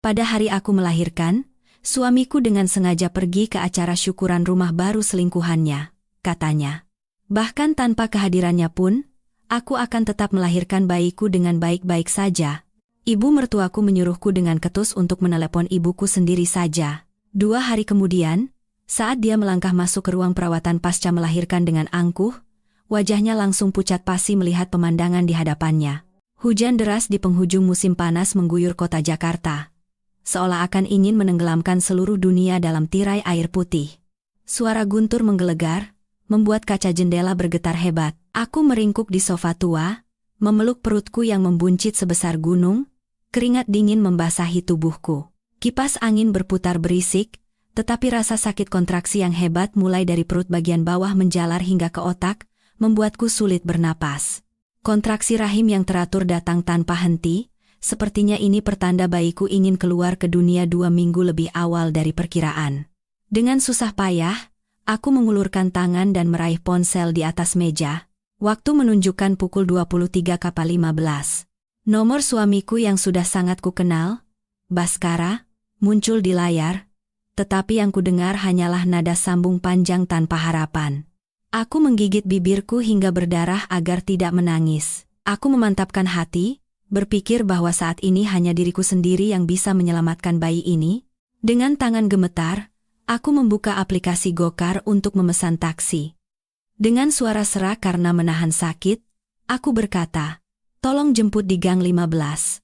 Pada hari aku melahirkan, suamiku dengan sengaja pergi ke acara syukuran rumah baru selingkuhannya, katanya. Bahkan tanpa kehadirannya pun, aku akan tetap melahirkan bayiku dengan baik-baik saja. Ibu mertuaku menyuruhku dengan ketus untuk menelepon ibuku sendiri saja. 2 hari kemudian, saat dia melangkah masuk ke ruang perawatan pasca melahirkan dengan angkuh, wajahnya langsung pucat pasi melihat pemandangan di hadapannya. Hujan deras di penghujung musim panas mengguyur kota Jakarta, seolah akan ingin menenggelamkan seluruh dunia dalam tirai air putih. Suara guntur menggelegar, membuat kaca jendela bergetar hebat. Aku meringkuk di sofa tua, memeluk perutku yang membuncit sebesar gunung, keringat dingin membasahi tubuhku. Kipas angin berputar berisik, tetapi rasa sakit kontraksi yang hebat mulai dari perut bagian bawah menjalar hingga ke otak, membuatku sulit bernapas. Kontraksi rahim yang teratur datang tanpa henti, sepertinya ini pertanda bayiku ingin keluar ke dunia 2 minggu lebih awal dari perkiraan. Dengan susah payah, aku mengulurkan tangan dan meraih ponsel di atas meja. Waktu menunjukkan pukul 23.15. Nomor suamiku yang sudah sangat kukenal, Baskara, muncul di layar, tetapi yang kudengar hanyalah nada sambung panjang tanpa harapan. Aku menggigit bibirku hingga berdarah agar tidak menangis. Aku memantapkan hati, berpikir bahwa saat ini hanya diriku sendiri yang bisa menyelamatkan bayi ini. Dengan tangan gemetar, aku membuka aplikasi Gokar untuk memesan taksi. Dengan suara serak karena menahan sakit, aku berkata, "Tolong jemput di gang 15.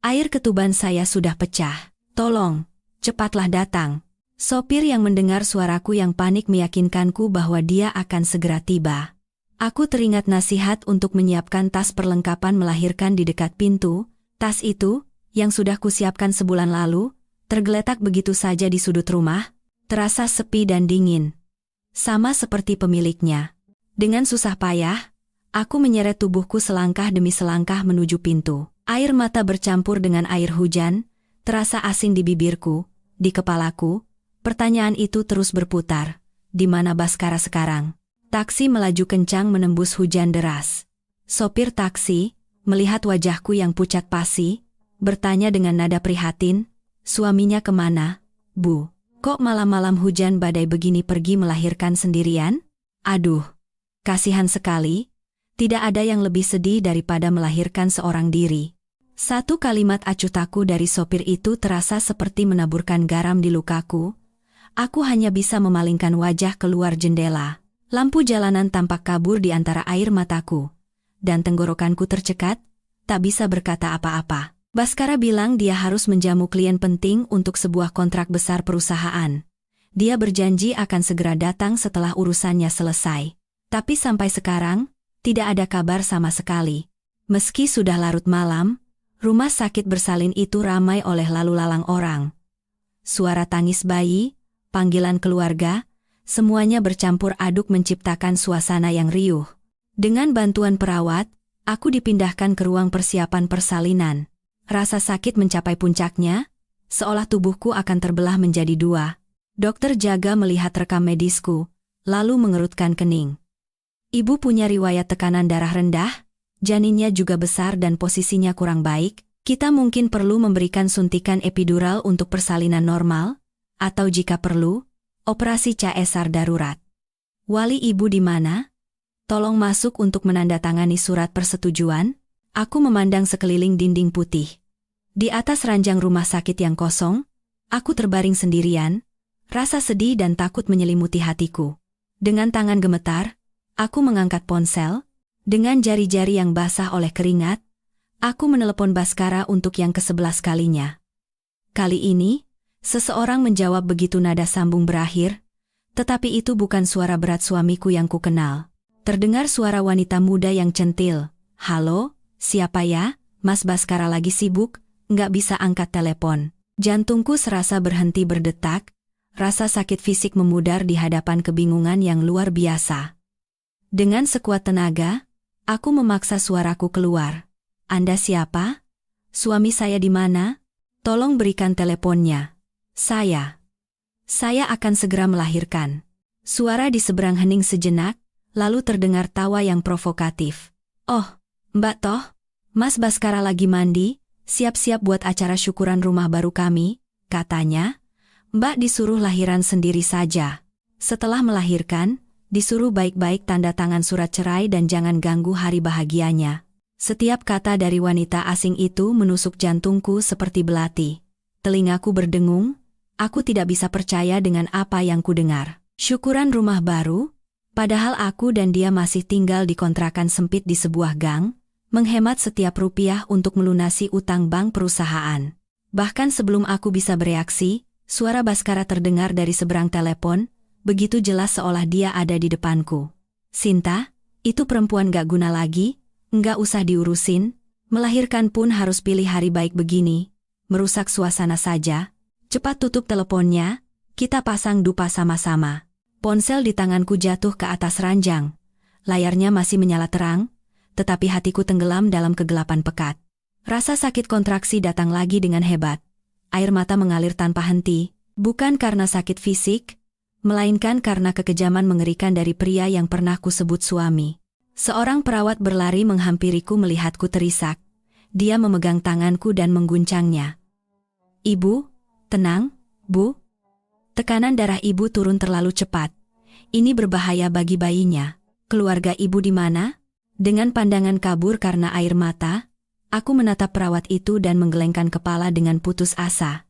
Air ketuban saya sudah pecah. Tolong, cepatlah datang." Sopir yang mendengar suaraku yang panik meyakinkanku bahwa dia akan segera tiba. Aku teringat nasihat untuk menyiapkan tas perlengkapan melahirkan di dekat pintu. Tas itu, yang sudah kusiapkan sebulan lalu, tergeletak begitu saja di sudut rumah, terasa sepi dan dingin. Sama seperti pemiliknya. Dengan susah payah, aku menyeret tubuhku selangkah demi selangkah menuju pintu. Air mata bercampur dengan air hujan, terasa asing di bibirku, di kepalaku. Pertanyaan itu terus berputar, di mana Baskara sekarang? Taksi melaju kencang menembus hujan deras. Sopir taksi, melihat wajahku yang pucat pasi, bertanya dengan nada prihatin, "Suaminya kemana, Bu? Kok malam-malam hujan badai begini pergi melahirkan sendirian?" Aduh, kasihan sekali, tidak ada yang lebih sedih daripada melahirkan seorang diri. Satu kalimat acuhtaku dari sopir itu terasa seperti menaburkan garam di lukaku. Aku hanya bisa memalingkan wajah keluar jendela. Lampu jalanan tampak kabur di antara air mataku. Dan tenggorokanku tercekat, tak bisa berkata apa-apa. Baskara bilang dia harus menjamu klien penting untuk sebuah kontrak besar perusahaan. Dia berjanji akan segera datang setelah urusannya selesai. Tapi sampai sekarang, tidak ada kabar sama sekali. Meski sudah larut malam, rumah sakit bersalin itu ramai oleh lalu lalang orang. Suara tangis bayi, panggilan keluarga, semuanya bercampur aduk menciptakan suasana yang riuh. Dengan bantuan perawat, aku dipindahkan ke ruang persiapan persalinan. Rasa sakit mencapai puncaknya, seolah tubuhku akan terbelah menjadi 2. Dokter jaga melihat rekam medisku, lalu mengerutkan kening. Ibu punya riwayat tekanan darah rendah, janinnya juga besar dan posisinya kurang baik. Kita mungkin perlu memberikan suntikan epidural untuk persalinan normal, atau jika perlu, operasi CSR darurat. Wali ibu di mana? Tolong masuk untuk menandatangani surat persetujuan. Aku memandang sekeliling dinding putih. Di atas ranjang rumah sakit yang kosong, aku terbaring sendirian, rasa sedih dan takut menyelimuti hatiku. Dengan tangan gemetar, aku mengangkat ponsel. Dengan jari-jari yang basah oleh keringat, aku menelepon Baskara untuk yang ke-11 kalinya. Kali ini, seseorang menjawab begitu nada sambung berakhir, tetapi itu bukan suara berat suamiku yang kukenal. Terdengar suara wanita muda yang centil. "Halo, siapa ya? Mas Baskara lagi sibuk, nggak bisa angkat telepon." Jantungku serasa berhenti berdetak, rasa sakit fisik memudar di hadapan kebingungan yang luar biasa. Dengan sekuat tenaga, aku memaksa suaraku keluar. "Anda siapa? Suami saya di mana? Tolong berikan teleponnya. Saya akan segera melahirkan." Suara di seberang hening sejenak, lalu terdengar tawa yang provokatif. "Oh, Mbak Toh, Mas Baskara lagi mandi, siap-siap buat acara syukuran rumah baru kami, katanya. Mbak disuruh lahiran sendiri saja. Setelah melahirkan, disuruh baik-baik tanda tangan surat cerai dan jangan ganggu hari bahagianya. Setiap kata dari wanita asing itu menusuk jantungku seperti belati. Telingaku berdengung, aku tidak bisa percaya dengan apa yang kudengar. Syukuran rumah baru? Padahal aku dan dia masih tinggal di kontrakan sempit di sebuah gang, menghemat setiap rupiah untuk melunasi utang bank perusahaan. Bahkan sebelum aku bisa bereaksi, suara Baskara terdengar dari seberang telepon, begitu jelas seolah dia ada di depanku. Sinta, itu perempuan gak guna lagi, nggak usah diurusin, melahirkan pun harus pilih hari baik begini, merusak suasana saja. Cepat tutup teleponnya, kita pasang dupa sama-sama. Ponsel di tanganku jatuh ke atas ranjang. Layarnya masih menyala terang, tetapi hatiku tenggelam dalam kegelapan pekat. Rasa sakit kontraksi datang lagi dengan hebat. Air mata mengalir tanpa henti, bukan karena sakit fisik, melainkan karena kekejaman mengerikan dari pria yang pernah kusebut suami. Seorang perawat berlari menghampiriku melihatku terisak. Dia memegang tanganku dan mengguncangnya. "Ibu, tenang, Bu. Tekanan darah ibu turun terlalu cepat. Ini berbahaya bagi bayinya. Keluarga ibu di mana?" Dengan pandangan kabur karena air mata, aku menatap perawat itu dan menggelengkan kepala dengan putus asa.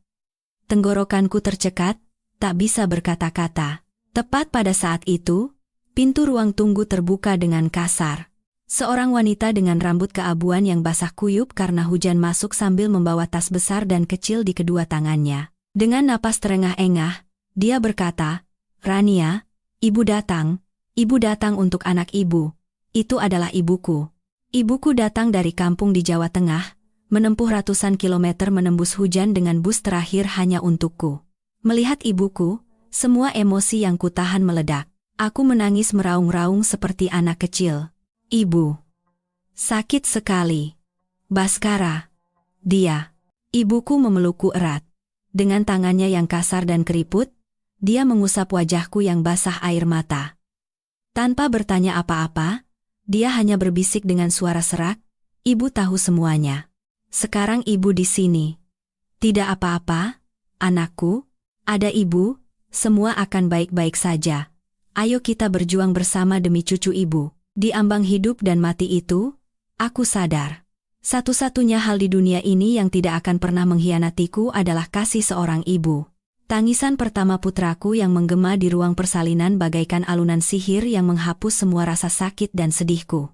Tenggorokanku tercekat, tak bisa berkata-kata. Tepat pada saat itu, pintu ruang tunggu terbuka dengan kasar. Seorang wanita dengan rambut keabuan yang basah kuyup karena hujan masuk sambil membawa tas besar dan kecil di kedua tangannya. Dengan napas terengah-engah, dia berkata, "Rania, ibu datang untuk anak ibu. Itu adalah ibuku. Ibuku datang dari kampung di Jawa Tengah, menempuh ratusan kilometer menembus hujan dengan bus terakhir hanya untukku." Melihat ibuku, semua emosi yang kutahan meledak. Aku menangis meraung-raung seperti anak kecil. "Ibu. Sakit sekali. Baskara." Dia. Ibuku memelukku erat. Dengan tangannya yang kasar dan keriput, dia mengusap wajahku yang basah air mata. Tanpa bertanya apa-apa, dia hanya berbisik dengan suara serak, "Ibu tahu semuanya. Sekarang ibu di sini. Tidak apa-apa, anakku, ada ibu, semua akan baik-baik saja. Ayo kita berjuang bersama demi cucu ibu." Di ambang hidup dan mati itu, aku sadar. Satu-satunya hal di dunia ini yang tidak akan pernah mengkhianatiku adalah kasih seorang ibu. Tangisan pertama putraku yang menggema di ruang persalinan bagaikan alunan sihir yang menghapus semua rasa sakit dan sedihku.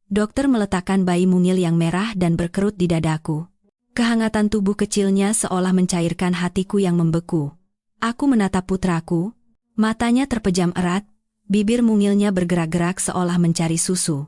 Dokter meletakkan bayi mungil yang merah dan berkerut di dadaku. Kehangatan tubuh kecilnya seolah mencairkan hatiku yang membeku. Aku menatap putraku, matanya terpejam erat, bibir mungilnya bergerak-gerak seolah mencari susu.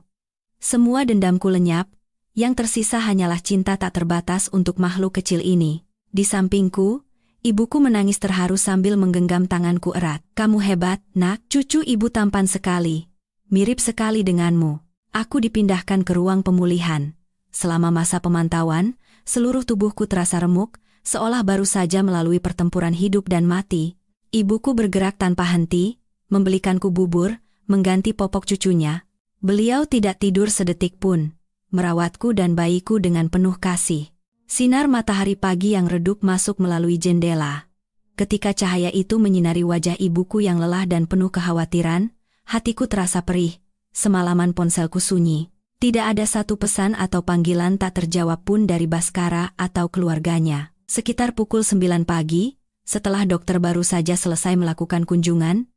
Semua dendamku lenyap, yang tersisa hanyalah cinta tak terbatas untuk makhluk kecil ini. Di sampingku, ibuku menangis terharu sambil menggenggam tanganku erat. "Kamu hebat, nak, cucu ibu tampan sekali. Mirip sekali denganmu." Aku dipindahkan ke ruang pemulihan. Selama masa pemantauan, seluruh tubuhku terasa remuk, seolah baru saja melalui pertempuran hidup dan mati. Ibuku bergerak tanpa henti, membelikanku bubur, mengganti popok cucunya. Beliau tidak tidur sedetik pun, merawatku dan bayiku dengan penuh kasih. Sinar matahari pagi yang redup masuk melalui jendela. Ketika cahaya itu menyinari wajah ibuku yang lelah dan penuh kekhawatiran, hatiku terasa perih. Semalaman ponselku sunyi. Tidak ada satu pesan atau panggilan tak terjawab pun dari Baskara atau keluarganya. Sekitar pukul 9 pagi, setelah dokter baru saja selesai melakukan kunjungan,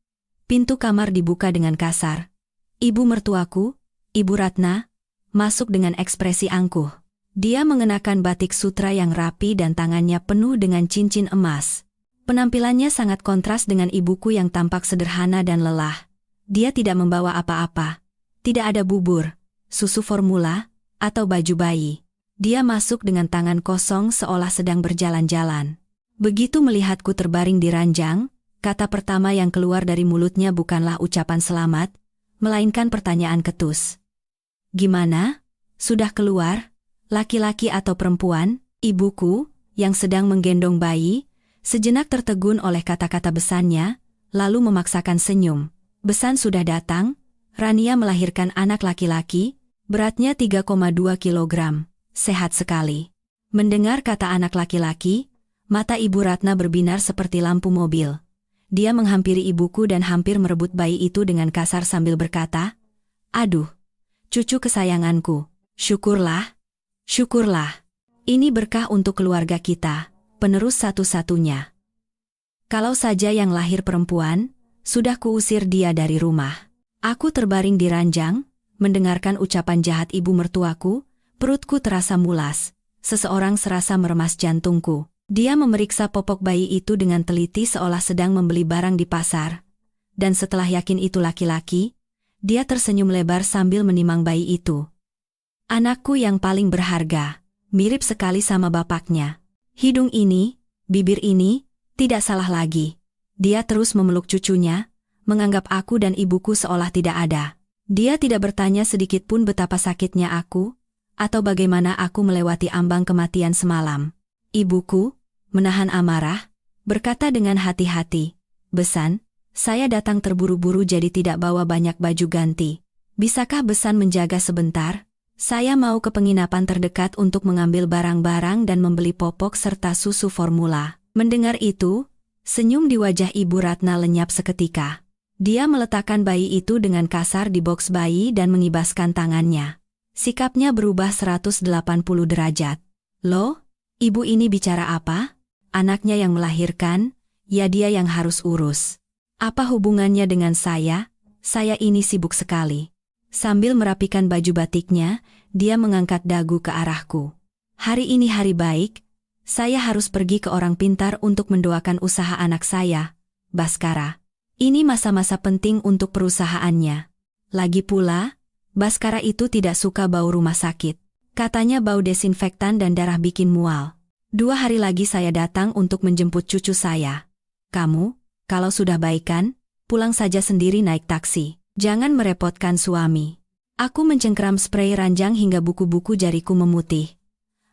pintu kamar dibuka dengan kasar. Ibu mertuaku, Ibu Ratna, masuk dengan ekspresi angkuh. Dia mengenakan batik sutra yang rapi dan tangannya penuh dengan cincin emas. Penampilannya sangat kontras dengan ibuku yang tampak sederhana dan lelah. Dia tidak membawa apa-apa. Tidak ada bubur, susu formula, atau baju bayi. Dia masuk dengan tangan kosong seolah sedang berjalan-jalan. Begitu melihatku terbaring di ranjang, kata pertama yang keluar dari mulutnya bukanlah ucapan selamat, melainkan pertanyaan ketus. "Gimana? Sudah keluar? Laki-laki atau perempuan?" Ibuku, yang sedang menggendong bayi, sejenak tertegun oleh kata-kata besannya, lalu memaksakan senyum. "Besan sudah datang, Rania melahirkan anak laki-laki, beratnya 3,2 kilogram, sehat sekali." Mendengar kata anak laki-laki, mata Ibu Ratna berbinar seperti lampu mobil. Dia menghampiri ibuku dan hampir merebut bayi itu dengan kasar sambil berkata, "Aduh, cucu kesayanganku, syukurlah, syukurlah. Ini berkah untuk keluarga kita, penerus satu-satunya. Kalau saja yang lahir perempuan, sudah kuusir dia dari rumah." Aku terbaring di ranjang, mendengarkan ucapan jahat ibu mertuaku, perutku terasa mulas. Seseorang serasa meremas jantungku. Dia memeriksa popok bayi itu dengan teliti seolah sedang membeli barang di pasar. Dan setelah yakin itu laki-laki, dia tersenyum lebar sambil menimang bayi itu. Anakku yang paling berharga, mirip sekali sama bapaknya. Hidung ini, bibir ini, tidak salah lagi. Dia terus memeluk cucunya, menganggap aku dan ibuku seolah tidak ada. Dia tidak bertanya sedikit pun betapa sakitnya aku, atau bagaimana aku melewati ambang kematian semalam. Ibuku, menahan amarah, berkata dengan hati-hati, "Besan, saya datang terburu-buru jadi tidak bawa banyak baju ganti. Bisakah Besan menjaga sebentar? Saya mau ke penginapan terdekat untuk mengambil barang-barang dan membeli popok serta susu formula." Mendengar itu, senyum di wajah Ibu Ratna lenyap seketika. Dia meletakkan bayi itu dengan kasar di boks bayi dan mengibaskan tangannya. Sikapnya berubah 180 derajat. "Loh, ibu ini bicara apa? Anaknya yang melahirkan, ya dia yang harus urus. Apa hubungannya dengan saya? Saya ini sibuk sekali." Sambil merapikan baju batiknya, dia mengangkat dagu ke arahku. "Hari ini hari baik, saya harus pergi ke orang pintar untuk mendoakan usaha anak saya, Baskara. Ini masa-masa penting untuk perusahaannya. Lagi pula, Baskara itu tidak suka bau rumah sakit. Katanya bau desinfektan dan darah bikin mual. 2 hari lagi saya datang untuk menjemput cucu saya. Kamu, kalau sudah baikan, pulang saja sendiri naik taksi. Jangan merepotkan suami." Aku mencengkeram spray ranjang hingga buku-buku jariku memutih.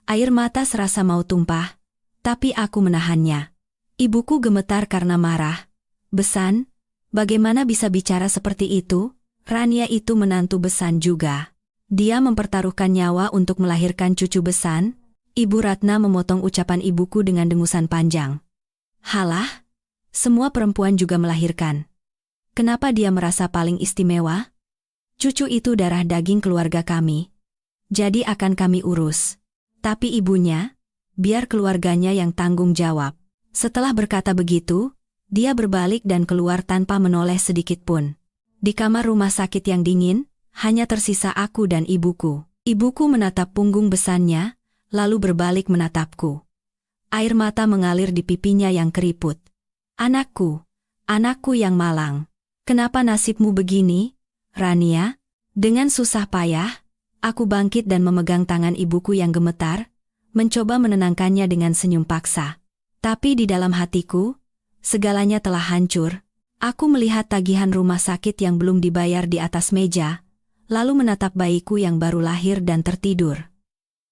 Air mata serasa mau tumpah, tapi aku menahannya. Ibuku gemetar karena marah. "Besan, bagaimana bisa bicara seperti itu? Rania itu menantu Besan juga. Dia mempertaruhkan nyawa untuk melahirkan cucu Besan." Ibu Ratna memotong ucapan ibuku dengan dengusan panjang. "Halah, semua perempuan juga melahirkan. Kenapa dia merasa paling istimewa? Cucu itu darah daging keluarga kami. Jadi akan kami urus. Tapi ibunya, biar keluarganya yang tanggung jawab." Setelah berkata begitu, dia berbalik dan keluar tanpa menoleh sedikit pun. Di kamar rumah sakit yang dingin, hanya tersisa aku dan ibuku. Ibuku menatap punggung Besannya, lalu berbalik menatapku. Air mata mengalir di pipinya yang keriput. "Anakku, anakku yang malang. Kenapa nasibmu begini, Rania?" Dengan susah payah, aku bangkit dan memegang tangan ibuku yang gemetar, mencoba menenangkannya dengan senyum paksa. Tapi di dalam hatiku, segalanya telah hancur. Aku melihat tagihan rumah sakit yang belum dibayar di atas meja, lalu menatap bayiku yang baru lahir dan tertidur.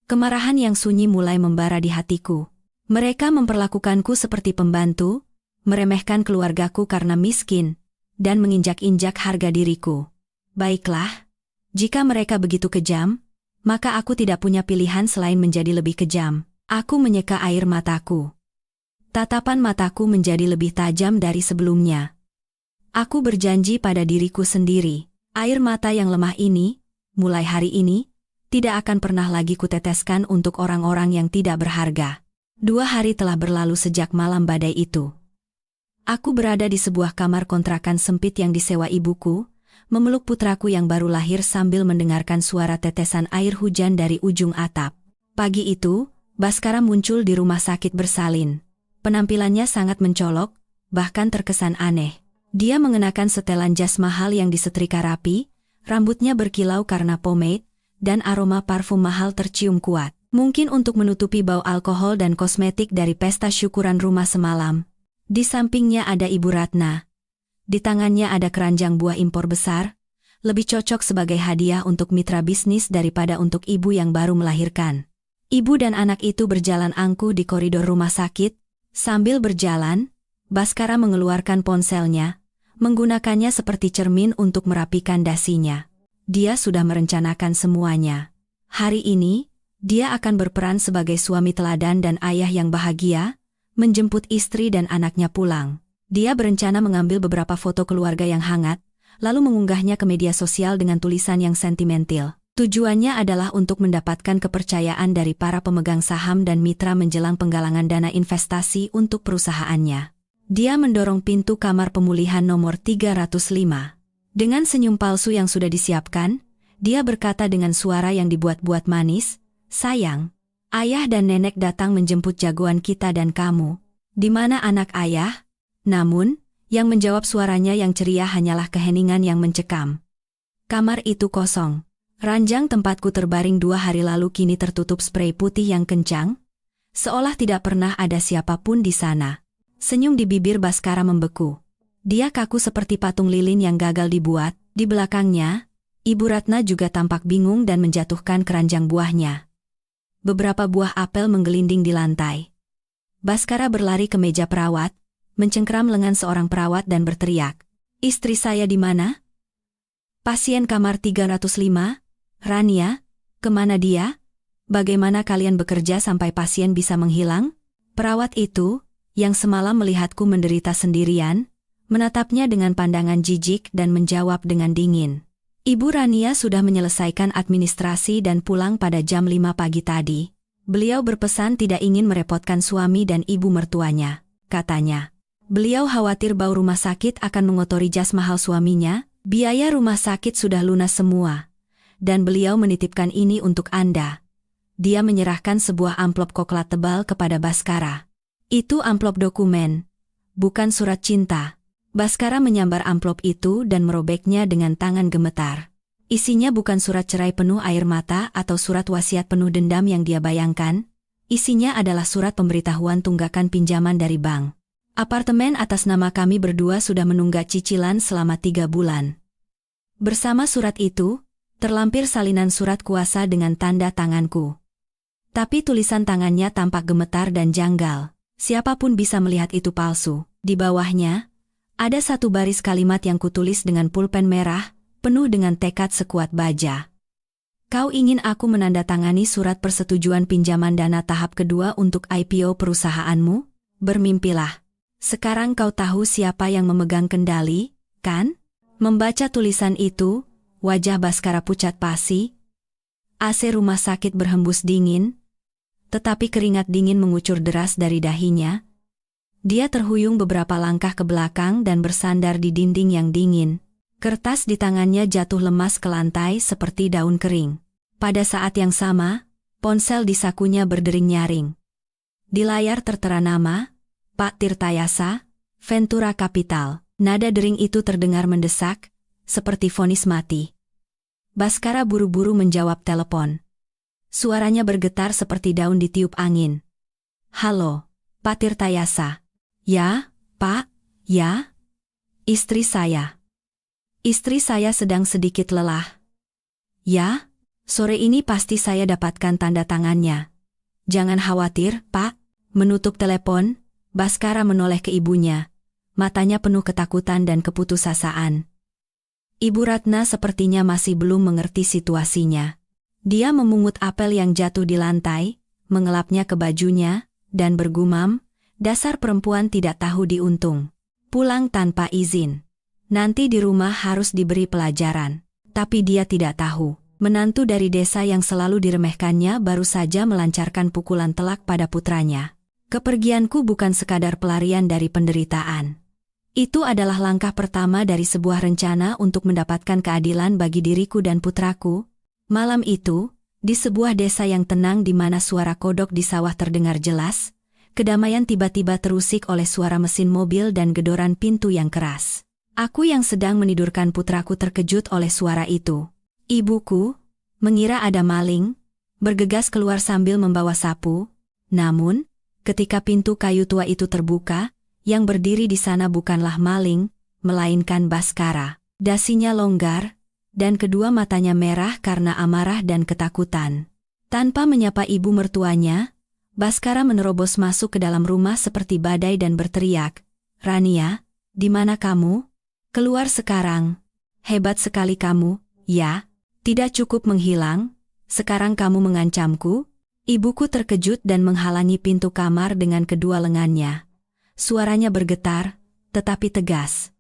Kemarahan yang sunyi mulai membara di hatiku. Mereka memperlakukanku seperti pembantu, meremehkan keluargaku karena miskin, dan menginjak-injak harga diriku. Baiklah, jika mereka begitu kejam, maka aku tidak punya pilihan selain menjadi lebih kejam. Aku menyeka air mataku. Tatapan mataku menjadi lebih tajam dari sebelumnya. Aku berjanji pada diriku sendiri, air mata yang lemah ini, mulai hari ini, tidak akan pernah lagi kuteteskan untuk orang-orang yang tidak berharga. 2 hari telah berlalu sejak malam badai itu. Aku berada di sebuah kamar kontrakan sempit yang disewa ibuku, memeluk putraku yang baru lahir sambil mendengarkan suara tetesan air hujan dari ujung atap. Pagi itu, Baskara muncul di rumah sakit bersalin. Penampilannya sangat mencolok, bahkan terkesan aneh. Dia mengenakan setelan jas mahal yang disetrika rapi, rambutnya berkilau karena pomade, dan aroma parfum mahal tercium kuat. Mungkin untuk menutupi bau alkohol dan kosmetik dari pesta syukuran rumah semalam. Di sampingnya ada Ibu Ratna. Di tangannya ada keranjang buah impor besar, lebih cocok sebagai hadiah untuk mitra bisnis daripada untuk ibu yang baru melahirkan. Ibu dan anak itu berjalan angkuh di koridor rumah sakit. Sambil berjalan, Baskara mengeluarkan ponselnya, menggunakannya seperti cermin untuk merapikan dasinya. Dia sudah merencanakan semuanya. Hari ini, Dia akan berperan sebagai suami teladan dan ayah yang bahagia, menjemput istri dan anaknya pulang. Dia berencana mengambil beberapa foto keluarga yang hangat, lalu mengunggahnya ke media sosial dengan tulisan yang sentimental. Tujuannya adalah untuk mendapatkan kepercayaan dari para pemegang saham dan mitra menjelang penggalangan dana investasi untuk perusahaannya. Dia mendorong pintu kamar pemulihan nomor 305. Dengan senyum palsu yang sudah disiapkan, dia berkata dengan suara yang dibuat-buat manis, "Sayang, ayah dan nenek datang menjemput jagoan kita dan kamu. Di mana anak ayah?" Namun, yang menjawab suaranya yang ceria hanyalah keheningan yang mencekam. Kamar itu kosong. Ranjang tempatku terbaring 2 hari lalu kini tertutup sprei putih yang kencang, seolah tidak pernah ada siapapun di sana. Senyum di bibir Baskara membeku. Dia kaku seperti patung lilin yang gagal dibuat. Di belakangnya, Ibu Ratna juga tampak bingung dan menjatuhkan keranjang buahnya. Beberapa buah apel menggelinding di lantai. Baskara berlari ke meja perawat, mencengkeram lengan seorang perawat dan berteriak, "Istri saya di mana?" "Pasien kamar 305, Rania, kemana dia? Bagaimana kalian bekerja sampai pasien bisa menghilang?" Perawat itu, yang semalam melihatku menderita sendirian, menatapnya dengan pandangan jijik dan menjawab dengan dingin. "Ibu Rania sudah menyelesaikan administrasi dan pulang pada jam 5 pagi tadi. Beliau berpesan tidak ingin merepotkan suami dan ibu mertuanya," katanya. "Beliau khawatir bau rumah sakit akan mengotori jas mahal suaminya. Biaya rumah sakit sudah lunas semua. Dan beliau menitipkan ini untuk Anda." Dia menyerahkan sebuah amplop coklat tebal kepada Baskara. "Itu amplop dokumen, bukan surat cinta." Baskara menyambar amplop itu dan merobeknya dengan tangan gemetar. Isinya bukan surat cerai penuh air mata atau surat wasiat penuh dendam yang dia bayangkan. Isinya adalah surat pemberitahuan tunggakan pinjaman dari bank. "Apartemen atas nama kami berdua sudah menunggak cicilan selama 3 bulan. Bersama surat itu, terlampir salinan surat kuasa dengan tanda tanganku." Tapi tulisan tangannya tampak gemetar dan janggal. Siapapun bisa melihat itu palsu. Di bawahnya, ada satu baris kalimat yang kutulis dengan pulpen merah, penuh dengan tekad sekuat baja. "Kau ingin aku menandatangani surat persetujuan pinjaman dana tahap kedua untuk IPO perusahaanmu? Bermimpilah. Sekarang kau tahu siapa yang memegang kendali, kan?" Membaca tulisan itu, wajah Baskara pucat pasi. AC rumah sakit berhembus dingin, tetapi keringat dingin mengucur deras dari dahinya. Dia terhuyung beberapa langkah ke belakang dan bersandar di dinding yang dingin. Kertas di tangannya jatuh lemas ke lantai seperti daun kering. Pada saat yang sama, ponsel di sakunya berdering nyaring. Di layar tertera nama, Pak Tirtayasa, Ventura Capital. Nada dering itu terdengar mendesak, seperti vonis mati. Baskara buru-buru menjawab telepon. Suaranya bergetar seperti daun ditiup angin. "Halo, Pak Tirtayasa." "Ya, Pak, ya." "Istri saya. Istri saya sedang sedikit lelah." "Ya, sore ini pasti saya dapatkan tanda tangannya." "Jangan khawatir, Pak." Menutup telepon, Baskara menoleh ke ibunya. Matanya penuh ketakutan dan keputusasaan. Ibu Ratna sepertinya masih belum mengerti situasinya. Dia memungut apel yang jatuh di lantai, mengelapnya ke bajunya, dan bergumam, "Dasar perempuan tidak tahu diuntung. Pulang tanpa izin. Nanti di rumah harus diberi pelajaran." Tapi dia tidak tahu, menantu dari desa yang selalu diremehkannya baru saja melancarkan pukulan telak pada putranya. "Kepergianku bukan sekadar pelarian dari penderitaan. Itu adalah langkah pertama dari sebuah rencana untuk mendapatkan keadilan bagi diriku dan putraku." Malam itu, di sebuah desa yang tenang di mana suara kodok di sawah terdengar jelas, kedamaian tiba-tiba terusik oleh suara mesin mobil dan gedoran pintu yang keras. Aku yang sedang menidurkan putraku terkejut oleh suara itu. Ibuku, mengira ada maling, bergegas keluar sambil membawa sapu. Namun, ketika pintu kayu tua itu terbuka, yang berdiri di sana bukanlah maling, melainkan Baskara. Dasinya longgar, dan kedua matanya merah karena amarah dan ketakutan. Tanpa menyapa ibu mertuanya, Baskara menerobos masuk ke dalam rumah seperti badai dan berteriak, "Rania, di mana kamu? Keluar sekarang. Hebat sekali kamu, ya. Tidak cukup menghilang, sekarang kamu mengancamku." Ibuku terkejut dan menghalangi pintu kamar dengan kedua lengannya. Suaranya bergetar, tetapi tegas.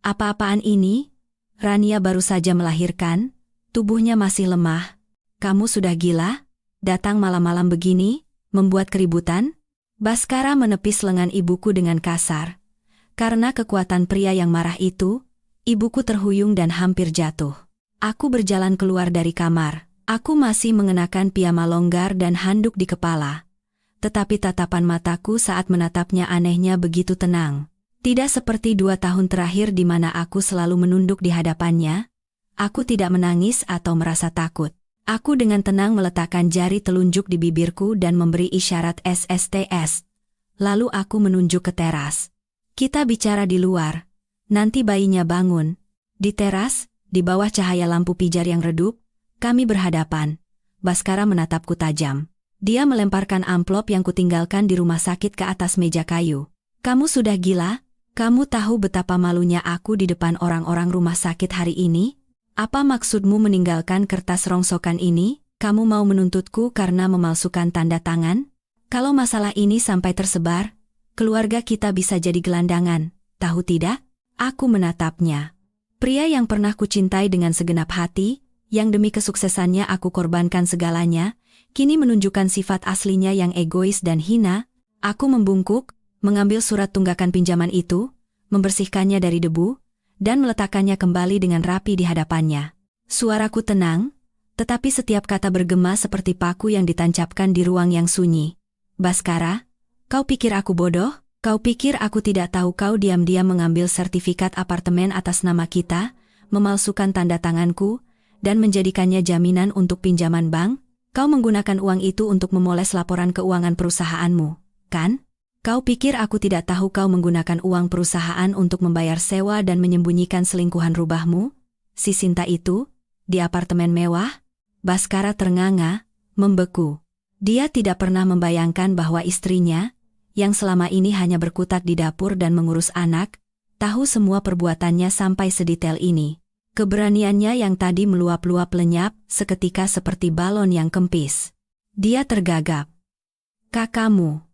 Apa-apaan ini? Rania baru saja melahirkan, tubuhnya masih lemah. Kamu sudah gila? Datang malam-malam begini, membuat keributan? Baskara menepis lengan ibuku dengan kasar. Karena kekuatan pria yang marah itu, ibuku terhuyung dan hampir jatuh. Aku berjalan keluar dari kamar. Aku masih mengenakan piyama longgar dan handuk di kepala. Tetapi tatapan mataku saat menatapnya anehnya begitu tenang. Tidak seperti 2 tahun terakhir di mana aku selalu menunduk di hadapannya. Aku tidak menangis atau merasa takut. Aku dengan tenang meletakkan jari telunjuk di bibirku dan memberi isyarat SSTS. Lalu aku menunjuk ke teras. Kita bicara di luar. Nanti bayinya bangun. Di teras, di bawah cahaya lampu pijar yang redup, kami berhadapan. Baskara menatapku tajam. Dia melemparkan amplop yang kutinggalkan di rumah sakit ke atas meja kayu. Kamu sudah gila? Kamu tahu betapa malunya aku di depan orang-orang rumah sakit hari ini? Apa maksudmu meninggalkan kertas rongsokan ini? Kamu mau menuntutku karena memalsukan tanda tangan? Kalau masalah ini sampai tersebar, keluarga kita bisa jadi gelandangan, tahu tidak? Aku menatapnya. Pria yang pernah kucintai dengan segenap hati, yang demi kesuksesannya aku korbankan segalanya, kini menunjukkan sifat aslinya yang egois dan hina. Aku membungkuk, mengambil surat tunggakan pinjaman itu, membersihkannya dari debu, dan meletakkannya kembali dengan rapi di hadapannya. Suaraku tenang, tetapi setiap kata bergema seperti paku yang ditancapkan di ruang yang sunyi. Baskara, kau pikir aku bodoh? Kau pikir aku tidak tahu kau diam-diam mengambil sertifikat apartemen atas nama kita, memalsukan tanda tanganku, dan menjadikannya jaminan untuk pinjaman bank? Kau menggunakan uang itu untuk memoles laporan keuangan perusahaanmu, kan? Kau pikir aku tidak tahu kau menggunakan uang perusahaan untuk membayar sewa dan menyembunyikan selingkuhan rubahmu? Si Sinta itu, di apartemen mewah? Baskara ternganga, membeku. Dia tidak pernah membayangkan bahwa istrinya, yang selama ini hanya berkutat di dapur dan mengurus anak, tahu semua perbuatannya sampai sedetail ini. Keberaniannya yang tadi meluap-luap lenyap seketika seperti balon yang kempis. Dia tergagap. Kakakmu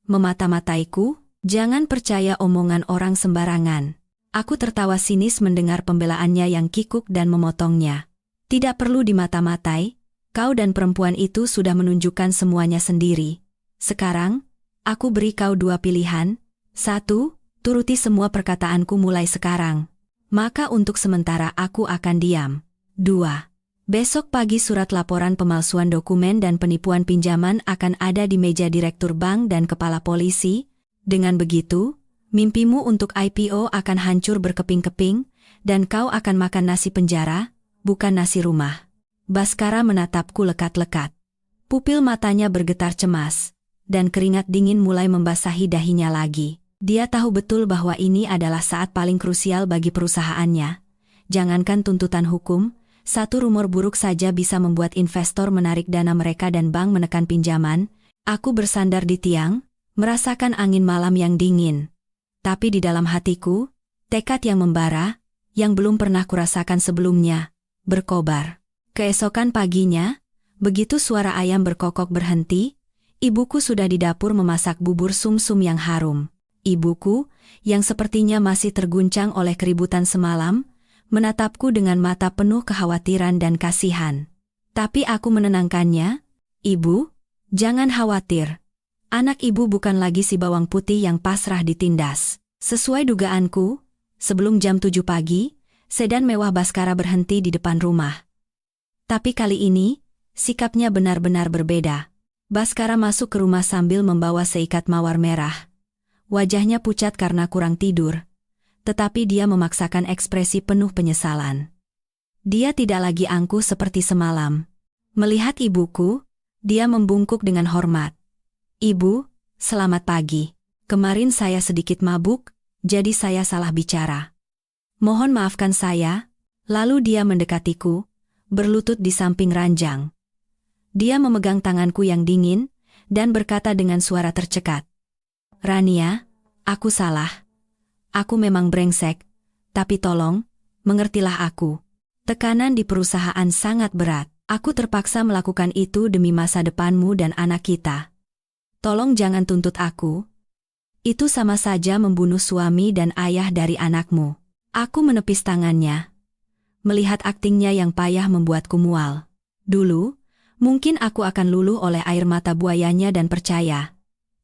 memata-mataiku, jangan percaya omongan orang sembarangan. Aku tertawa sinis mendengar pembelaannya yang kikuk dan memotongnya. Tidak perlu dimata-matai, kau dan perempuan itu sudah menunjukkan semuanya sendiri. Sekarang, aku beri kau 2 pilihan. 1, turuti semua perkataanku mulai sekarang. Maka untuk sementara aku akan diam. 2. Besok pagi surat laporan pemalsuan dokumen dan penipuan pinjaman akan ada di meja direktur bank dan kepala polisi. Dengan begitu, mimpimu untuk IPO akan hancur berkeping-keping, dan kau akan makan nasi penjara, bukan nasi rumah. Baskara menatapku lekat-lekat. Pupil matanya bergetar cemas, dan keringat dingin mulai membasahi dahinya lagi. Dia tahu betul bahwa ini adalah saat paling krusial bagi perusahaannya. Jangankan tuntutan hukum, satu rumor buruk saja bisa membuat investor menarik dana mereka dan bank menekan pinjaman. Aku bersandar di tiang, merasakan angin malam yang dingin. Tapi di dalam hatiku, tekad yang membara, yang belum pernah kurasakan sebelumnya, berkobar. Keesokan paginya, begitu suara ayam berkokok berhenti, ibuku sudah di dapur memasak bubur sumsum yang harum. Ibuku, yang sepertinya masih terguncang oleh keributan semalam, menatapku dengan mata penuh kekhawatiran dan kasihan. Tapi aku menenangkannya. Ibu, jangan khawatir. Anak ibu bukan lagi si bawang putih yang pasrah ditindas. Sesuai dugaanku, sebelum jam 7 pagi, sedan mewah Baskara berhenti di depan rumah. Tapi kali ini, sikapnya benar-benar berbeda. Baskara masuk ke rumah sambil membawa seikat mawar merah. Wajahnya pucat karena kurang tidur, tetapi dia memaksakan ekspresi penuh penyesalan. Dia tidak lagi angkuh seperti semalam. Melihat ibuku, dia membungkuk dengan hormat. Ibu, selamat pagi. Kemarin saya sedikit mabuk, jadi saya salah bicara. Mohon maafkan saya. Lalu dia mendekatiku, berlutut di samping ranjang. Dia memegang tanganku yang dingin, dan berkata dengan suara tercekat. Rania, aku salah. Aku memang brengsek, tapi tolong, mengertilah aku. Tekanan di perusahaan sangat berat. Aku terpaksa melakukan itu demi masa depanmu dan anak kita. Tolong jangan tuntut aku. Itu sama saja membunuh suami dan ayah dari anakmu. Aku menepis tangannya. Melihat aktingnya yang payah membuatku mual. Dulu, mungkin aku akan luluh oleh air mata buayanya dan percaya.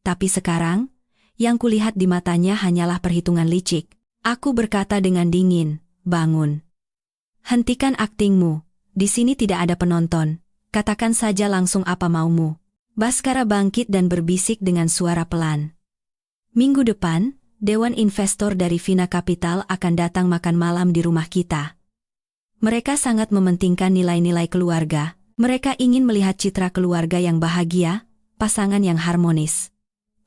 Tapi sekarang, yang kulihat di matanya hanyalah perhitungan licik. Aku berkata dengan dingin, bangun. Hentikan aktingmu. Di sini tidak ada penonton. Katakan saja langsung apa maumu. Baskara bangkit dan berbisik dengan suara pelan. Minggu depan, Dewan Investor dari Vina Capital akan datang makan malam di rumah kita. Mereka sangat mementingkan nilai-nilai keluarga. Mereka ingin melihat citra keluarga yang bahagia, pasangan yang harmonis.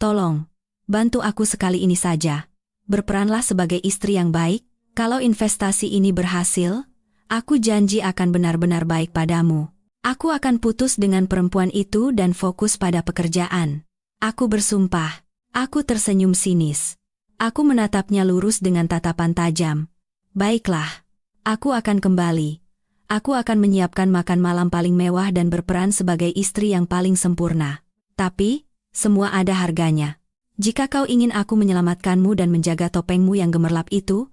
Tolong, bantu aku sekali ini saja. Berperanlah sebagai istri yang baik. Kalau investasi ini berhasil, aku janji akan benar-benar baik padamu. Aku akan putus dengan perempuan itu dan fokus pada pekerjaan. Aku bersumpah. Aku tersenyum sinis. Aku menatapnya lurus dengan tatapan tajam. Baiklah. Aku akan kembali. Aku akan menyiapkan makan malam paling mewah dan berperan sebagai istri yang paling sempurna. Tapi, semua ada harganya. Jika kau ingin aku menyelamatkanmu dan menjaga topengmu yang gemerlap itu,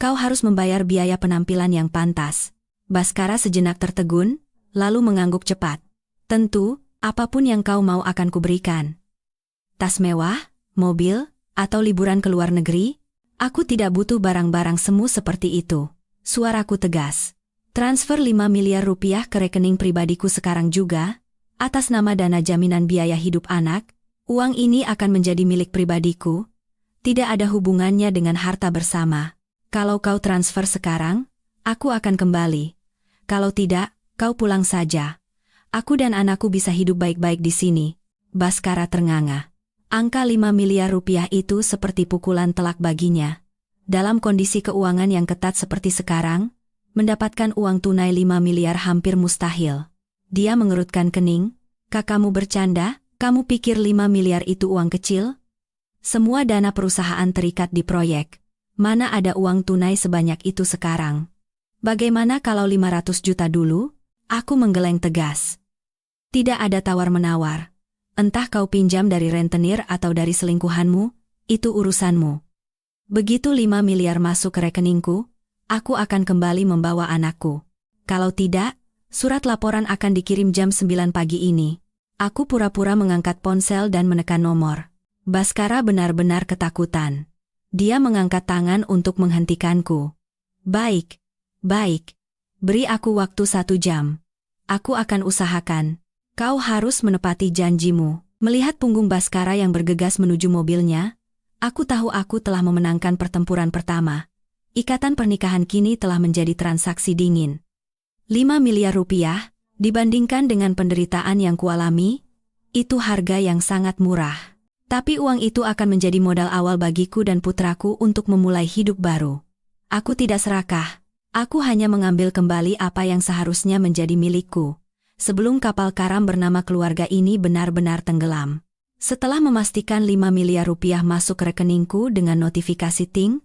kau harus membayar biaya penampilan yang pantas. Baskara sejenak tertegun, lalu mengangguk cepat. Tentu, apapun yang kau mau akan kuberikan. Tas mewah, mobil, atau liburan ke luar negeri? Aku tidak butuh barang-barang semu seperti itu. Suaraku tegas. Transfer 5 miliar rupiah ke rekening pribadiku sekarang juga, atas nama dana jaminan biaya hidup anak. Uang ini akan menjadi milik pribadiku. Tidak ada hubungannya dengan harta bersama. Kalau kau transfer sekarang, aku akan kembali. Kalau tidak, kau pulang saja. Aku dan anakku bisa hidup baik-baik di sini. Baskara ternganga. Angka 5 miliar rupiah itu seperti pukulan telak baginya. Dalam kondisi keuangan yang ketat seperti sekarang, mendapatkan uang tunai 5 miliar hampir mustahil. Dia mengerutkan kening. Kakakmu bercanda? Kamu pikir 5 miliar itu uang kecil? Semua dana perusahaan terikat di proyek. Mana ada uang tunai sebanyak itu sekarang? Bagaimana kalau 500 juta dulu? Aku menggeleng tegas. Tidak ada tawar-menawar. Entah kau pinjam dari rentenir atau dari selingkuhanmu, itu urusanmu. Begitu 5 miliar masuk ke rekeningku, aku akan kembali membawa anakku. Kalau tidak, surat laporan akan dikirim jam 9 pagi ini. Aku pura-pura mengangkat ponsel dan menekan nomor. Baskara benar-benar ketakutan. Dia mengangkat tangan untuk menghentikanku. Baik, baik. Beri aku waktu 1 jam. Aku akan usahakan. Kau harus menepati janjimu. Melihat punggung Baskara yang bergegas menuju mobilnya, aku tahu aku telah memenangkan pertempuran pertama. Ikatan pernikahan kini telah menjadi transaksi dingin. 5 miliar rupiah, dibandingkan dengan penderitaan yang kualami, itu harga yang sangat murah. Tapi uang itu akan menjadi modal awal bagiku dan putraku untuk memulai hidup baru. Aku tidak serakah. Aku hanya mengambil kembali apa yang seharusnya menjadi milikku. Sebelum kapal karam bernama keluarga ini benar-benar tenggelam. Setelah memastikan 5 miliar rupiah masuk ke rekeningku dengan notifikasi ting,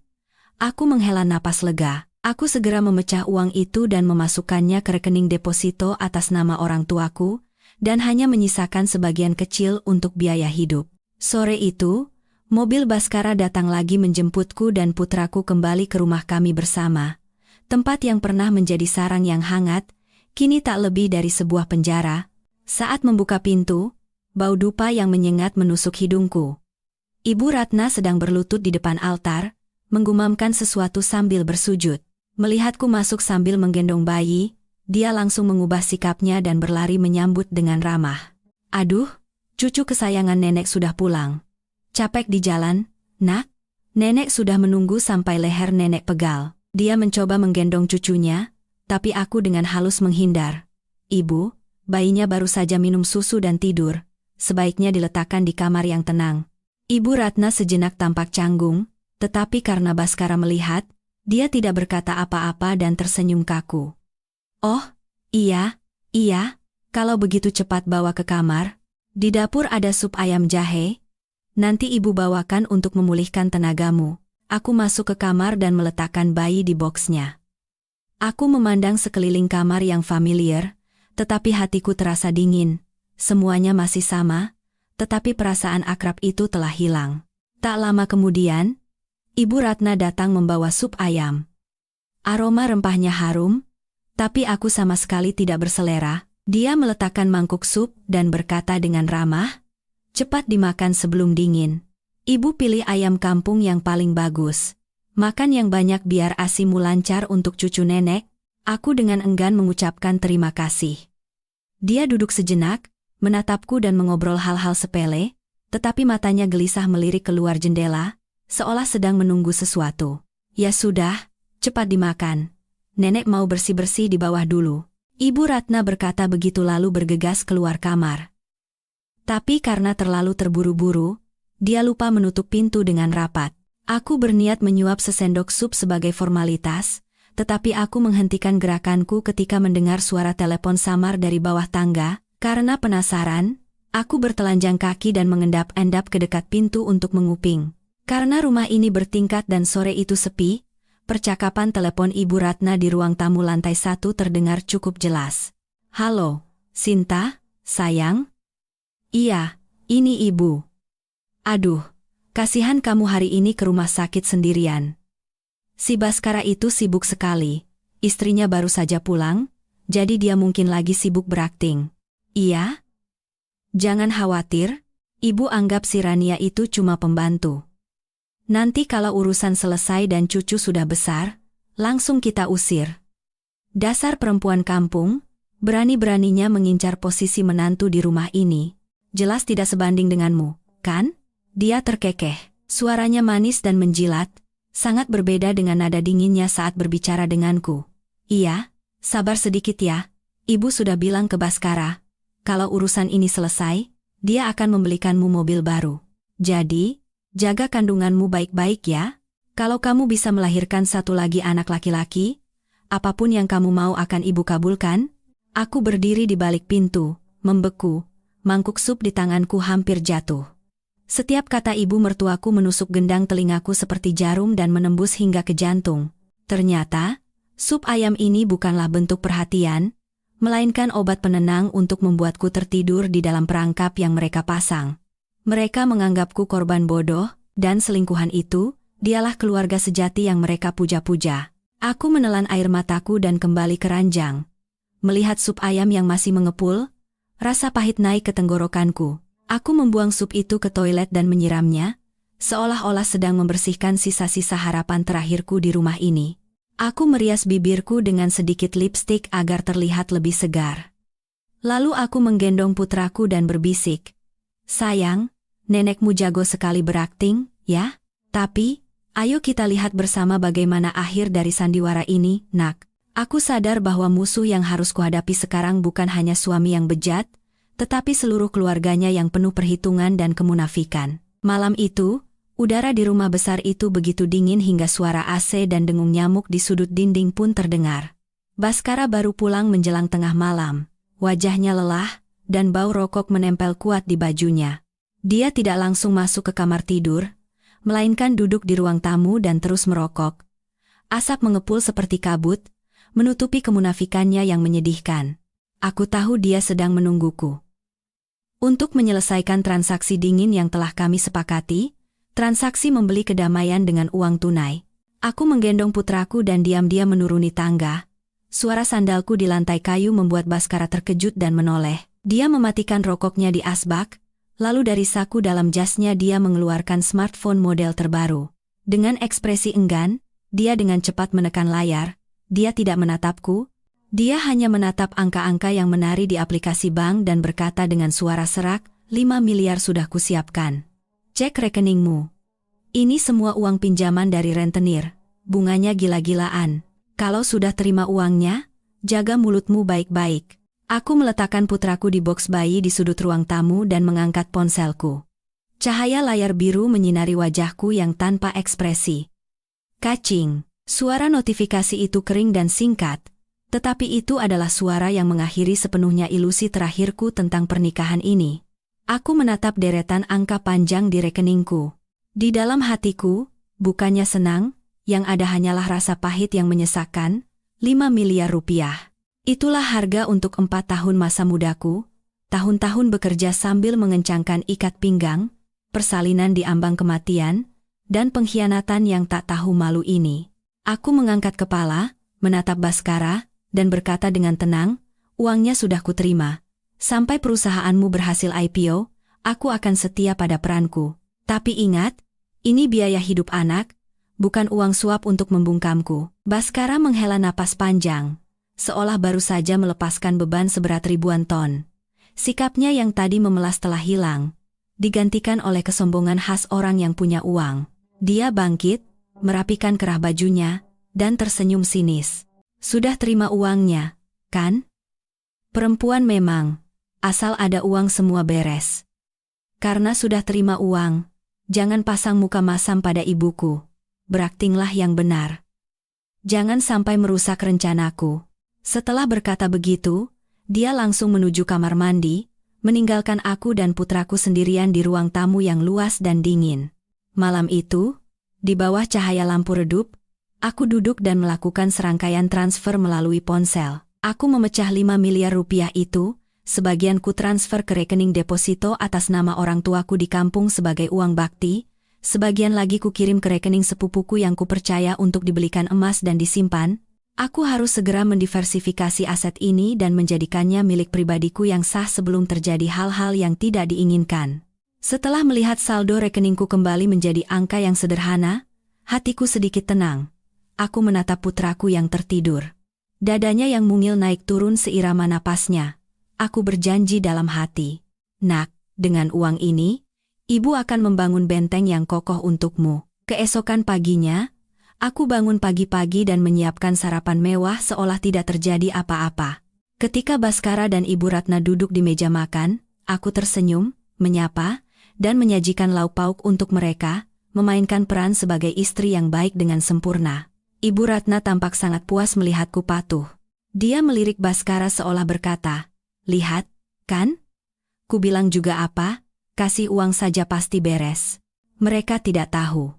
aku menghela napas lega. Aku segera memecah uang itu dan memasukkannya ke rekening deposito atas nama orang tuaku, dan hanya menyisakan sebagian kecil untuk biaya hidup. Sore itu, mobil Baskara datang lagi menjemputku dan putraku kembali ke rumah kami bersama. Tempat yang pernah menjadi sarang yang hangat, kini tak lebih dari sebuah penjara. Saat membuka pintu, bau dupa yang menyengat menusuk hidungku. Ibu Ratna sedang berlutut di depan altar, menggumamkan sesuatu sambil bersujud. Melihatku masuk sambil menggendong bayi, dia langsung mengubah sikapnya dan berlari menyambut dengan ramah. Aduh, cucu kesayangan nenek sudah pulang. Capek di jalan, nak? Nenek sudah menunggu sampai leher nenek pegal. Dia mencoba menggendong cucunya, tapi aku dengan halus menghindar. Ibu, bayinya baru saja minum susu dan tidur. Sebaiknya diletakkan di kamar yang tenang. Ibu Ratna sejenak tampak canggung, tetapi karena Baskara melihat, dia tidak berkata apa-apa dan tersenyum kaku. Oh, iya, kalau begitu cepat bawa ke kamar. Di dapur ada sup ayam jahe. Nanti ibu bawakan untuk memulihkan tenagamu. Aku masuk ke kamar dan meletakkan bayi di boksnya. Aku memandang sekeliling kamar yang familiar, tetapi hatiku terasa dingin. Semuanya masih sama, tetapi perasaan akrab itu telah hilang. Tak lama kemudian, Ibu Ratna datang membawa sup ayam. Aroma rempahnya harum, tapi aku sama sekali tidak berselera. Dia meletakkan mangkuk sup dan berkata dengan ramah, "Cepat dimakan sebelum dingin. Ibu pilih ayam kampung yang paling bagus. Makan yang banyak biar ASImu lancar untuk cucu nenek." Aku dengan enggan mengucapkan terima kasih. Dia duduk sejenak, menatapku dan mengobrol hal-hal sepele, tetapi matanya gelisah melirik keluar jendela, seolah sedang menunggu sesuatu. "Ya sudah, cepat dimakan. Nenek mau bersih-bersih di bawah dulu." Ibu Ratna berkata begitu lalu bergegas keluar kamar. Tapi karena terlalu terburu-buru, dia lupa menutup pintu dengan rapat. Aku berniat menyuap sesendok sup sebagai formalitas, tetapi aku menghentikan gerakanku ketika mendengar suara telepon samar dari bawah tangga. Karena penasaran, aku bertelanjang kaki dan mengendap-endap ke dekat pintu untuk menguping. Karena rumah ini bertingkat dan sore itu sepi, percakapan telepon Ibu Ratna di ruang tamu lantai 1 terdengar cukup jelas. "Halo, Sinta, sayang?" "Iya, ini Ibu." "Aduh, kasihan kamu hari ini ke rumah sakit sendirian." Si Baskara itu sibuk sekali. Istrinya baru saja pulang, jadi dia mungkin lagi sibuk berakting. "Iya?" "Jangan khawatir, Ibu anggap si Rania itu cuma pembantu. Nanti kalau urusan selesai dan cucu sudah besar, langsung kita usir." Dasar perempuan kampung, berani-beraninya mengincar posisi menantu di rumah ini. "Jelas tidak sebanding denganmu, kan?" Dia terkekeh. Suaranya manis dan menjilat, sangat berbeda dengan nada dinginnya saat berbicara denganku. "Iya, sabar sedikit ya. Ibu sudah bilang ke Baskara, kalau urusan ini selesai, dia akan membelikanmu mobil baru. Jadi, jaga kandunganmu baik-baik ya. Kalau kamu bisa melahirkan satu lagi anak laki-laki, apapun yang kamu mau akan Ibu kabulkan." Aku berdiri di balik pintu, membeku, mangkuk sup di tanganku hampir jatuh. Setiap kata ibu mertuaku menusuk gendang telingaku seperti jarum dan menembus hingga ke jantung. Ternyata, sup ayam ini bukanlah bentuk perhatian, melainkan obat penenang untuk membuatku tertidur di dalam perangkap yang mereka pasang. Mereka menganggapku korban bodoh, dan selingkuhan itu, dialah keluarga sejati yang mereka puja-puja. Aku menelan air mataku dan kembali ke ranjang. Melihat sup ayam yang masih mengepul, rasa pahit naik ke tenggorokanku. Aku membuang sup itu ke toilet dan menyiramnya, seolah-olah sedang membersihkan sisa-sisa harapan terakhirku di rumah ini. Aku merias bibirku dengan sedikit lipstik agar terlihat lebih segar. Lalu aku menggendong putraku dan berbisik, "Sayang, nenekmu jago sekali berakting, ya? Tapi, ayo kita lihat bersama bagaimana akhir dari sandiwara ini, nak." Aku sadar bahwa musuh yang harus kuhadapi sekarang bukan hanya suami yang bejat, tetapi seluruh keluarganya yang penuh perhitungan dan kemunafikan. Malam itu, udara di rumah besar itu begitu dingin hingga suara AC dan dengung nyamuk di sudut dinding pun terdengar. Baskara baru pulang menjelang tengah malam. Wajahnya lelah, dan bau rokok menempel kuat di bajunya. Dia tidak langsung masuk ke kamar tidur, melainkan duduk di ruang tamu dan terus merokok. Asap mengepul seperti kabut, menutupi kemunafikannya yang menyedihkan. Aku tahu dia sedang menungguku. Untuk menyelesaikan transaksi dingin yang telah kami sepakati, transaksi membeli kedamaian dengan uang tunai. Aku menggendong putraku dan diam-diam menuruni tangga. Suara sandalku di lantai kayu membuat Baskara terkejut dan menoleh. Dia mematikan rokoknya di asbak, lalu dari saku dalam jasnya dia mengeluarkan smartphone model terbaru. Dengan ekspresi enggan, dia dengan cepat menekan layar. Dia tidak menatapku. Dia hanya menatap angka-angka yang menari di aplikasi bank dan berkata dengan suara serak, 5 miliar sudah kusiapkan. Cek rekeningmu. Ini semua uang pinjaman dari rentenir. Bunganya gila-gilaan. Kalau sudah terima uangnya, jaga mulutmu baik-baik. Aku meletakkan putraku di box bayi di sudut ruang tamu dan mengangkat ponselku. Cahaya layar biru menyinari wajahku yang tanpa ekspresi. Kacing. Suara notifikasi itu kering dan singkat. Tetapi itu adalah suara yang mengakhiri sepenuhnya ilusi terakhirku tentang pernikahan ini. Aku menatap deretan angka panjang di rekeningku. Di dalam hatiku, bukannya senang, yang ada hanyalah rasa pahit yang menyesakkan, 5 miliar rupiah. Itulah harga untuk 4 tahun masa mudaku, tahun-tahun bekerja sambil mengencangkan ikat pinggang, persalinan di ambang kematian, dan pengkhianatan yang tak tahu malu ini. Aku mengangkat kepala, menatap Baskara, dan berkata dengan tenang, uangnya sudah kuterima. Sampai perusahaanmu berhasil IPO, aku akan setia pada peranku. Tapi ingat, ini biaya hidup anak, bukan uang suap untuk membungkamku. Baskara menghela napas panjang, seolah baru saja melepaskan beban seberat ribuan ton. Sikapnya yang tadi memelas telah hilang, digantikan oleh kesombongan khas orang yang punya uang. Dia bangkit, merapikan kerah bajunya, dan tersenyum sinis. Sudah terima uangnya, kan? Perempuan memang, asal ada uang semua beres. Karena sudah terima uang, jangan pasang muka masam pada ibuku. Beraktinglah yang benar. Jangan sampai merusak rencanaku. Setelah berkata begitu, dia langsung menuju kamar mandi, meninggalkan aku dan putraku sendirian di ruang tamu yang luas dan dingin. Malam itu, di bawah cahaya lampu redup, aku duduk dan melakukan serangkaian transfer melalui ponsel. Aku memecah 5 miliar rupiah itu, sebagian ku transfer ke rekening deposito atas nama orang tuaku di kampung sebagai uang bakti, sebagian lagi ku kirim ke rekening sepupuku yang ku percaya untuk dibelikan emas dan disimpan. Aku harus segera mendiversifikasi aset ini dan menjadikannya milik pribadiku yang sah sebelum terjadi hal-hal yang tidak diinginkan. Setelah melihat saldo rekeningku kembali menjadi angka yang sederhana, hatiku sedikit tenang. Aku menatap putraku yang tertidur. Dadanya yang mungil naik turun seirama napasnya. Aku berjanji dalam hati, "Nak, dengan uang ini, ibu akan membangun benteng yang kokoh untukmu." Keesokan paginya, aku bangun pagi-pagi dan menyiapkan sarapan mewah seolah tidak terjadi apa-apa. Ketika Baskara dan Ibu Ratna duduk di meja makan, aku tersenyum, menyapa, dan menyajikan lauk pauk untuk mereka, memainkan peran sebagai istri yang baik dengan sempurna. Ibu Ratna tampak sangat puas melihatku patuh. Dia melirik Baskara seolah berkata, "Lihat, kan? Ku bilang juga apa, kasih uang saja pasti beres." Mereka tidak tahu.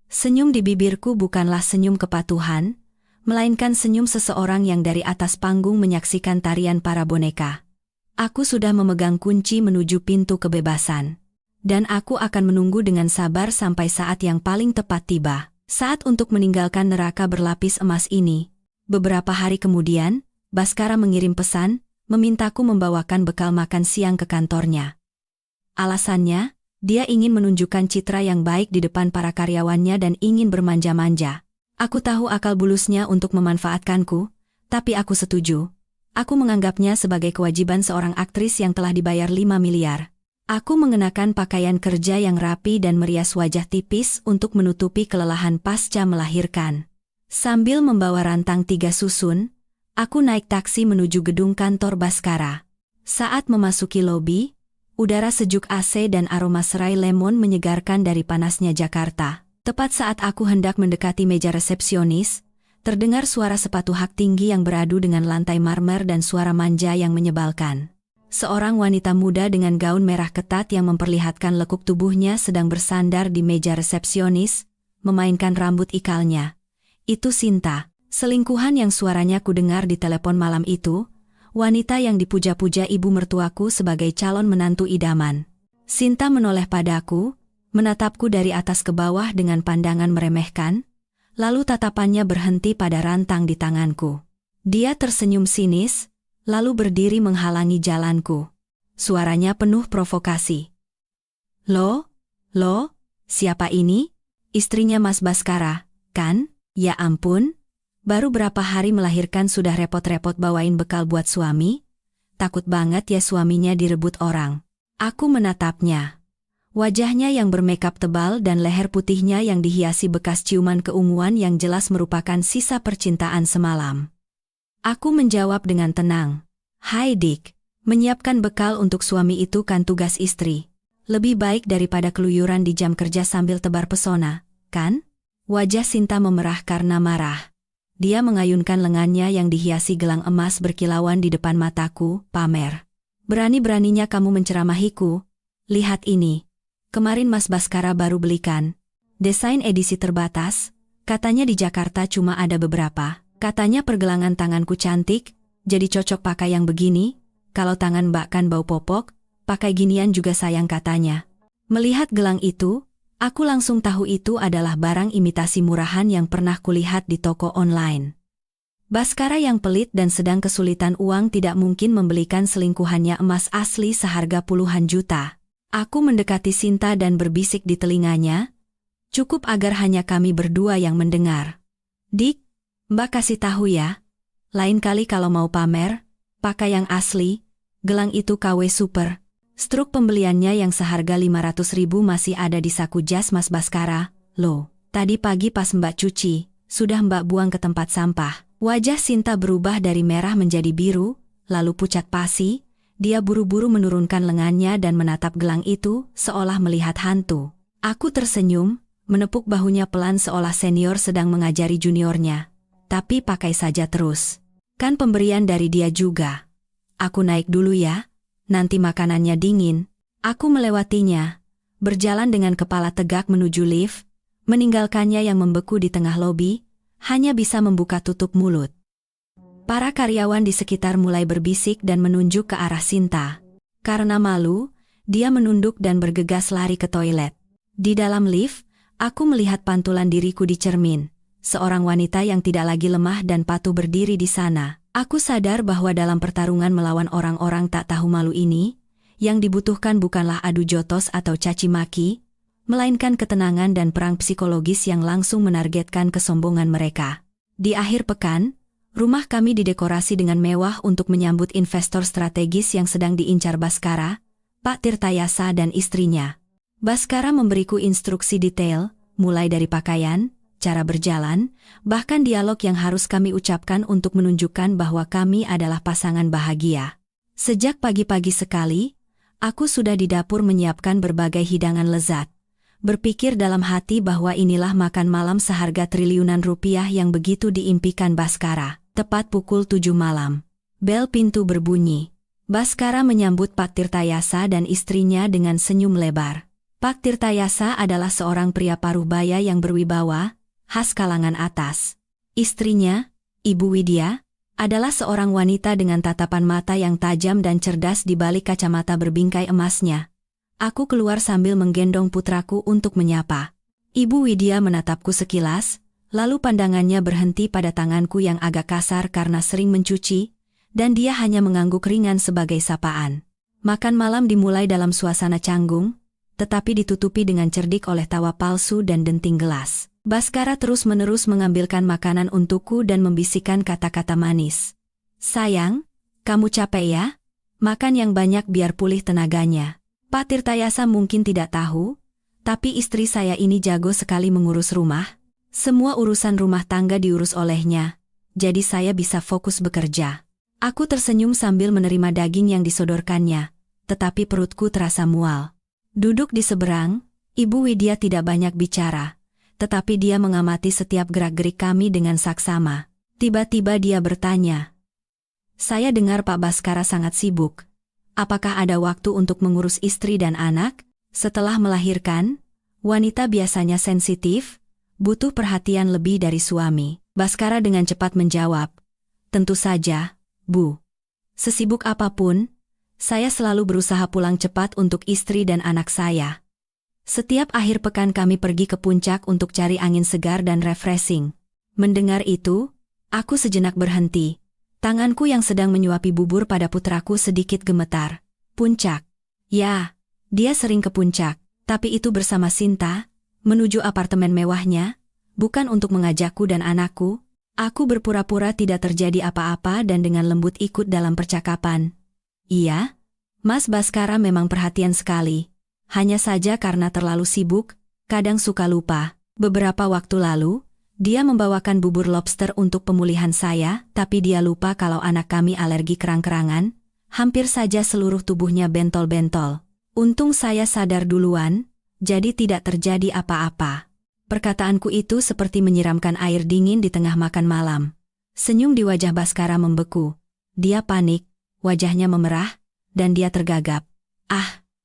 Senyum di bibirku bukanlah senyum kepatuhan, melainkan senyum seseorang yang dari atas panggung menyaksikan tarian para boneka. Aku sudah memegang kunci menuju pintu kebebasan. Dan aku akan menunggu dengan sabar sampai saat yang paling tepat tiba. Saat untuk meninggalkan neraka berlapis emas ini. Beberapa hari kemudian, Baskara mengirim pesan, memintaku membawakan bekal makan siang ke kantornya. Alasannya, dia ingin menunjukkan citra yang baik di depan para karyawannya dan ingin bermanja-manja. Aku tahu akal bulusnya untuk memanfaatkanku, tapi aku setuju. Aku menganggapnya sebagai kewajiban seorang aktris yang telah dibayar 5 miliar. Aku mengenakan pakaian kerja yang rapi dan merias wajah tipis untuk menutupi kelelahan pasca melahirkan. Sambil membawa rantang 3 susun, aku naik taksi menuju gedung kantor Baskara. Saat memasuki lobi, udara sejuk AC dan aroma serai lemon menyegarkan dari panasnya Jakarta. Tepat saat aku hendak mendekati meja resepsionis, terdengar suara sepatu hak tinggi yang beradu dengan lantai marmer dan suara manja yang menyebalkan. Seorang wanita muda dengan gaun merah ketat yang memperlihatkan lekuk tubuhnya sedang bersandar di meja resepsionis, memainkan rambut ikalnya. Itu Sinta, selingkuhan yang suaranya kudengar di telepon malam itu, wanita yang dipuja-puja ibu mertuaku sebagai calon menantu idaman. Sinta menoleh padaku, menatapku dari atas ke bawah dengan pandangan meremehkan, lalu tatapannya berhenti pada rantang di tanganku. Dia tersenyum sinis, lalu berdiri menghalangi jalanku. Suaranya penuh provokasi. Lo, siapa ini? Istrinya Mas Baskara, kan? Ya ampun, baru berapa hari melahirkan sudah repot-repot bawain bekal buat suami? Takut banget ya suaminya direbut orang. Aku menatapnya. Wajahnya yang bermakeup tebal dan leher putihnya yang dihiasi bekas ciuman keunguan yang jelas merupakan sisa percintaan semalam. Aku menjawab dengan tenang. "Hai Dick, menyiapkan bekal untuk suami itu kan tugas istri. Lebih baik daripada keluyuran di jam kerja sambil tebar pesona, kan?" Wajah Sinta memerah karena marah. Dia mengayunkan lengannya yang dihiasi gelang emas berkilauan di depan mataku, pamer. "Berani-beraninya kamu menceramahiku. Lihat ini. Kemarin Mas Baskara baru belikan. Desain edisi terbatas, katanya di Jakarta cuma ada beberapa. Katanya pergelangan tanganku cantik, jadi cocok pakai yang begini, kalau tangan Mbak kan bau popok, pakai ginian juga sayang katanya. Melihat gelang itu, aku langsung tahu itu adalah barang imitasi murahan yang pernah kulihat di toko online. Baskara yang pelit dan sedang kesulitan uang tidak mungkin membelikan selingkuhannya emas asli seharga puluhan juta. Aku mendekati Sinta dan berbisik di telinganya, cukup agar hanya kami berdua yang mendengar. Dik, Mbak kasih tahu ya, lain kali kalau mau pamer, pakai yang asli, gelang itu KW super. Struk pembeliannya yang seharga 500.000 masih ada di saku jas Mas Baskara. Loh, tadi pagi pas Mbak cuci, sudah Mbak buang ke tempat sampah. Wajah Sinta berubah dari merah menjadi biru, lalu pucat pasi. Dia buru-buru menurunkan lengannya dan menatap gelang itu, seolah melihat hantu. Aku tersenyum, menepuk bahunya pelan seolah senior sedang mengajari juniornya. Tapi pakai saja terus. Kan pemberian dari dia juga. Aku naik dulu ya. Nanti makanannya dingin. Aku melewatinya, berjalan dengan kepala tegak menuju lift, meninggalkannya yang membeku di tengah lobi, hanya bisa membuka tutup mulut. Para karyawan di sekitar mulai berbisik dan menunjuk ke arah Sinta. Karena malu, dia menunduk dan bergegas lari ke toilet. Di dalam lift, aku melihat pantulan diriku di cermin. Seorang wanita yang tidak lagi lemah dan patuh berdiri di sana. Aku sadar bahwa dalam pertarungan melawan orang-orang tak tahu malu ini, yang dibutuhkan bukanlah adu jotos atau caci maki, melainkan ketenangan dan perang psikologis yang langsung menargetkan kesombongan mereka. Di akhir pekan, rumah kami didekorasi dengan mewah untuk menyambut investor strategis yang sedang diincar Baskara, Pak Tirtayasa dan istrinya. Baskara memberiku instruksi detail, mulai dari pakaian, cara berjalan, bahkan dialog yang harus kami ucapkan untuk menunjukkan bahwa kami adalah pasangan bahagia. Sejak pagi-pagi sekali, aku sudah di dapur menyiapkan berbagai hidangan lezat. Berpikir dalam hati bahwa inilah makan malam seharga triliunan rupiah yang begitu diimpikan Baskara. Tepat pukul 7 malam. Bel pintu berbunyi. Baskara menyambut Pak Tirtayasa dan istrinya dengan senyum lebar. Pak Tirtayasa adalah seorang pria paruh baya yang berwibawa, khas kalangan atas. Istrinya, Ibu Widya, adalah seorang wanita dengan tatapan mata yang tajam dan cerdas di balik kacamata berbingkai emasnya. Aku keluar sambil menggendong putraku untuk menyapa. Ibu Widya menatapku sekilas, lalu pandangannya berhenti pada tanganku yang agak kasar karena sering mencuci, dan dia hanya mengangguk ringan sebagai sapaan. Makan malam dimulai dalam suasana canggung, tetapi ditutupi dengan cerdik oleh tawa palsu dan denting gelas. Baskara terus-menerus mengambilkan makanan untukku dan membisikkan kata-kata manis. Sayang, kamu capek ya? Makan yang banyak biar pulih tenaganya. Pak Tirtayasa mungkin tidak tahu, tapi istri saya ini jago sekali mengurus rumah. Semua urusan rumah tangga diurus olehnya, jadi saya bisa fokus bekerja. Aku tersenyum sambil menerima daging yang disodorkannya, tetapi perutku terasa mual. Duduk di seberang, Ibu Widya tidak banyak bicara. Tetapi dia mengamati setiap gerak-gerik kami dengan saksama. Tiba-tiba dia bertanya. Saya dengar Pak Baskara sangat sibuk. Apakah ada waktu untuk mengurus istri dan anak? Setelah melahirkan, wanita biasanya sensitif, butuh perhatian lebih dari suami. Baskara dengan cepat menjawab. Tentu saja, Bu. Sesibuk apapun, saya selalu berusaha pulang cepat untuk istri dan anak saya. Setiap akhir pekan kami pergi ke puncak untuk cari angin segar dan refreshing. Mendengar itu, aku sejenak berhenti. Tanganku yang sedang menyuapi bubur pada putraku sedikit gemetar. Puncak. Ya, dia sering ke puncak, tapi itu bersama Sinta, menuju apartemen mewahnya, bukan untuk mengajakku dan anakku. Aku berpura-pura tidak terjadi apa-apa dan dengan lembut ikut dalam percakapan. Iya, Mas Baskara memang perhatian sekali. Hanya saja karena terlalu sibuk, kadang suka lupa. Beberapa waktu lalu, dia membawakan bubur lobster untuk pemulihan saya, tapi dia lupa kalau anak kami alergi kerang-kerangan. Hampir saja seluruh tubuhnya bentol-bentol. Untung saya sadar duluan, jadi tidak terjadi apa-apa. Perkataanku itu seperti menyiramkan air dingin di tengah makan malam. Senyum di wajah Baskara membeku. Dia panik, wajahnya memerah, dan dia tergagap.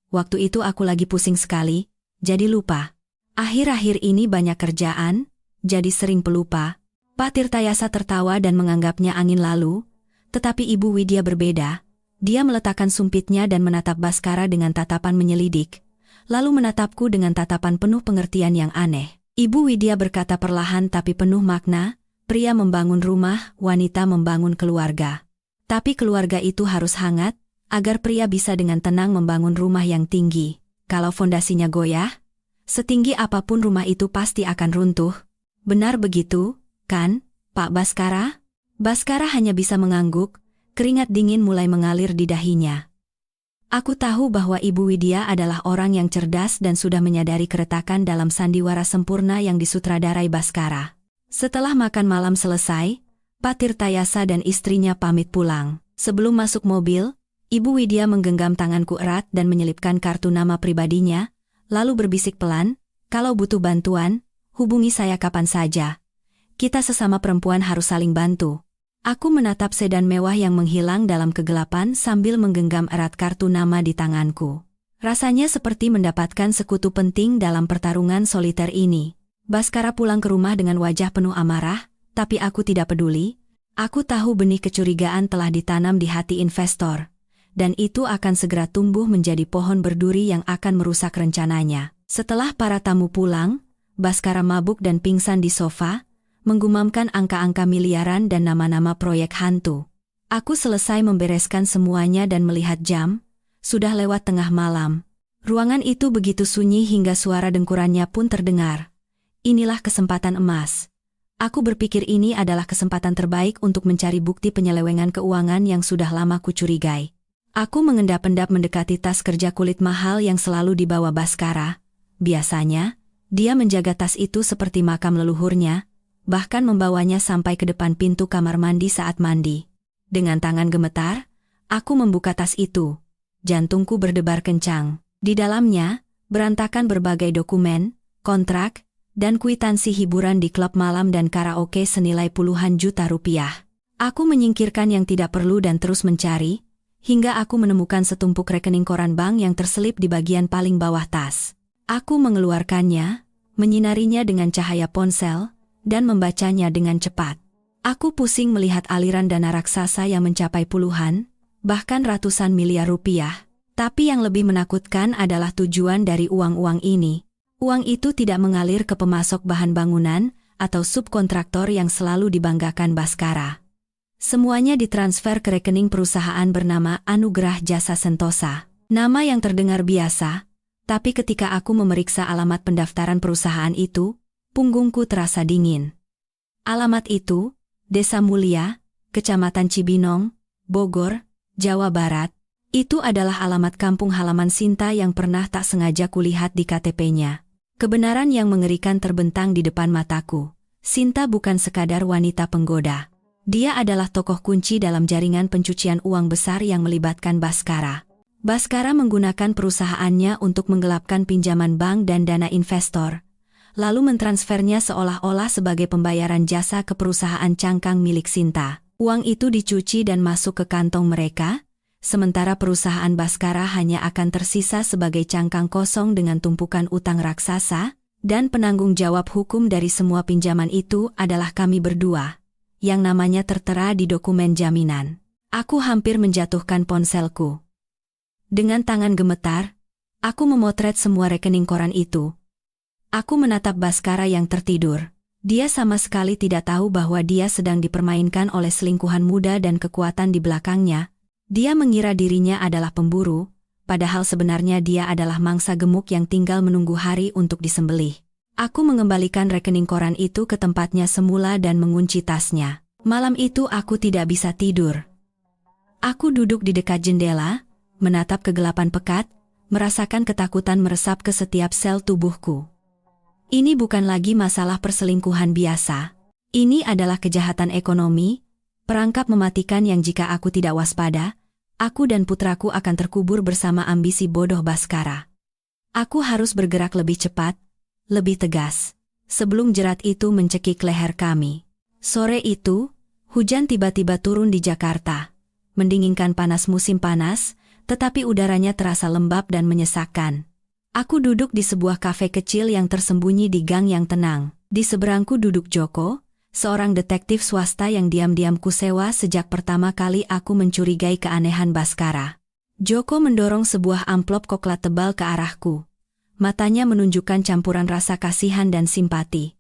Waktu itu aku lagi pusing sekali, jadi lupa. Akhir-akhir ini banyak kerjaan, jadi sering pelupa. Pak Tirtayasa tertawa dan menganggapnya angin lalu, Tetapi Ibu Widya berbeda. Dia meletakkan sumpitnya dan menatap Baskara dengan tatapan menyelidik, lalu menatapku dengan tatapan penuh pengertian yang aneh. Ibu Widya berkata perlahan tapi penuh makna, pria membangun rumah, wanita membangun keluarga. Tapi keluarga itu harus hangat, agar pria bisa dengan tenang membangun rumah yang tinggi. Kalau fondasinya goyah, setinggi apapun rumah itu pasti akan runtuh. Benar begitu, kan, Pak Baskara? Baskara hanya bisa mengangguk, keringat dingin mulai mengalir di dahinya. Aku tahu bahwa Ibu Widya adalah orang yang cerdas dan sudah menyadari keretakan dalam sandiwara sempurna yang disutradarai Baskara. Setelah makan malam selesai, Pak Tirtayasa dan istrinya pamit pulang. Sebelum masuk mobil, Ibu Widya menggenggam tanganku erat dan menyelipkan kartu nama pribadinya, lalu berbisik pelan, "Kalau butuh bantuan, hubungi saya kapan saja. Kita sesama perempuan harus saling bantu." Aku menatap sedan mewah yang menghilang dalam kegelapan sambil menggenggam erat kartu nama di tanganku. Rasanya seperti mendapatkan sekutu penting dalam pertarungan soliter ini. Baskara pulang ke rumah dengan wajah penuh amarah, tapi aku tidak peduli. Aku tahu benih kecurigaan telah ditanam di hati investor, dan itu akan segera tumbuh menjadi pohon berduri yang akan merusak rencananya. Setelah para tamu pulang, Baskara mabuk dan pingsan di sofa, menggumamkan angka-angka miliaran dan nama-nama proyek hantu. Aku selesai membereskan semuanya dan melihat jam, sudah lewat tengah malam. Ruangan itu begitu sunyi hingga suara dengkurannya pun terdengar. Inilah kesempatan emas. Aku berpikir ini adalah kesempatan terbaik untuk mencari bukti penyelewengan keuangan yang sudah lama kucurigai. Aku mengendap-endap mendekati tas kerja kulit mahal yang selalu dibawa Baskara. Biasanya, dia menjaga tas itu seperti makam leluhurnya, bahkan membawanya sampai ke depan pintu kamar mandi saat mandi. Dengan tangan gemetar, aku membuka tas itu. Jantungku berdebar kencang. Di dalamnya, berantakan berbagai dokumen, kontrak, dan kwitansi hiburan di klub malam dan karaoke senilai puluhan juta rupiah. Aku menyingkirkan yang tidak perlu dan terus mencari, hingga aku menemukan setumpuk rekening koran bank yang terselip di bagian paling bawah tas. Aku mengeluarkannya, menyinarinya dengan cahaya ponsel, dan membacanya dengan cepat. Aku pusing melihat aliran dana raksasa yang mencapai puluhan, bahkan ratusan miliar rupiah. Tapi yang lebih menakutkan adalah tujuan dari uang-uang ini. Uang itu tidak mengalir ke pemasok bahan bangunan atau subkontraktor yang selalu dibanggakan Baskara. Semuanya ditransfer ke rekening perusahaan bernama Anugerah Jasa Sentosa. Nama yang terdengar biasa, tapi ketika aku memeriksa alamat pendaftaran perusahaan itu, punggungku terasa dingin. Alamat itu, Desa Mulia, Kecamatan Cibinong, Bogor, Jawa Barat. Itu adalah alamat kampung halaman Sinta yang pernah tak sengaja kulihat di KTP-nya. Kebenaran yang mengerikan terbentang di depan mataku. Sinta bukan sekadar wanita penggoda. Dia adalah tokoh kunci dalam jaringan pencucian uang besar yang melibatkan Baskara. Baskara menggunakan perusahaannya untuk menggelapkan pinjaman bank dan dana investor, lalu mentransfernya seolah-olah sebagai pembayaran jasa ke perusahaan cangkang milik Sinta. Uang itu dicuci dan masuk ke kantong mereka, sementara perusahaan Baskara hanya akan tersisa sebagai cangkang kosong dengan tumpukan utang raksasa, dan penanggung jawab hukum dari semua pinjaman itu adalah kami berdua, yang namanya tertera di dokumen jaminan. Aku hampir menjatuhkan ponselku. Dengan tangan gemetar, aku memotret semua rekening koran itu. Aku menatap Baskara yang tertidur. Dia sama sekali tidak tahu bahwa dia sedang dipermainkan oleh selingkuhan muda dan kekuatan di belakangnya. Dia mengira dirinya adalah pemburu, padahal sebenarnya dia adalah mangsa gemuk yang tinggal menunggu hari untuk disembelih. Aku mengembalikan rekening koran itu ke tempatnya semula dan mengunci tasnya. Malam itu aku tidak bisa tidur. Aku duduk di dekat jendela, menatap kegelapan pekat, merasakan ketakutan meresap ke setiap sel tubuhku. Ini bukan lagi masalah perselingkuhan biasa. Ini adalah kejahatan ekonomi, perangkap mematikan yang jika aku tidak waspada, aku dan putraku akan terkubur bersama ambisi bodoh Baskara. Aku harus bergerak lebih cepat, lebih tegas, sebelum jerat itu mencekik leher kami. Sore itu, hujan tiba-tiba turun di Jakarta, mendinginkan panas musim panas, tetapi udaranya terasa lembab dan menyesakkan. Aku duduk di sebuah kafe kecil yang tersembunyi di gang yang tenang. Di seberangku duduk Joko, seorang detektif swasta yang diam-diam kusewa sejak pertama kali aku mencurigai keanehan Baskara. Joko mendorong sebuah amplop coklat tebal ke arahku. Matanya menunjukkan campuran rasa kasihan dan simpati.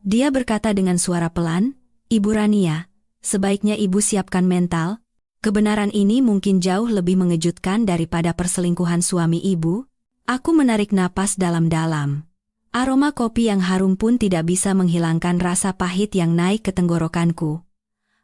Dia berkata dengan suara pelan, "Ibu Rania, sebaiknya ibu siapkan mental. Kebenaran ini mungkin jauh lebih mengejutkan daripada perselingkuhan suami ibu." Aku menarik napas dalam-dalam. Aroma kopi yang harum pun tidak bisa menghilangkan rasa pahit yang naik ke tenggorokanku.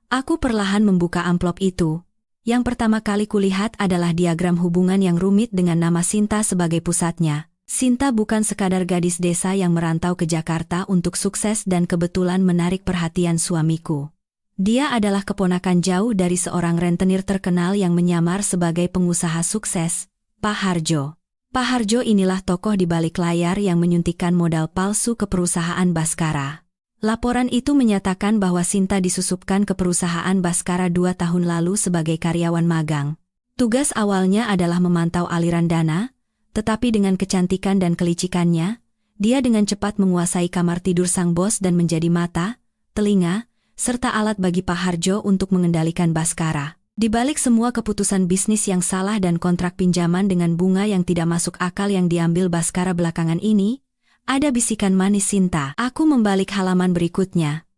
Aku perlahan membuka amplop itu. Yang pertama kali kulihat adalah diagram hubungan yang rumit dengan nama Sinta sebagai pusatnya. Sinta bukan sekadar gadis desa yang merantau ke Jakarta untuk sukses dan kebetulan menarik perhatian suamiku. Dia adalah keponakan jauh dari seorang rentenir terkenal yang menyamar sebagai pengusaha sukses, Pak Harjo. Pak Harjo inilah tokoh di balik layar yang menyuntikkan modal palsu ke perusahaan Baskara. Laporan itu menyatakan bahwa Sinta disusupkan ke perusahaan Baskara 2 tahun lalu sebagai karyawan magang. Tugas awalnya adalah memantau aliran dana, tetapi dengan kecantikan dan kelicikannya, dia dengan cepat menguasai kamar tidur sang bos dan menjadi mata, telinga, serta alat bagi Pak Harjo untuk mengendalikan Baskara. Di balik semua keputusan bisnis yang salah dan kontrak pinjaman dengan bunga yang tidak masuk akal yang diambil Baskara belakangan ini, ada bisikan manis Sinta. Aku membalik halaman berikutnya.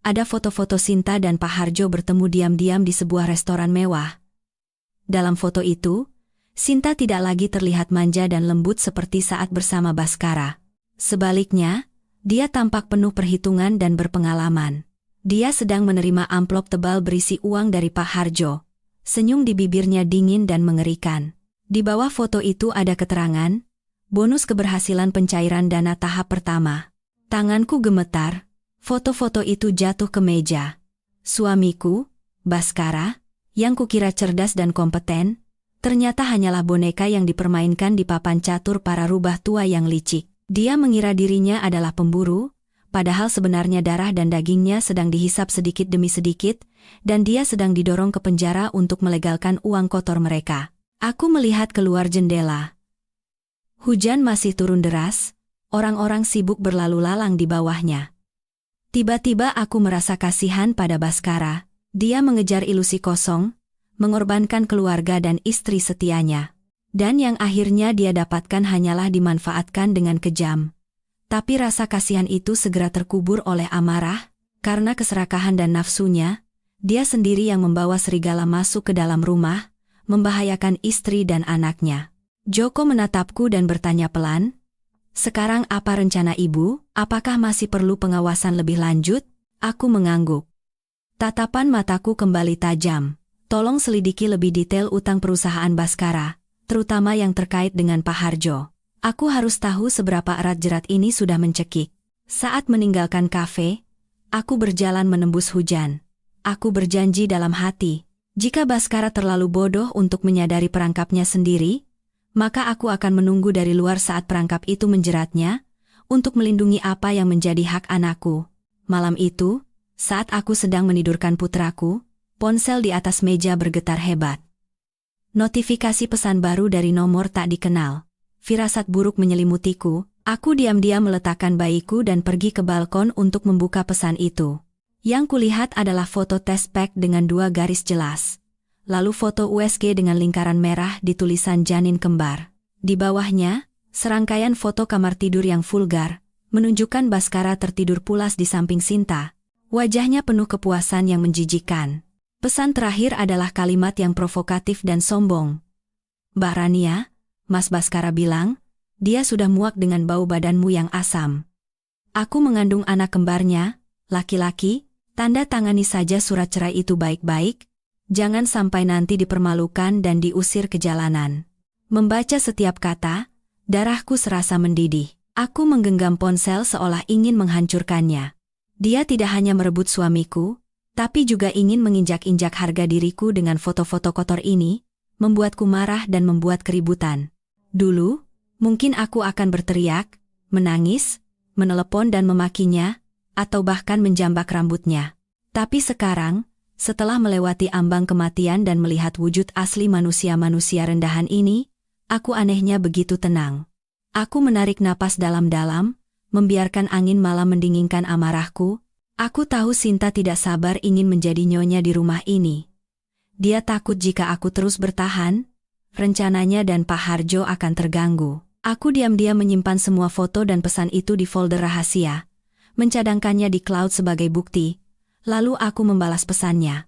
Ada foto-foto Sinta dan Pak Harjo bertemu diam-diam di sebuah restoran mewah. Dalam foto itu, Sinta tidak lagi terlihat manja dan lembut seperti saat bersama Baskara. Sebaliknya, dia tampak penuh perhitungan dan berpengalaman. Dia sedang menerima amplop tebal berisi uang dari Pak Harjo. Senyum di bibirnya dingin dan mengerikan. Di bawah foto itu ada keterangan, bonus keberhasilan pencairan dana tahap pertama. Tanganku gemetar, foto-foto itu jatuh ke meja. Suamiku, Baskara, yang kukira cerdas dan kompeten, ternyata hanyalah boneka yang dipermainkan di papan catur para rubah tua yang licik. Dia mengira dirinya adalah pemburu, padahal sebenarnya darah dan dagingnya sedang dihisap sedikit demi sedikit, dan dia sedang didorong ke penjara untuk melegalkan uang kotor mereka. Aku melihat keluar jendela. Hujan masih turun deras, orang-orang sibuk berlalu lalang di bawahnya. Tiba-tiba aku merasa kasihan pada Baskara. Dia mengejar ilusi kosong, mengorbankan keluarga dan istri setianya. Dan yang akhirnya dia dapatkan hanyalah dimanfaatkan dengan kejam. Tapi rasa kasihan itu segera terkubur oleh amarah, karena keserakahan dan nafsunya, dia sendiri yang membawa serigala masuk ke dalam rumah, membahayakan istri dan anaknya. Joko menatapku dan bertanya pelan, "Sekarang apa rencana ibu? Apakah masih perlu pengawasan lebih lanjut?" Aku mengangguk. Tatapan mataku kembali tajam. "Tolong selidiki lebih detail utang perusahaan Baskara, terutama yang terkait dengan Pak Harjo. Aku harus tahu seberapa erat jerat ini sudah mencekik." Saat meninggalkan kafe, aku berjalan menembus hujan. Aku berjanji dalam hati, jika Baskara terlalu bodoh untuk menyadari perangkapnya sendiri, maka aku akan menunggu dari luar saat perangkap itu menjeratnya, untuk melindungi apa yang menjadi hak anakku. Malam itu, saat aku sedang menidurkan putraku, ponsel di atas meja bergetar hebat. Notifikasi pesan baru dari nomor tak dikenal. Firasat buruk menyelimutiku, aku diam-diam meletakkan bayiku dan pergi ke balkon untuk membuka pesan itu. Yang kulihat adalah foto test pack dengan 2 garis jelas. Lalu foto USG dengan lingkaran merah di tulisan janin kembar. Di bawahnya, serangkaian foto kamar tidur yang vulgar, menunjukkan Baskara tertidur pulas di samping Sinta. Wajahnya penuh kepuasan yang menjijikkan. Pesan terakhir adalah kalimat yang provokatif dan sombong. "Mbak Rania, Mas Baskara bilang, dia sudah muak dengan bau badanmu yang asam. Aku mengandung anak kembarnya, laki-laki, tanda tangani saja surat cerai itu baik-baik, jangan sampai nanti dipermalukan dan diusir ke jalanan." Membaca setiap kata, darahku serasa mendidih. Aku menggenggam ponsel seolah ingin menghancurkannya. Dia tidak hanya merebut suamiku, tapi juga ingin menginjak-injak harga diriku dengan foto-foto kotor ini, membuatku marah dan membuat keributan. Dulu, mungkin aku akan berteriak, menangis, menelepon dan memakinya, atau bahkan menjambak rambutnya. Tapi sekarang, setelah melewati ambang kematian dan melihat wujud asli manusia-manusia rendahan ini, aku anehnya begitu tenang. Aku menarik napas dalam-dalam, membiarkan angin malam mendinginkan amarahku, Aku tahu Sinta tidak sabar ingin menjadi nyonya di rumah ini. Dia takut jika aku terus bertahan, rencananya dan Pak Harjo akan terganggu. Aku diam-diam menyimpan semua foto dan pesan itu di folder rahasia, mencadangkannya di cloud sebagai bukti, lalu aku membalas pesannya.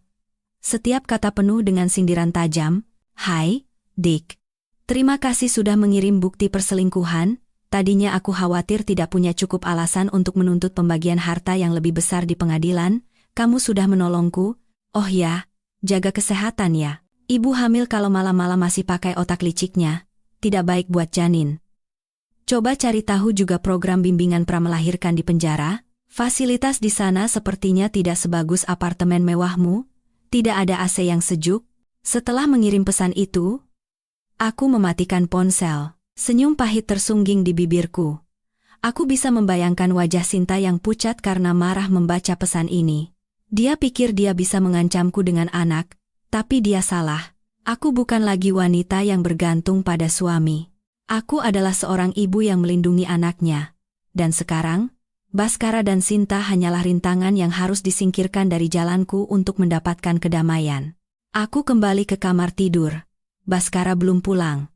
Setiap kata penuh dengan sindiran tajam. Hai, Dick. Terima kasih sudah mengirim bukti perselingkuhan. Tadinya aku khawatir tidak punya cukup alasan untuk menuntut pembagian harta yang lebih besar di pengadilan. Kamu sudah menolongku. Oh ya, jaga kesehatan ya. Ibu hamil kalau malam-malam masih pakai otak liciknya. Tidak baik buat janin. Coba cari tahu juga program bimbingan pramelahirkan di penjara. Fasilitas di sana sepertinya tidak sebagus apartemen mewahmu. Tidak ada AC yang sejuk. Setelah mengirim pesan itu, aku mematikan ponsel. Senyum pahit tersungging di bibirku. Aku bisa membayangkan wajah Sinta yang pucat karena marah membaca pesan ini. Dia pikir dia bisa mengancamku dengan anak, tapi dia salah. Aku bukan lagi wanita yang bergantung pada suami. Aku adalah seorang ibu yang melindungi anaknya. Dan sekarang, Baskara dan Sinta hanyalah rintangan yang harus disingkirkan dari jalanku untuk mendapatkan kedamaian. Aku kembali ke kamar tidur. Baskara belum pulang.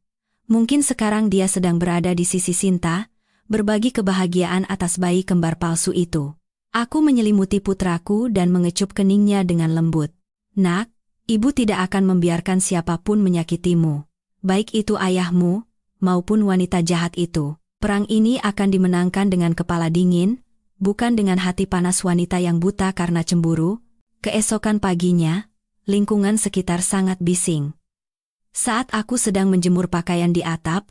Mungkin sekarang dia sedang berada di sisi Sinta, berbagi kebahagiaan atas bayi kembar palsu itu. Aku menyelimuti putraku dan mengecup keningnya dengan lembut. Nak, ibu tidak akan membiarkan siapapun menyakitimu. Baik itu ayahmu, maupun wanita jahat itu. Perang ini akan dimenangkan dengan kepala dingin, bukan dengan hati panas wanita yang buta karena cemburu. Keesokan paginya, lingkungan sekitar sangat bising. Saat aku sedang menjemur pakaian di atap,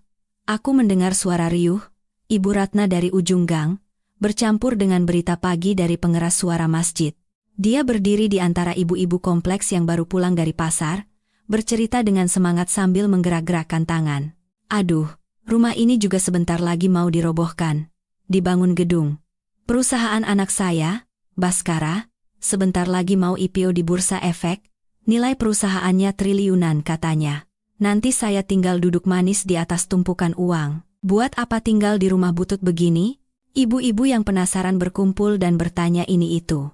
aku mendengar suara riuh, Ibu Ratna dari ujung gang, bercampur dengan berita pagi dari pengeras suara masjid. Dia berdiri di antara ibu-ibu kompleks yang baru pulang dari pasar, bercerita dengan semangat sambil menggerak-gerakkan tangan. Aduh, rumah ini juga sebentar lagi mau dirobohkan. Dibangun gedung. Perusahaan anak saya, Baskara, sebentar lagi mau IPO di Bursa Efek, nilai perusahaannya triliunan katanya. Nanti saya tinggal duduk manis di atas tumpukan uang. Buat apa tinggal di rumah butut begini? Ibu-ibu yang penasaran berkumpul dan bertanya ini itu.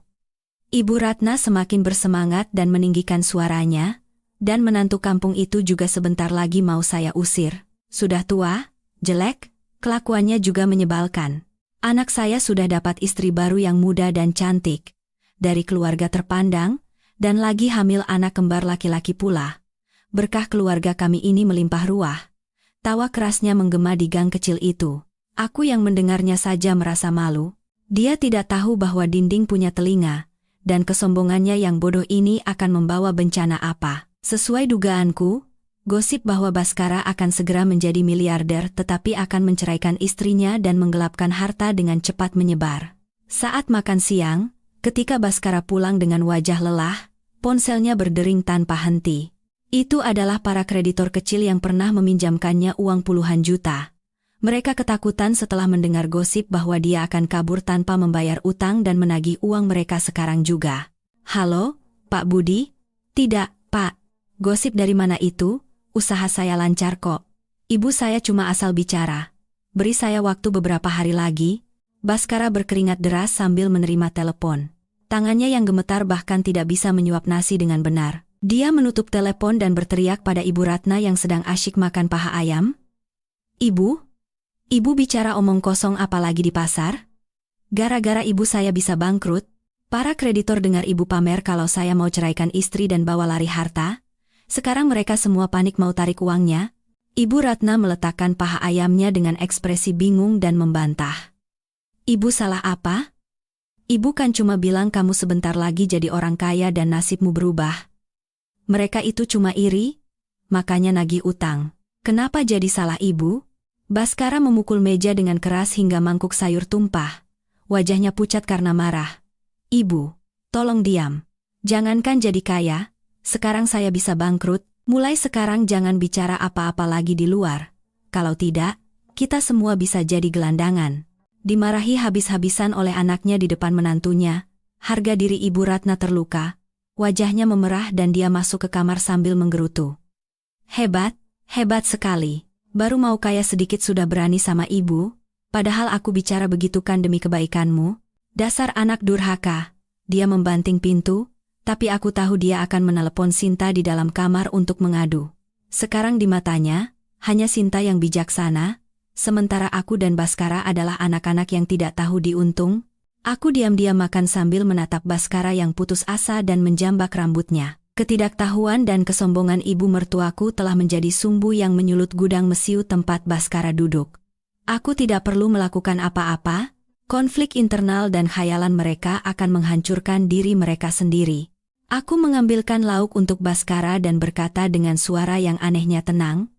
Ibu Ratna semakin bersemangat dan meninggikan suaranya, dan menantu kampung itu juga sebentar lagi mau saya usir. Sudah tua, jelek, kelakuannya juga menyebalkan. Anak saya sudah dapat istri baru yang muda dan cantik, dari keluarga terpandang, dan lagi hamil anak kembar laki-laki pula. Berkah keluarga kami ini melimpah ruah. Tawa kerasnya menggema di gang kecil itu. Aku yang mendengarnya saja merasa malu. Dia tidak tahu bahwa dinding punya telinga, dan kesombongannya yang bodoh ini akan membawa bencana apa. Sesuai dugaanku, gosip bahwa Baskara akan segera menjadi miliarder tetapi akan menceraikan istrinya dan menggelapkan harta dengan cepat menyebar. Saat makan siang, ketika Baskara pulang dengan wajah lelah, ponselnya berdering tanpa henti. Itu adalah para kreditor kecil yang pernah meminjamkannya uang puluhan juta. Mereka ketakutan setelah mendengar gosip bahwa dia akan kabur tanpa membayar utang dan menagih uang mereka sekarang juga. Halo, Pak Budi? Tidak, Pak. Gosip dari mana itu? Usaha saya lancar kok. Ibu saya cuma asal bicara. Beri saya waktu beberapa hari lagi. Baskara berkeringat deras sambil menerima telepon. Tangannya yang gemetar bahkan tidak bisa menyuap nasi dengan benar. Dia menutup telepon dan berteriak pada Ibu Ratna yang sedang asyik makan paha ayam. Ibu? Ibu bicara omong kosong apa lagi di pasar? Gara-gara ibu saya bisa bangkrut, para kreditor dengar ibu pamer kalau saya mau ceraikan istri dan bawa lari harta. Sekarang mereka semua panik mau tarik uangnya. Ibu Ratna meletakkan paha ayamnya dengan ekspresi bingung dan membantah. Ibu salah apa? Ibu kan cuma bilang kamu sebentar lagi jadi orang kaya dan nasibmu berubah. Mereka itu cuma iri, makanya nagih utang. Kenapa jadi salah ibu? Baskara memukul meja dengan keras hingga mangkuk sayur tumpah. Wajahnya pucat karena marah. Ibu, tolong diam. Jangankan jadi kaya, sekarang saya bisa bangkrut. Mulai sekarang jangan bicara apa-apa lagi di luar. Kalau tidak, kita semua bisa jadi gelandangan. Dimarahi habis-habisan oleh anaknya di depan menantunya, harga diri Ibu Ratna terluka. Wajahnya memerah dan dia masuk ke kamar sambil menggerutu. Hebat, hebat sekali. Baru mau kaya sedikit sudah berani sama ibu, padahal aku bicara begitu kan demi kebaikanmu. Dasar anak durhaka, Dia membanting pintu, tapi aku tahu dia akan menelepon Sinta di dalam kamar untuk mengadu. Sekarang di matanya, hanya Sinta yang bijaksana, sementara aku dan Baskara adalah anak-anak yang tidak tahu diuntung. Aku diam-diam makan sambil menatap Baskara yang putus asa dan menjambak rambutnya. Ketidaktahuan dan kesombongan ibu mertuaku telah menjadi sumbu yang menyulut gudang mesiu tempat Baskara duduk. Aku tidak perlu melakukan apa-apa, konflik internal dan khayalan mereka akan menghancurkan diri mereka sendiri. Aku mengambilkan lauk untuk Baskara dan berkata dengan suara yang anehnya tenang,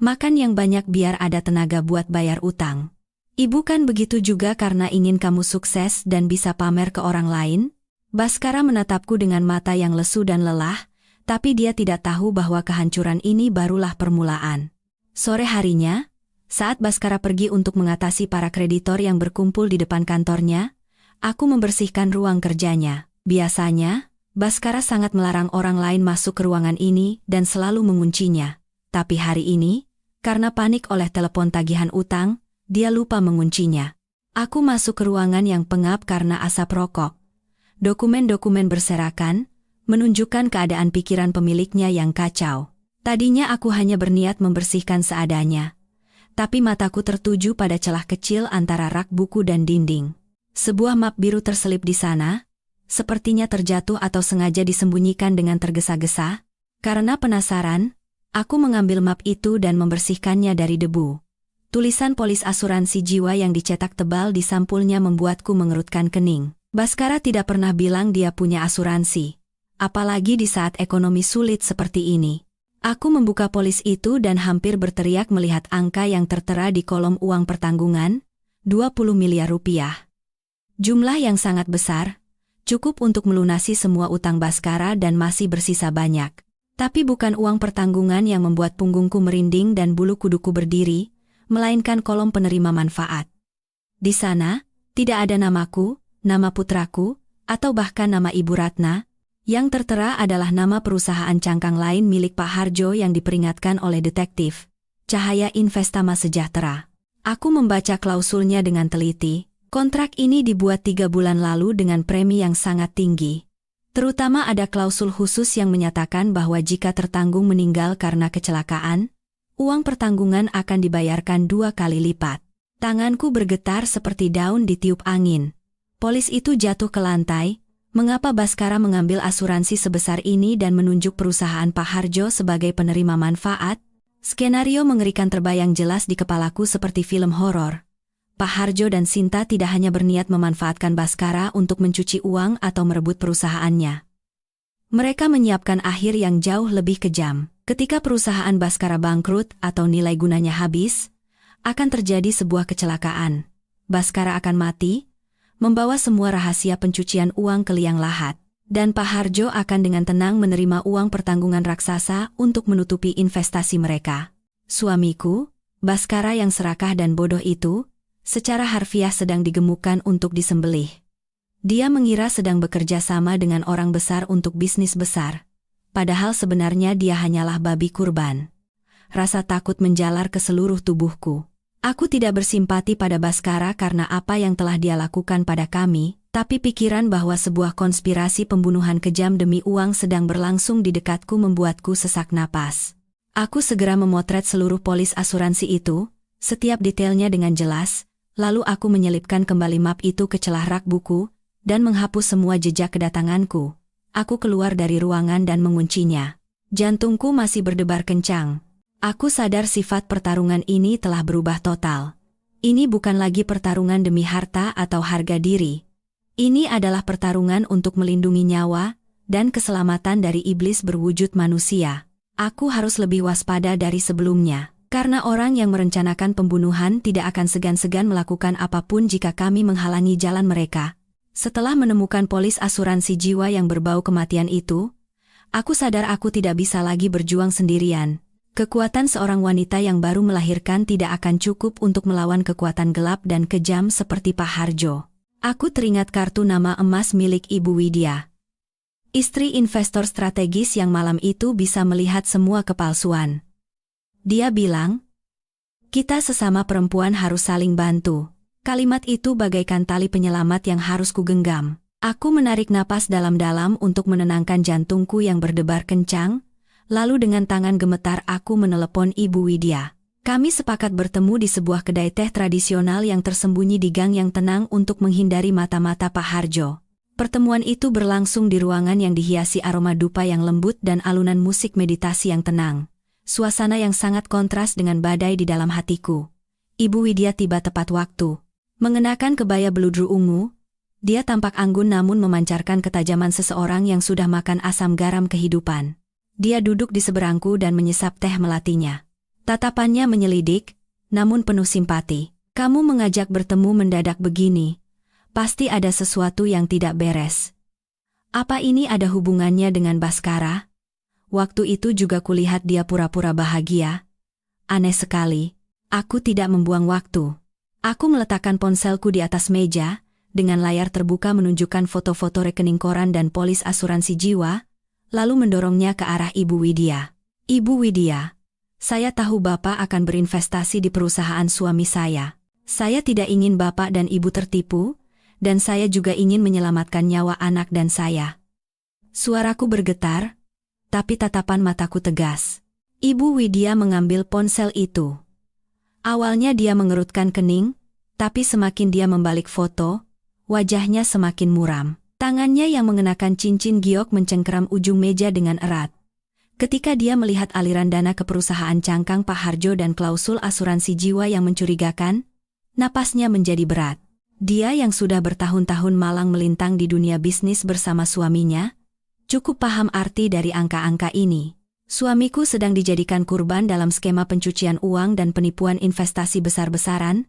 "Makan yang banyak biar ada tenaga buat bayar utang. Ibu kan begitu juga karena ingin kamu sukses dan bisa pamer ke orang lain." Baskara menatapku dengan mata yang lesu dan lelah, tapi dia tidak tahu bahwa kehancuran ini barulah permulaan. Sore harinya, saat Baskara pergi untuk mengatasi para kreditor yang berkumpul di depan kantornya, aku membersihkan ruang kerjanya. Biasanya, Baskara sangat melarang orang lain masuk ke ruangan ini dan selalu menguncinya. Tapi hari ini, karena panik oleh telepon tagihan utang, dia lupa menguncinya. Aku masuk ke ruangan yang pengap karena asap rokok. Dokumen-dokumen berserakan, menunjukkan keadaan pikiran pemiliknya yang kacau. Tadinya aku hanya berniat membersihkan seadanya. Tapi mataku tertuju pada celah kecil antara rak buku dan dinding. Sebuah map biru terselip di sana, sepertinya terjatuh atau sengaja disembunyikan dengan tergesa-gesa. Karena penasaran, aku mengambil map itu dan membersihkannya dari debu. Tulisan polis asuransi jiwa yang dicetak tebal di sampulnya membuatku mengerutkan kening. Baskara tidak pernah bilang dia punya asuransi, apalagi di saat ekonomi sulit seperti ini. Aku membuka polis itu dan hampir berteriak melihat angka yang tertera di kolom uang pertanggungan, 20 miliar rupiah. Jumlah yang sangat besar, cukup untuk melunasi semua utang Baskara dan masih bersisa banyak. Tapi bukan uang pertanggungan yang membuat punggungku merinding dan bulu kuduku berdiri, melainkan kolom penerima manfaat. Di sana, tidak ada namaku, nama putraku, atau bahkan nama Ibu Ratna. Yang tertera adalah nama perusahaan cangkang lain milik Pak Harjo yang diperingatkan oleh detektif, Cahaya Investama Sejahtera. Aku membaca klausulnya dengan teliti. Kontrak ini dibuat 3 bulan lalu dengan premi yang sangat tinggi. Terutama ada klausul khusus yang menyatakan bahwa jika tertanggung meninggal karena kecelakaan, uang pertanggungan akan dibayarkan 2 kali lipat. Tanganku bergetar seperti daun ditiup angin. Polis itu jatuh ke lantai. Mengapa Baskara mengambil asuransi sebesar ini dan menunjuk perusahaan Pak Harjo sebagai penerima manfaat? Skenario mengerikan terbayang jelas di kepalaku seperti film horor. Pak Harjo dan Sinta tidak hanya berniat memanfaatkan Baskara untuk mencuci uang atau merebut perusahaannya. Mereka menyiapkan akhir yang jauh lebih kejam. Ketika perusahaan Baskara bangkrut atau nilai gunanya habis, akan terjadi sebuah kecelakaan. Baskara akan mati, membawa semua rahasia pencucian uang ke liang lahat. Dan Pak Harjo akan dengan tenang menerima uang pertanggungan raksasa untuk menutupi investasi mereka. Suamiku, Baskara yang serakah dan bodoh itu, secara harfiah sedang digemukkan untuk disembelih. Dia mengira sedang bekerja sama dengan orang besar untuk bisnis besar. Padahal sebenarnya dia hanyalah babi kurban. Rasa takut menjalar ke seluruh tubuhku. Aku tidak bersimpati pada Baskara karena apa yang telah dia lakukan pada kami, tapi pikiran bahwa sebuah konspirasi pembunuhan kejam demi uang sedang berlangsung di dekatku membuatku sesak napas. Aku segera memotret seluruh polis asuransi itu, setiap detailnya dengan jelas. Lalu aku menyelipkan kembali map itu ke celah rak buku, dan menghapus semua jejak kedatanganku. Aku keluar dari ruangan dan menguncinya. Jantungku masih berdebar kencang. Aku sadar sifat pertarungan ini telah berubah total. Ini bukan lagi pertarungan demi harta atau harga diri. Ini adalah pertarungan untuk melindungi nyawa, dan keselamatan dari iblis berwujud manusia. Aku harus lebih waspada dari sebelumnya. Karena orang yang merencanakan pembunuhan tidak akan segan-segan melakukan apapun jika kami menghalangi jalan mereka. Setelah menemukan polis asuransi jiwa yang berbau kematian itu, aku sadar aku tidak bisa lagi berjuang sendirian. Kekuatan seorang wanita yang baru melahirkan tidak akan cukup untuk melawan kekuatan gelap dan kejam seperti Pak Harjo. Aku teringat kartu nama emas milik Ibu Widya. Istri investor strategis yang malam itu bisa melihat semua kepalsuan. Dia bilang, "Kita sesama perempuan harus saling bantu." Kalimat itu bagaikan tali penyelamat yang harus kugenggam. Aku menarik napas dalam-dalam untuk menenangkan jantungku yang berdebar kencang, lalu dengan tangan gemetar aku menelepon Ibu Widya. Kami sepakat bertemu di sebuah kedai teh tradisional yang tersembunyi di gang yang tenang untuk menghindari mata-mata Pak Harjo. Pertemuan itu berlangsung di ruangan yang dihiasi aroma dupa yang lembut dan alunan musik meditasi yang tenang. Suasana yang sangat kontras dengan badai di dalam hatiku. Ibu Widya tiba tepat waktu. Mengenakan kebaya beludru ungu, dia tampak anggun namun memancarkan ketajaman seseorang yang sudah makan asam garam kehidupan. Dia duduk di seberangku dan menyesap teh melatinya. Tatapannya menyelidik, namun penuh simpati. Kamu mengajak bertemu mendadak begini. Pasti ada sesuatu yang tidak beres. Apa ini ada hubungannya dengan Baskara? Waktu itu juga kulihat dia pura-pura bahagia. Aneh sekali. Aku tidak membuang waktu. Aku meletakkan ponselku di atas meja, dengan layar terbuka menunjukkan foto-foto rekening koran dan polis asuransi jiwa, lalu mendorongnya ke arah Ibu Widya. Ibu Widya, saya tahu Bapak akan berinvestasi di perusahaan suami saya. Saya tidak ingin Bapak dan Ibu tertipu, dan saya juga ingin menyelamatkan nyawa anak dan saya. Suaraku bergetar, tapi tatapan mataku tegas. Ibu Widya mengambil ponsel itu. Awalnya dia mengerutkan kening, tapi semakin dia membalik foto, wajahnya semakin muram. Tangannya yang mengenakan cincin giok mencengkeram ujung meja dengan erat. Ketika dia melihat aliran dana ke perusahaan cangkang Pak Harjo dan klausul asuransi jiwa yang mencurigakan, napasnya menjadi berat. Dia yang sudah bertahun-tahun malang melintang di dunia bisnis bersama suaminya, cukup paham arti dari angka-angka ini. Suamiku sedang dijadikan kurban dalam skema pencucian uang dan penipuan investasi besar-besaran,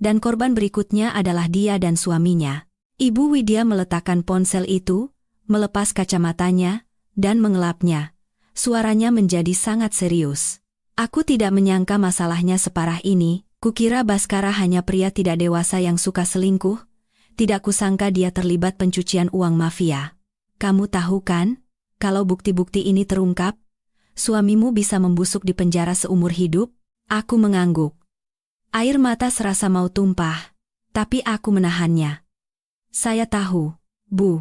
dan korban berikutnya adalah dia dan suaminya. Ibu Widya meletakkan ponsel itu, melepas kacamatanya, dan mengelapnya. Suaranya menjadi sangat serius. Aku tidak menyangka masalahnya separah ini. Kukira Baskara hanya pria tidak dewasa yang suka selingkuh. Tidak kusangka dia terlibat pencucian uang mafia. Kamu tahu kan, kalau bukti-bukti ini terungkap, suamimu bisa membusuk di penjara seumur hidup? Aku mengangguk. Air mata serasa mau tumpah, tapi aku menahannya. Saya tahu, Bu.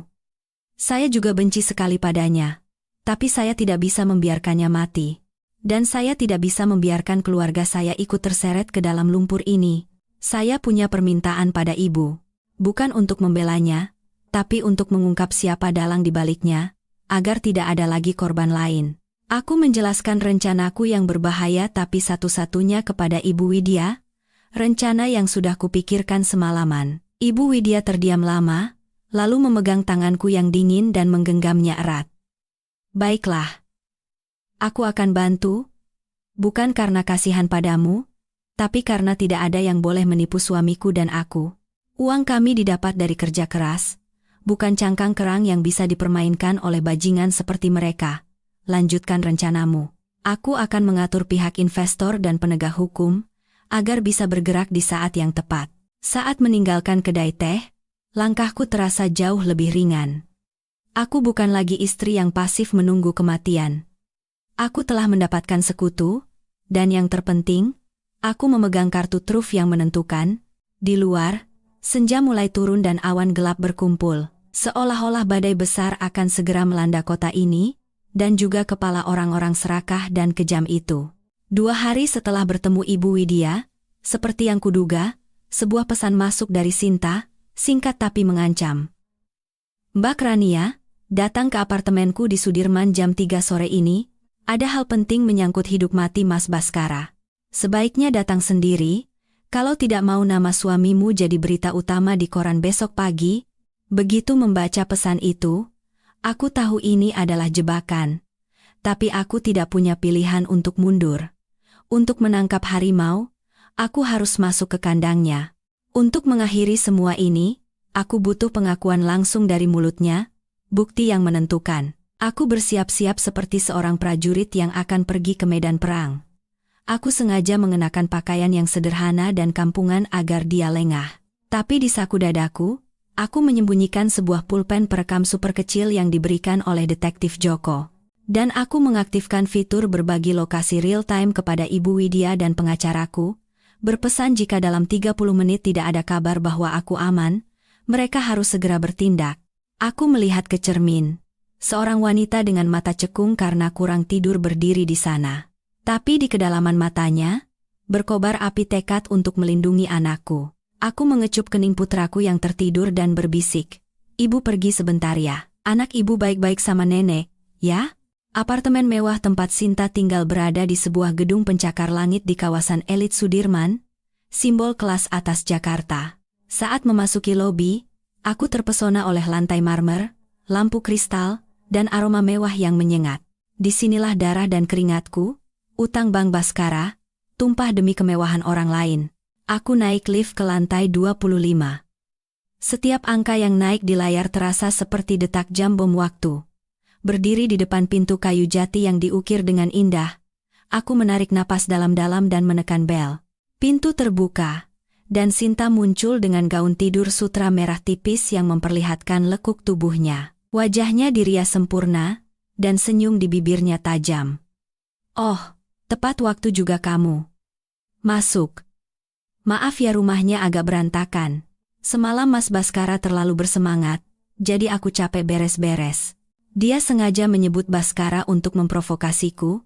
Saya juga benci sekali padanya, tapi saya tidak bisa membiarkannya mati. Dan saya tidak bisa membiarkan keluarga saya ikut terseret ke dalam lumpur ini. Saya punya permintaan pada Ibu. Bukan untuk membelanya, tapi untuk mengungkap siapa dalang di baliknya, agar tidak ada lagi korban lain. Aku menjelaskan rencanaku yang berbahaya tapi satu-satunya kepada Ibu Widya, rencana yang sudah kupikirkan semalaman. Ibu Widya terdiam lama, lalu memegang tanganku yang dingin dan menggenggamnya erat. Baiklah. Aku akan bantu, bukan karena kasihan padamu, tapi karena tidak ada yang boleh menipu suamiku dan aku. Uang kami didapat dari kerja keras, bukan cangkang kerang yang bisa dipermainkan oleh bajingan seperti mereka. Lanjutkan rencanamu. Aku akan mengatur pihak investor dan penegak hukum, agar bisa bergerak di saat yang tepat. Saat meninggalkan kedai teh, langkahku terasa jauh lebih ringan. Aku bukan lagi istri yang pasif menunggu kematian. Aku telah mendapatkan sekutu, dan yang terpenting, aku memegang kartu truf yang menentukan. Di luar, senja mulai turun dan awan gelap berkumpul, seolah-olah badai besar akan segera melanda kota ini, dan juga kepala orang-orang serakah dan kejam itu. 2 hari setelah bertemu Ibu Widya, seperti yang kuduga, sebuah pesan masuk dari Sinta, singkat tapi mengancam. Mbak Rania, datang ke apartemenku di Sudirman jam 3 sore ini, ada hal penting menyangkut hidup mati Mas Baskara. Sebaiknya datang sendiri, kalau tidak mau nama suamimu jadi berita utama di koran besok pagi. Begitu membaca pesan itu, aku tahu ini adalah jebakan. Tapi aku tidak punya pilihan untuk mundur. Untuk menangkap harimau, aku harus masuk ke kandangnya. Untuk mengakhiri semua ini, aku butuh pengakuan langsung dari mulutnya, bukti yang menentukan. Aku bersiap-siap seperti seorang prajurit yang akan pergi ke medan perang. Aku sengaja mengenakan pakaian yang sederhana dan kampungan agar dia lengah. Tapi di saku dadaku, aku menyembunyikan sebuah pulpen perekam super kecil yang diberikan oleh detektif Joko. Dan aku mengaktifkan fitur berbagi lokasi real-time kepada Ibu Widya dan pengacaraku, berpesan jika dalam 30 menit tidak ada kabar bahwa aku aman, mereka harus segera bertindak. Aku melihat ke cermin. Seorang wanita dengan mata cekung karena kurang tidur berdiri di sana. Tapi di kedalaman matanya, berkobar api tekad untuk melindungi anakku. Aku mengecup kening putraku yang tertidur dan berbisik. Ibu pergi sebentar ya. Anak ibu baik-baik sama nenek, ya? Apartemen mewah tempat Sinta tinggal berada di sebuah gedung pencakar langit di kawasan elit Sudirman, simbol kelas atas Jakarta. Saat memasuki lobi, aku terpesona oleh lantai marmer, lampu kristal, dan aroma mewah yang menyengat. Disinilah darah dan keringatku, utang Bank Baskara, tumpah demi kemewahan orang lain. Aku naik lift ke lantai 25. Setiap angka yang naik di layar terasa seperti detak jam bom waktu. Berdiri di depan pintu kayu jati yang diukir dengan indah, aku menarik napas dalam-dalam dan menekan bel. Pintu terbuka, dan Sinta muncul dengan gaun tidur sutra merah tipis yang memperlihatkan lekuk tubuhnya. Wajahnya dirias sempurna, dan senyum di bibirnya tajam. "Oh, tepat waktu juga kamu. Masuk. Maaf ya rumahnya agak berantakan. Semalam Mas Baskara terlalu bersemangat, jadi aku capek beres-beres." Dia sengaja menyebut Baskara untuk memprovokasiku,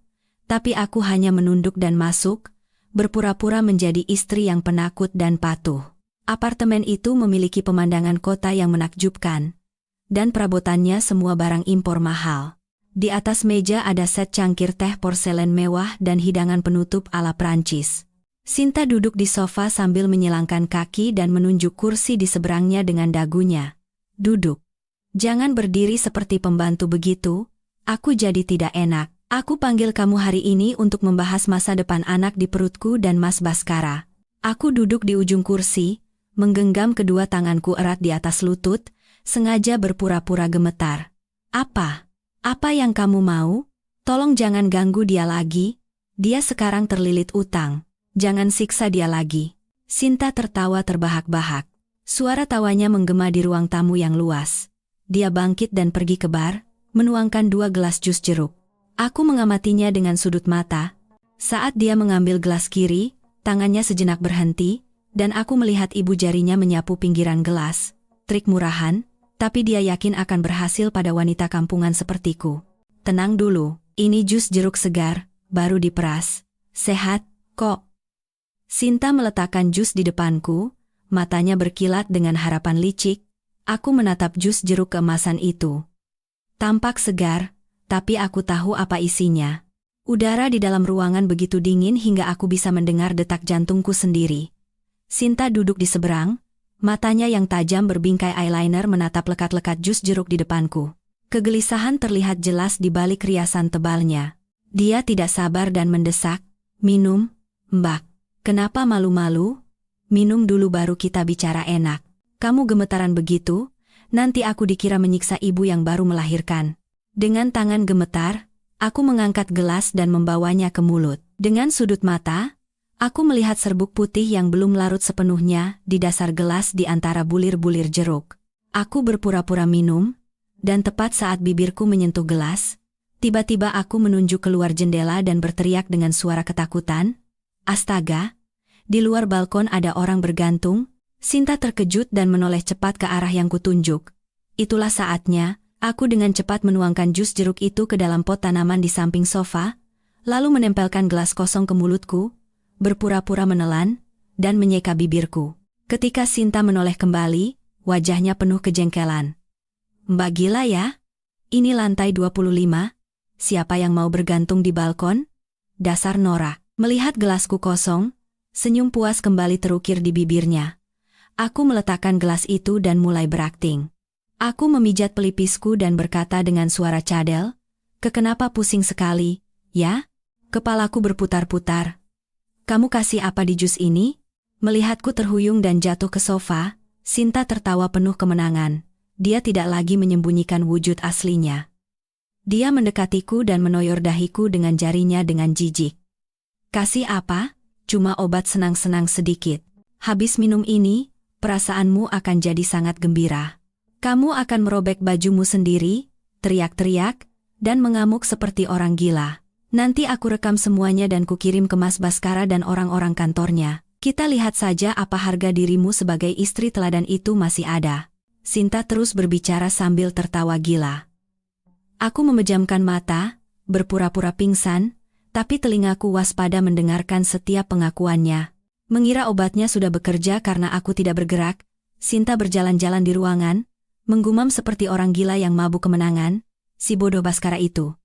tapi aku hanya menunduk dan masuk, berpura-pura menjadi istri yang penakut dan patuh. Apartemen itu memiliki pemandangan kota yang menakjubkan, dan perabotannya semua barang impor mahal. Di atas meja ada set cangkir teh porselen mewah dan hidangan penutup ala Prancis. Sinta duduk di sofa sambil menyilangkan kaki dan menunjuk kursi di seberangnya dengan dagunya. "Duduk. Jangan berdiri seperti pembantu begitu, aku jadi tidak enak. Aku panggil kamu hari ini untuk membahas masa depan anak di perutku dan Mas Baskara." Aku duduk di ujung kursi, menggenggam kedua tanganku erat di atas lutut, sengaja berpura-pura gemetar. "Apa? Apa yang kamu mau? Tolong jangan ganggu dia lagi. Dia sekarang terlilit utang. Jangan siksa dia lagi." Sinta tertawa terbahak-bahak. Suara tawanya menggema di ruang tamu yang luas. Dia bangkit dan pergi ke bar, menuangkan 2 gelas jus jeruk. Aku mengamatinya dengan sudut mata. Saat dia mengambil gelas kiri, tangannya sejenak berhenti, dan aku melihat ibu jarinya menyapu pinggiran gelas. Trik murahan, tapi dia yakin akan berhasil pada wanita kampungan sepertiku. "Tenang dulu, ini jus jeruk segar, baru diperas. Sehat, kok?" Sinta meletakkan jus di depanku, matanya berkilat dengan harapan licik. Aku menatap jus jeruk keemasan itu. Tampak segar, tapi aku tahu apa isinya. Udara di dalam ruangan begitu dingin hingga aku bisa mendengar detak jantungku sendiri. Sinta duduk di seberang, matanya yang tajam berbingkai eyeliner menatap lekat-lekat jus jeruk di depanku. Kegelisahan terlihat jelas di balik riasan tebalnya. Dia tidak sabar dan mendesak, "Minum, Mbak. Kenapa malu-malu? Minum dulu baru kita bicara enak. Kamu gemetaran begitu, nanti aku dikira menyiksa ibu yang baru melahirkan." Dengan tangan gemetar, aku mengangkat gelas dan membawanya ke mulut. Dengan sudut mata, aku melihat serbuk putih yang belum larut sepenuhnya di dasar gelas di antara bulir-bulir jeruk. Aku berpura-pura minum, dan tepat saat bibirku menyentuh gelas, tiba-tiba aku menunjuk keluar jendela dan berteriak dengan suara ketakutan, "Astaga! Di luar balkon ada orang bergantung." Sinta terkejut dan menoleh cepat ke arah yang kutunjuk. Itulah saatnya, aku dengan cepat menuangkan jus jeruk itu ke dalam pot tanaman di samping sofa, lalu menempelkan gelas kosong ke mulutku, berpura-pura menelan, dan menyeka bibirku. Ketika Sinta menoleh kembali, wajahnya penuh kejengkelan. "Mbak gila ya? Ini lantai 25, siapa yang mau bergantung di balkon? Dasar norak." Melihat gelasku kosong, senyum puas kembali terukir di bibirnya. Aku meletakkan gelas itu dan mulai berakting. Aku memijat pelipisku dan berkata dengan suara cadel, "Kenapa pusing sekali, ya? Kepalaku berputar-putar. Kamu kasih apa di jus ini?" Melihatku terhuyung dan jatuh ke sofa, Sinta tertawa penuh kemenangan. Dia tidak lagi menyembunyikan wujud aslinya. Dia mendekatiku dan menoyor dahiku dengan jarinya dengan jijik. "Kasih apa? Cuma obat senang-senang sedikit. Habis minum ini, perasaanmu akan jadi sangat gembira. Kamu akan merobek bajumu sendiri, teriak-teriak, dan mengamuk seperti orang gila. Nanti aku rekam semuanya dan kukirim ke Mas Baskara dan orang-orang kantornya. Kita lihat saja apa harga dirimu sebagai istri teladan itu masih ada." Sinta terus berbicara sambil tertawa gila. Aku memejamkan mata, berpura-pura pingsan, tapi telingaku waspada mendengarkan setiap pengakuannya. Mengira obatnya sudah bekerja karena aku tidak bergerak, Sinta berjalan-jalan di ruangan, menggumam seperti orang gila yang mabuk kemenangan, si bodoh Baskara itu.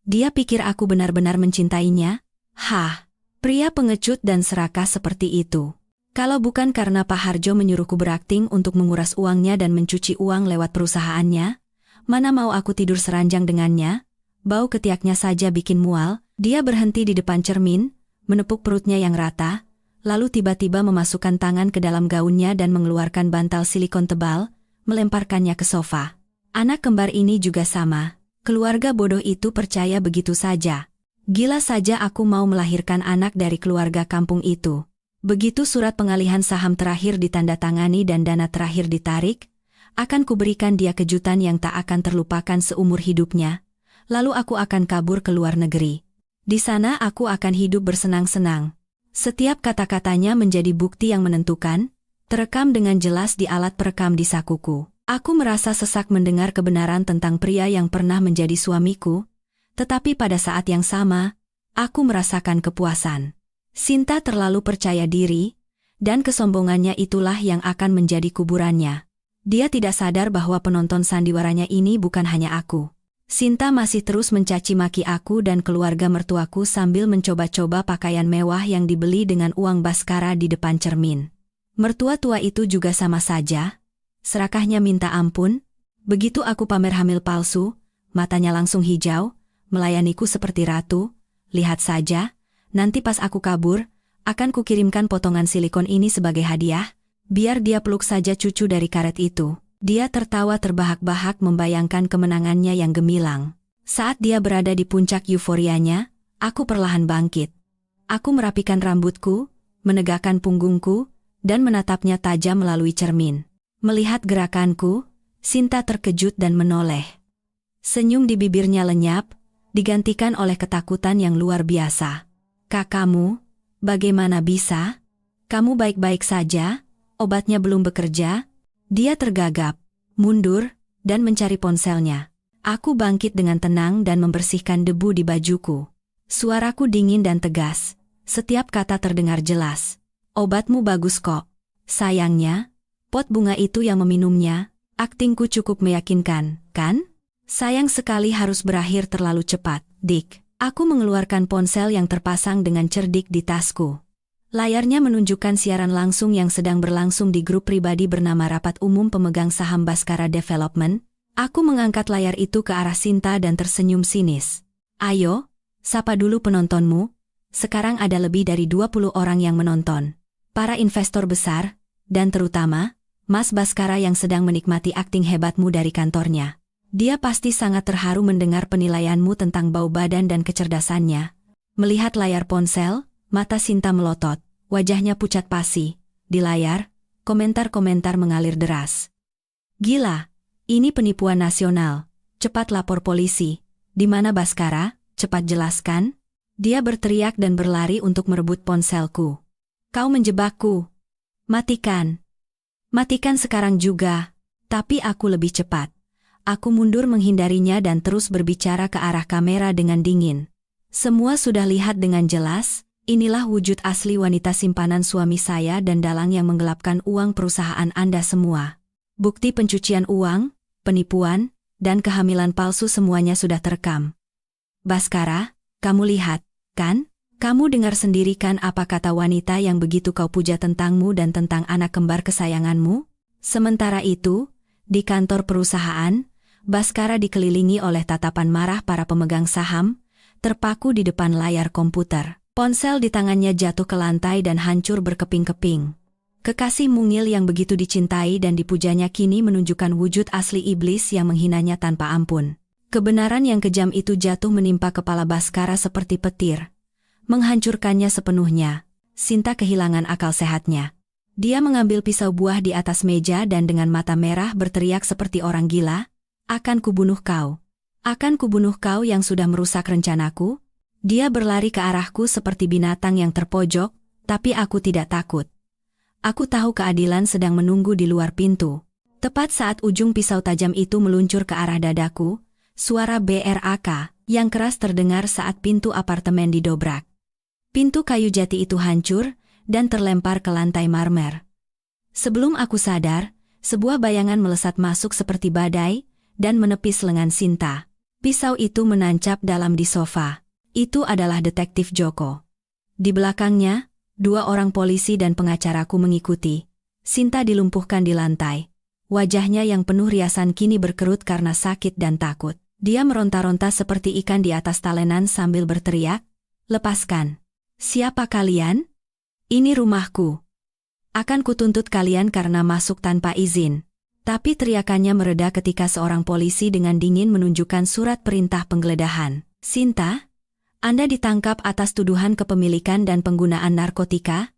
Dia pikir aku benar-benar mencintainya? Hah, pria pengecut dan serakah seperti itu. Kalau bukan karena Pak Harjo menyuruhku berakting untuk menguras uangnya dan mencuci uang lewat perusahaannya, mana mau aku tidur seranjang dengannya? Bau ketiaknya saja bikin mual. Dia berhenti di depan cermin, menepuk perutnya yang rata, lalu tiba-tiba memasukkan tangan ke dalam gaunnya dan mengeluarkan bantal silikon tebal, melemparkannya ke sofa. Anak kembar ini juga sama. Keluarga bodoh itu percaya begitu saja. Gila saja aku mau melahirkan anak dari keluarga kampung itu. Begitu surat pengalihan saham terakhir ditandatangani dan dana terakhir ditarik, akan kuberikan dia kejutan yang tak akan terlupakan seumur hidupnya. Lalu aku akan kabur ke luar negeri. Di sana aku akan hidup bersenang-senang. Setiap kata-katanya menjadi bukti yang menentukan, terekam dengan jelas di alat perekam di sakuku. Aku merasa sesak mendengar kebenaran tentang pria yang pernah menjadi suamiku, tetapi pada saat yang sama, aku merasakan kepuasan. Sinta terlalu percaya diri, dan kesombongannya itulah yang akan menjadi kuburannya. Dia tidak sadar bahwa penonton sandiwaranya ini bukan hanya aku. Sinta masih terus mencaci maki aku dan keluarga mertuaku sambil mencoba-coba pakaian mewah yang dibeli dengan uang Baskara di depan cermin. Mertua tua itu juga sama saja. Serakahnya minta ampun. Begitu aku pamer hamil palsu, matanya langsung hijau, melayaniku seperti ratu. Lihat saja, nanti pas aku kabur, akan kukirimkan potongan silikon ini sebagai hadiah, biar dia peluk saja cucu dari karet itu. Dia tertawa terbahak-bahak membayangkan kemenangannya yang gemilang. Saat dia berada di puncak euforianya, aku perlahan bangkit. Aku merapikan rambutku, menegakkan punggungku, dan menatapnya tajam melalui cermin. Melihat gerakanku, Sinta terkejut dan menoleh. Senyum di bibirnya lenyap, digantikan oleh ketakutan yang luar biasa. "Kakakmu, bagaimana bisa? Kamu baik-baik saja? Obatnya belum bekerja?" Dia tergagap, mundur, dan mencari ponselnya. Aku bangkit dengan tenang dan membersihkan debu di bajuku. Suaraku dingin dan tegas. Setiap kata terdengar jelas. "Obatmu bagus kok. Sayangnya, pot bunga itu yang meminumnya." Aktingku cukup meyakinkan, kan? Sayang sekali harus berakhir terlalu cepat, Dick. Aku mengeluarkan ponsel yang terpasang dengan cerdik di tasku. Layarnya menunjukkan siaran langsung yang sedang berlangsung di grup pribadi bernama Rapat Umum Pemegang Saham Baskara Development. Aku mengangkat layar itu ke arah Sinta dan tersenyum sinis. "Ayo, sapa dulu penontonmu. Sekarang ada lebih dari 20 orang yang menonton. Para investor besar, dan terutama, Mas Baskara yang sedang menikmati akting hebatmu dari kantornya. Dia pasti sangat terharu mendengar penilaianmu tentang bau badan dan kecerdasannya." Melihat layar ponsel, mata Sinta melotot, wajahnya pucat pasi. Di layar, komentar-komentar mengalir deras. "Gila, ini penipuan nasional. Cepat lapor polisi. Di mana Baskara? Cepat jelaskan." Dia berteriak dan berlari untuk merebut ponselku. "Kau menjebakku. Matikan. Matikan sekarang juga." Tapi aku lebih cepat. Aku mundur menghindarinya dan terus berbicara ke arah kamera dengan dingin. "Semua sudah lihat dengan jelas, inilah wujud asli wanita simpanan suami saya dan dalang yang menggelapkan uang perusahaan Anda semua. Bukti pencucian uang, penipuan, dan kehamilan palsu semuanya sudah terekam. Baskara, kamu lihat, kan? Kamu dengar sendiri kan apa kata wanita yang begitu kau puja tentangmu dan tentang anak kembar kesayanganmu?" Sementara itu, di kantor perusahaan, Baskara dikelilingi oleh tatapan marah para pemegang saham, terpaku di depan layar komputer. Ponsel di tangannya jatuh ke lantai dan hancur berkeping-keping. Kekasih mungil yang begitu dicintai dan dipujanya kini menunjukkan wujud asli iblis yang menghinanya tanpa ampun. Kebenaran yang kejam itu jatuh menimpa kepala Baskara seperti petir, menghancurkannya sepenuhnya. Sinta kehilangan akal sehatnya. Dia mengambil pisau buah di atas meja dan dengan mata merah berteriak seperti orang gila, "Akan kubunuh kau. Akan kubunuh kau yang sudah merusak rencanaku." Dia berlari ke arahku seperti binatang yang terpojok, tapi aku tidak takut. Aku tahu keadilan sedang menunggu di luar pintu. Tepat saat ujung pisau tajam itu meluncur ke arah dadaku, suara BRAK yang keras terdengar saat pintu apartemen didobrak. Pintu kayu jati itu hancur dan terlempar ke lantai marmer. Sebelum aku sadar, sebuah bayangan melesat masuk seperti badai dan menepis lengan Sinta. Pisau itu menancap dalam di sofa. Itu adalah detektif Joko. Di belakangnya, 2 orang polisi dan pengacaraku mengikuti. Sinta dilumpuhkan di lantai. Wajahnya yang penuh riasan kini berkerut karena sakit dan takut. Dia meronta-ronta seperti ikan di atas talenan sambil berteriak, "Lepaskan! Siapa kalian? Ini rumahku. Akan kutuntut kalian karena masuk tanpa izin." Tapi teriakannya mereda ketika seorang polisi dengan dingin menunjukkan surat perintah penggeledahan. "Sinta, Anda ditangkap atas tuduhan kepemilikan dan penggunaan narkotika,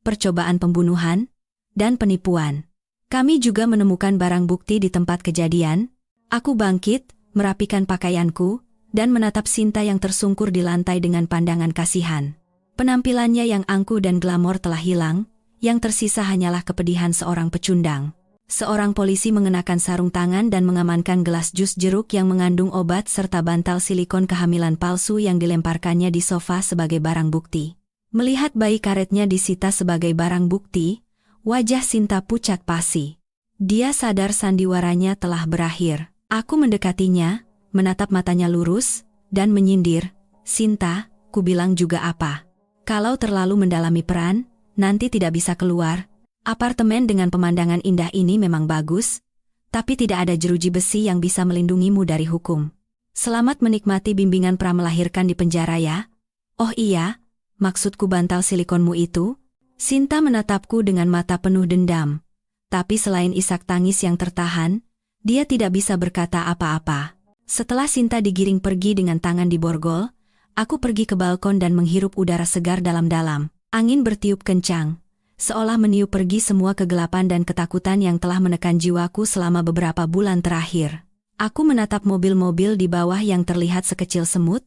percobaan pembunuhan, dan penipuan. Kami juga menemukan barang bukti di tempat kejadian." Aku bangkit, merapikan pakaianku, dan menatap Sinta yang tersungkur di lantai dengan pandangan kasihan. Penampilannya yang angkuh dan glamor telah hilang, yang tersisa hanyalah kepedihan seorang pecundang. Seorang polisi mengenakan sarung tangan dan mengamankan gelas jus jeruk yang mengandung obat serta bantal silikon kehamilan palsu yang dilemparkannya di sofa sebagai barang bukti. Melihat bayi karetnya disita sebagai barang bukti, wajah Sinta pucat pasi. Dia sadar sandiwaranya telah berakhir. Aku mendekatinya, menatap matanya lurus, dan menyindir, "Sinta, kubilang juga apa? Kalau terlalu mendalami peran, nanti tidak bisa keluar. Apartemen dengan pemandangan indah ini memang bagus, tapi tidak ada jeruji besi yang bisa melindungimu dari hukum. Selamat menikmati bimbingan pra-melahirkan di penjara ya." "Oh iya, maksudku bantal silikonmu itu?" Sinta menatapku dengan mata penuh dendam. Tapi selain isak tangis yang tertahan, dia tidak bisa berkata apa-apa. Setelah Sinta digiring pergi dengan tangan di borgol, aku pergi ke balkon dan menghirup udara segar dalam-dalam. Angin bertiup kencang, seolah meniup pergi semua kegelapan dan ketakutan yang telah menekan jiwaku selama beberapa bulan terakhir. Aku menatap mobil-mobil di bawah yang terlihat sekecil semut,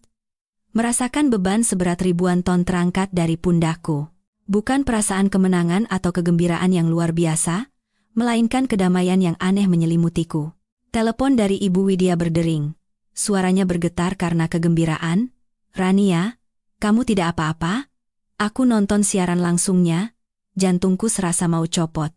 merasakan beban seberat ribuan ton terangkat dari pundakku. Bukan perasaan kemenangan atau kegembiraan yang luar biasa, melainkan kedamaian yang aneh menyelimutiku. Telepon dari Ibu Widya berdering. Suaranya bergetar karena kegembiraan. "Rania, kamu tidak apa-apa?" Aku nonton siaran langsungnya, jantungku serasa mau copot.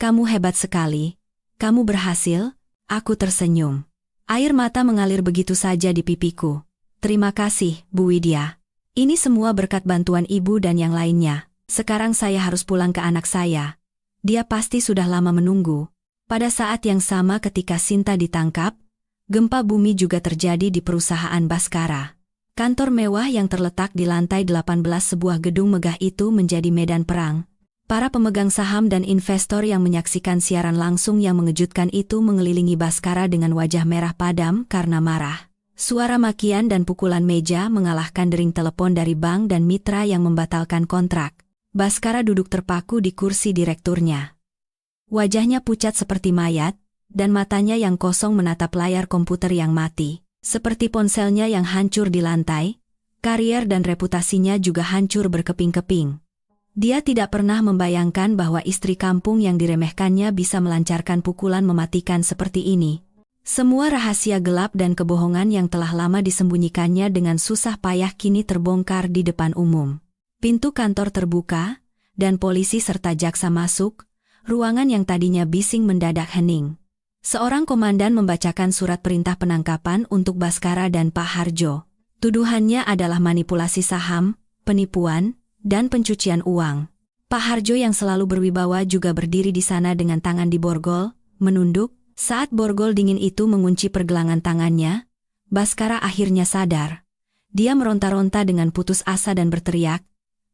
"Kamu hebat sekali. Kamu berhasil." Aku tersenyum. Air mata mengalir begitu saja di pipiku. "Terima kasih, Bu Widya. Ini semua berkat bantuan Ibu dan yang lainnya. Sekarang saya harus pulang ke anak saya. Dia pasti sudah lama menunggu." Pada saat yang sama ketika Sinta ditangkap, gempa bumi juga terjadi di perusahaan Baskara. Kantor mewah yang terletak di lantai 18 sebuah gedung megah itu menjadi medan perang. Para pemegang saham dan investor yang menyaksikan siaran langsung yang mengejutkan itu mengelilingi Baskara dengan wajah merah padam karena marah. Suara makian dan pukulan meja mengalahkan dering telepon dari bank dan mitra yang membatalkan kontrak. Baskara duduk terpaku di kursi direkturnya. Wajahnya pucat seperti mayat, dan matanya yang kosong menatap layar komputer yang mati. Seperti ponselnya yang hancur di lantai, karier dan reputasinya juga hancur berkeping-keping. Dia tidak pernah membayangkan bahwa istri kampung yang diremehkannya bisa melancarkan pukulan mematikan seperti ini. Semua rahasia gelap dan kebohongan yang telah lama disembunyikannya dengan susah payah kini terbongkar di depan umum. Pintu kantor terbuka, dan polisi serta jaksa masuk. Ruangan yang tadinya bising mendadak hening. Seorang komandan membacakan surat perintah penangkapan untuk Baskara dan Pak Harjo. Tuduhannya adalah manipulasi saham, penipuan, dan pencucian uang. Pak Harjo yang selalu berwibawa juga berdiri di sana dengan tangan di borgol, menunduk. Saat borgol dingin itu mengunci pergelangan tangannya, Baskara akhirnya sadar. Dia meronta-ronta dengan putus asa dan berteriak,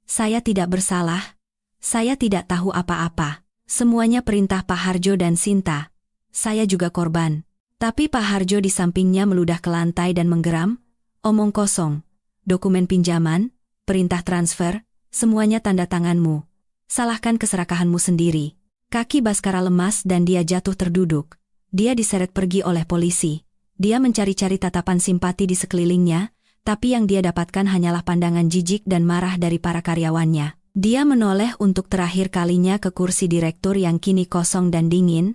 "Saya tidak bersalah. Saya tidak tahu apa-apa. Semuanya perintah Pak Harjo dan Sinta. Saya juga korban." Tapi Pak Harjo di sampingnya meludah ke lantai dan menggeram, "Omong kosong. Dokumen pinjaman, perintah transfer, semuanya tanda tanganmu. Salahkan keserakahanmu sendiri." Kaki Baskara lemas dan dia jatuh terduduk. Dia diseret pergi oleh polisi. Dia mencari-cari tatapan simpati di sekelilingnya, tapi yang dia dapatkan hanyalah pandangan jijik dan marah dari para karyawannya. Dia menoleh untuk terakhir kalinya ke kursi direktur yang kini kosong dan dingin,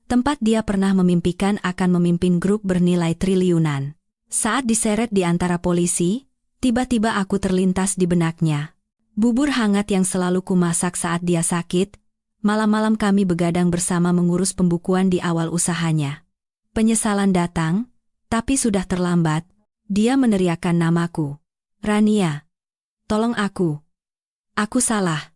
tempat dia pernah memimpikan akan memimpin grup bernilai triliunan. Saat diseret di antara polisi, tiba-tiba aku terlintas di benaknya. Bubur hangat yang selalu kumasak saat dia sakit, malam-malam kami begadang bersama mengurus pembukuan di awal usahanya. Penyesalan datang, tapi sudah terlambat. Dia meneriakkan namaku. Rania. Tolong aku. Aku salah.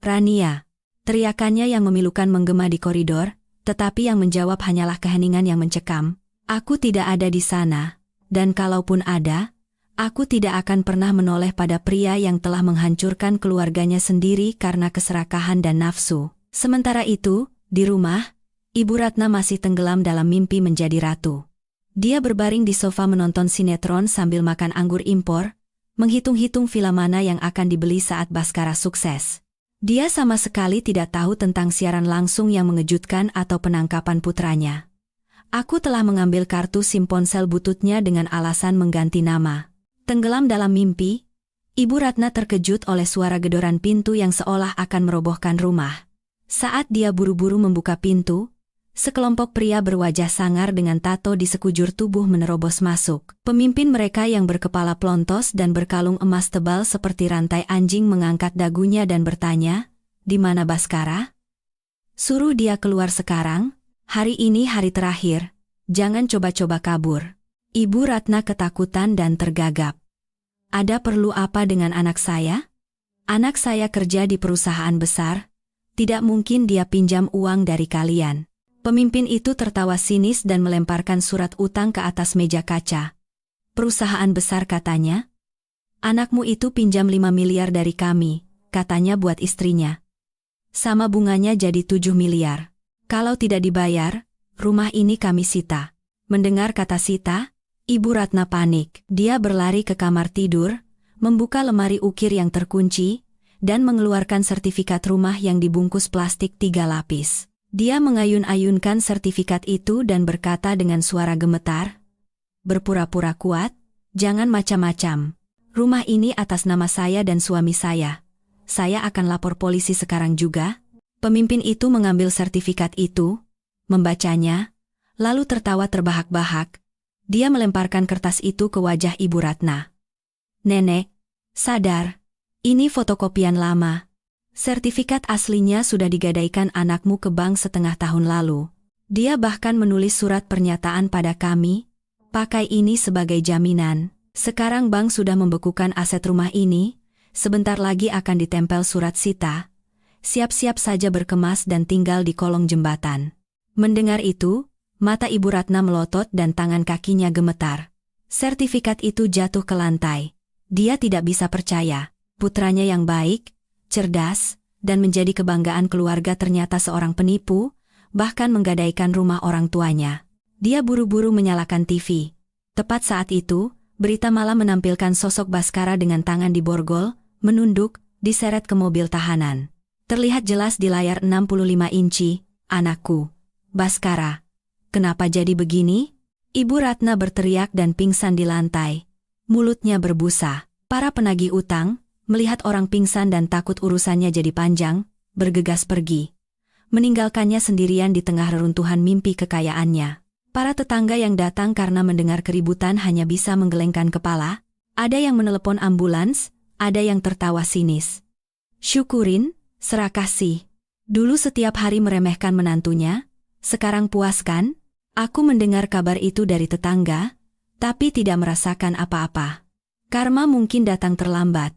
Rania. Teriakannya yang memilukan menggema di koridor, tetapi yang menjawab hanyalah keheningan yang mencekam. Aku tidak ada di sana, dan kalaupun ada, aku tidak akan pernah menoleh pada pria yang telah menghancurkan keluarganya sendiri karena keserakahan dan nafsu. Sementara itu, di rumah, Ibu Ratna masih tenggelam dalam mimpi menjadi ratu. Dia berbaring di sofa menonton sinetron sambil makan anggur impor, menghitung-hitung film mana yang akan dibeli saat Baskara sukses. Dia sama sekali tidak tahu tentang siaran langsung yang mengejutkan atau penangkapan putranya. Aku telah mengambil kartu SIM ponsel bututnya dengan alasan mengganti nama. Tenggelam dalam mimpi, Ibu Ratna terkejut oleh suara gedoran pintu yang seolah akan merobohkan rumah. Saat dia buru-buru membuka pintu, sekelompok pria berwajah sangar dengan tato di sekujur tubuh menerobos masuk. Pemimpin mereka yang berkepala plontos dan berkalung emas tebal seperti rantai anjing mengangkat dagunya dan bertanya, "Di mana Baskara? Suruh dia keluar sekarang, hari ini hari terakhir, jangan coba-coba kabur." Ibu Ratna ketakutan dan tergagap. "Ada perlu apa dengan anak saya? Anak saya kerja di perusahaan besar, tidak mungkin dia pinjam uang dari kalian." Pemimpin itu tertawa sinis dan melemparkan surat utang ke atas meja kaca. "Perusahaan besar," katanya. "Anakmu itu pinjam 5 miliar dari kami," katanya buat istrinya. "Sama bunganya jadi 7 miliar. Kalau tidak dibayar, rumah ini kami sita." Mendengar kata sita, Ibu Ratna panik. Dia berlari ke kamar tidur, membuka lemari ukir yang terkunci, dan mengeluarkan sertifikat rumah yang dibungkus plastik 3 lapis. Dia mengayun-ayunkan sertifikat itu dan berkata dengan suara gemetar, "Berpura-pura kuat, jangan macam-macam. Rumah ini atas nama saya dan suami saya. Saya akan lapor polisi sekarang juga." Pemimpin itu mengambil sertifikat itu, membacanya, lalu tertawa terbahak-bahak. Dia melemparkan kertas itu ke wajah Ibu Ratna. "Nenek, sadar. Ini fotokopian lama. Sertifikat aslinya sudah digadaikan anakmu ke bank setengah tahun lalu. Dia bahkan menulis surat pernyataan pada kami. Pakai ini sebagai jaminan. Sekarang bank sudah membekukan aset rumah ini. Sebentar lagi akan ditempel surat sita. Siap-siap saja berkemas dan tinggal di kolong jembatan." Mendengar itu, mata Ibu Ratna melotot dan tangan kakinya gemetar. Sertifikat itu jatuh ke lantai. Dia tidak bisa percaya. Putranya yang baik, cerdas, dan menjadi kebanggaan keluarga ternyata seorang penipu, bahkan menggadaikan rumah orang tuanya. Dia buru-buru menyalakan TV. Tepat saat itu, berita malam menampilkan sosok Baskara dengan tangan di borgol, menunduk, diseret ke mobil tahanan. Terlihat jelas di layar 65 inci, "Anakku, Baskara. Kenapa jadi begini?" Ibu Ratna berteriak dan pingsan di lantai. Mulutnya berbusa. Para penagih utang, melihat orang pingsan dan takut urusannya jadi panjang, bergegas pergi, meninggalkannya sendirian di tengah reruntuhan mimpi kekayaannya. Para tetangga yang datang karena mendengar keributan hanya bisa menggelengkan kepala. Ada yang menelepon ambulans, ada yang tertawa sinis. "Syukurin, serakah sih. Dulu setiap hari meremehkan menantunya, sekarang puas kan?" Aku mendengar kabar itu dari tetangga, tapi tidak merasakan apa-apa. Karma mungkin datang terlambat,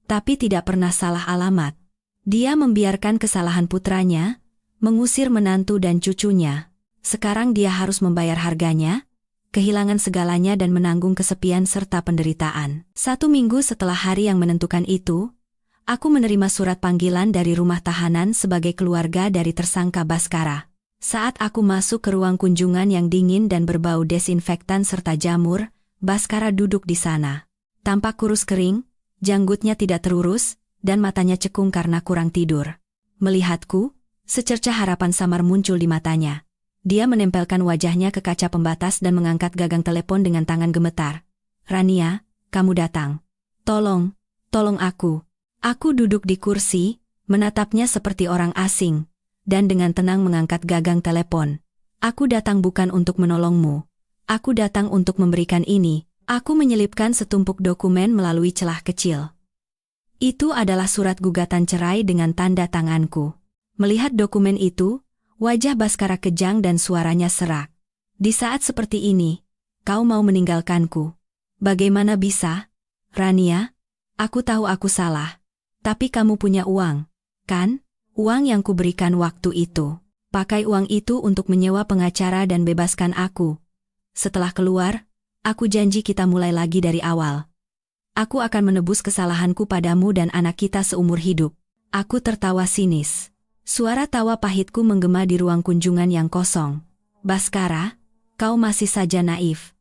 tapi tidak pernah salah alamat. Dia membiarkan kesalahan putranya, mengusir menantu dan cucunya. Sekarang dia harus membayar harganya, kehilangan segalanya dan menanggung kesepian serta penderitaan. 1 minggu setelah hari yang menentukan itu, aku menerima surat panggilan dari rumah tahanan sebagai keluarga dari tersangka Baskara. Saat aku masuk ke ruang kunjungan yang dingin dan berbau desinfektan serta jamur, Baskara duduk di sana. Tampak kurus kering, janggutnya tidak terurus, dan matanya cekung karena kurang tidur. Melihatku, secercah harapan samar muncul di matanya. Dia menempelkan wajahnya ke kaca pembatas dan mengangkat gagang telepon dengan tangan gemetar. "Rania, kamu datang. Tolong aku." Aku duduk di kursi, menatapnya seperti orang asing, dan dengan tenang mengangkat gagang telepon. Aku datang bukan untuk menolongmu. Aku datang untuk memberikan ini. Aku menyelipkan setumpuk dokumen melalui celah kecil. Itu adalah surat gugatan cerai dengan tanda tanganku. Melihat dokumen itu, wajah Baskara kejang dan suaranya serak. Di saat seperti ini, kau mau meninggalkanku. Bagaimana bisa? Rania, aku tahu aku salah. Tapi kamu punya uang, kan? Uang yang kuberikan waktu itu. Pakai uang itu untuk menyewa pengacara dan bebaskan aku. Setelah keluar, aku janji kita mulai lagi dari awal. Aku akan menebus kesalahanku padamu dan anak kita seumur hidup. Aku tertawa sinis. Suara tawa pahitku menggema di ruang kunjungan yang kosong. Baskara, kau masih saja naif.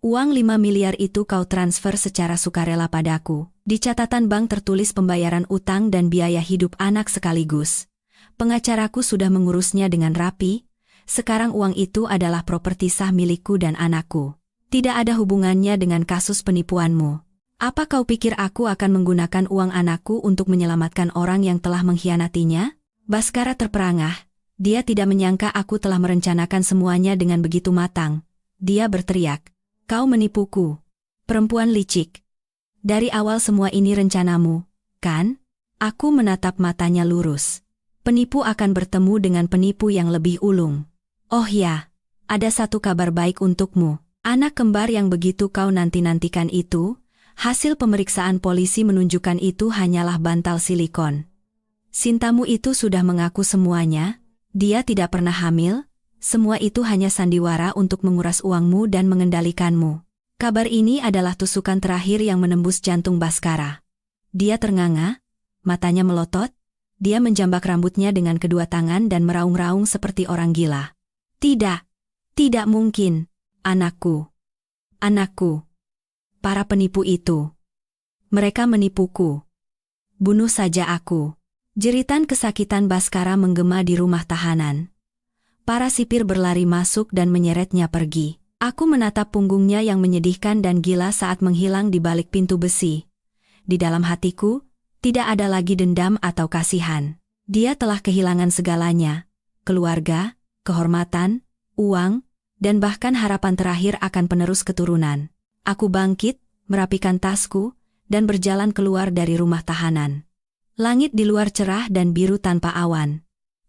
Uang 5 miliar itu kau transfer secara sukarela padaku. Di catatan bank tertulis pembayaran utang dan biaya hidup anak sekaligus. Pengacaraku sudah mengurusnya dengan rapi. Sekarang uang itu adalah properti sah milikku dan anakku. Tidak ada hubungannya dengan kasus penipuanmu. Apa kau pikir aku akan menggunakan uang anakku untuk menyelamatkan orang yang telah mengkhianatinya? Baskara terperangah. Dia tidak menyangka aku telah merencanakan semuanya dengan begitu matang. Dia berteriak, "Kau menipuku. Perempuan licik. Dari awal semua ini rencanamu, kan?" Aku menatap matanya lurus. Penipu akan bertemu dengan penipu yang lebih ulung. Oh ya, ada satu kabar baik untukmu. Anak kembar yang begitu kau nanti-nantikan itu, hasil pemeriksaan polisi menunjukkan itu hanyalah bantal silikon. Sintamu itu sudah mengaku semuanya, dia tidak pernah hamil, semua itu hanya sandiwara untuk menguras uangmu dan mengendalikanmu. Kabar ini adalah tusukan terakhir yang menembus jantung Baskara. Dia ternganga, matanya melotot. Dia menjambak rambutnya dengan kedua tangan dan meraung-raung seperti orang gila. Tidak, tidak mungkin, anakku. Anakku. Para penipu itu. Mereka menipuku. Bunuh saja aku. Jeritan kesakitan Baskara menggema di rumah tahanan. Para sipir berlari masuk dan menyeretnya pergi. Aku menatap punggungnya yang menyedihkan dan gila saat menghilang di balik pintu besi. Di dalam hatiku, tidak ada lagi dendam atau kasihan. Dia telah kehilangan segalanya. Keluarga, kehormatan, uang, dan bahkan harapan terakhir akan penerus keturunan. Aku bangkit, merapikan tasku, dan berjalan keluar dari rumah tahanan. Langit di luar cerah dan biru tanpa awan.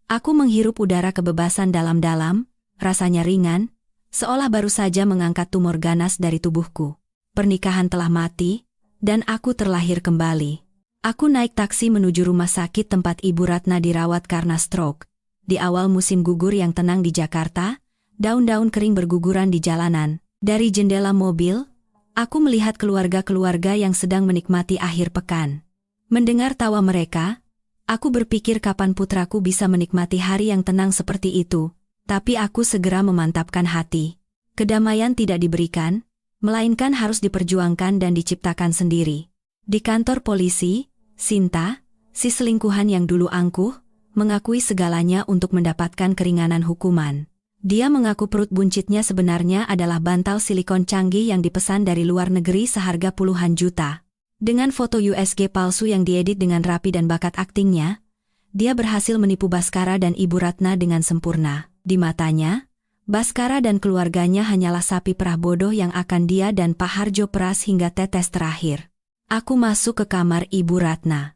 Aku menghirup udara kebebasan dalam-dalam, rasanya ringan, seolah baru saja mengangkat tumor ganas dari tubuhku. Pernikahan telah mati, dan aku terlahir kembali. Aku naik taksi menuju rumah sakit tempat Ibu Ratna dirawat karena stroke. Di awal musim gugur yang tenang di Jakarta, daun-daun kering berguguran di jalanan. Dari jendela mobil, aku melihat keluarga-keluarga yang sedang menikmati akhir pekan. Mendengar tawa mereka, aku berpikir kapan putraku bisa menikmati hari yang tenang seperti itu, tapi aku segera memantapkan hati. Kedamaian tidak diberikan, melainkan harus diperjuangkan dan diciptakan sendiri. Di kantor polisi, Sinta, si selingkuhan yang dulu angkuh, mengakui segalanya untuk mendapatkan keringanan hukuman. Dia mengaku perut buncitnya sebenarnya adalah bantal silikon canggih yang dipesan dari luar negeri seharga puluhan juta. Dengan foto USG palsu yang diedit dengan rapi dan bakat aktingnya, dia berhasil menipu Baskara dan Ibu Ratna dengan sempurna. Di matanya, Baskara dan keluarganya hanyalah sapi perah bodoh yang akan dia dan Pak Harjo peras hingga tetes terakhir. Aku masuk ke kamar Ibu Ratna.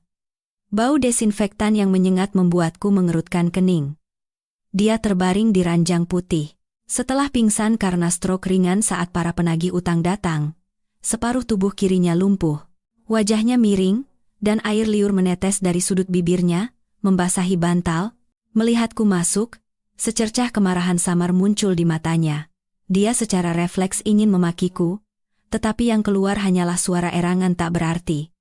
Bau desinfektan yang menyengat membuatku mengerutkan kening. Dia terbaring di ranjang putih. Setelah pingsan karena stroke ringan saat para penagih utang datang, separuh tubuh kirinya lumpuh. Wajahnya miring, dan air liur menetes dari sudut bibirnya, membasahi bantal. Melihatku masuk, secercah kemarahan samar muncul di matanya. Dia secara refleks ingin memakiku, tetapi yang keluar hanyalah suara erangan tak berarti.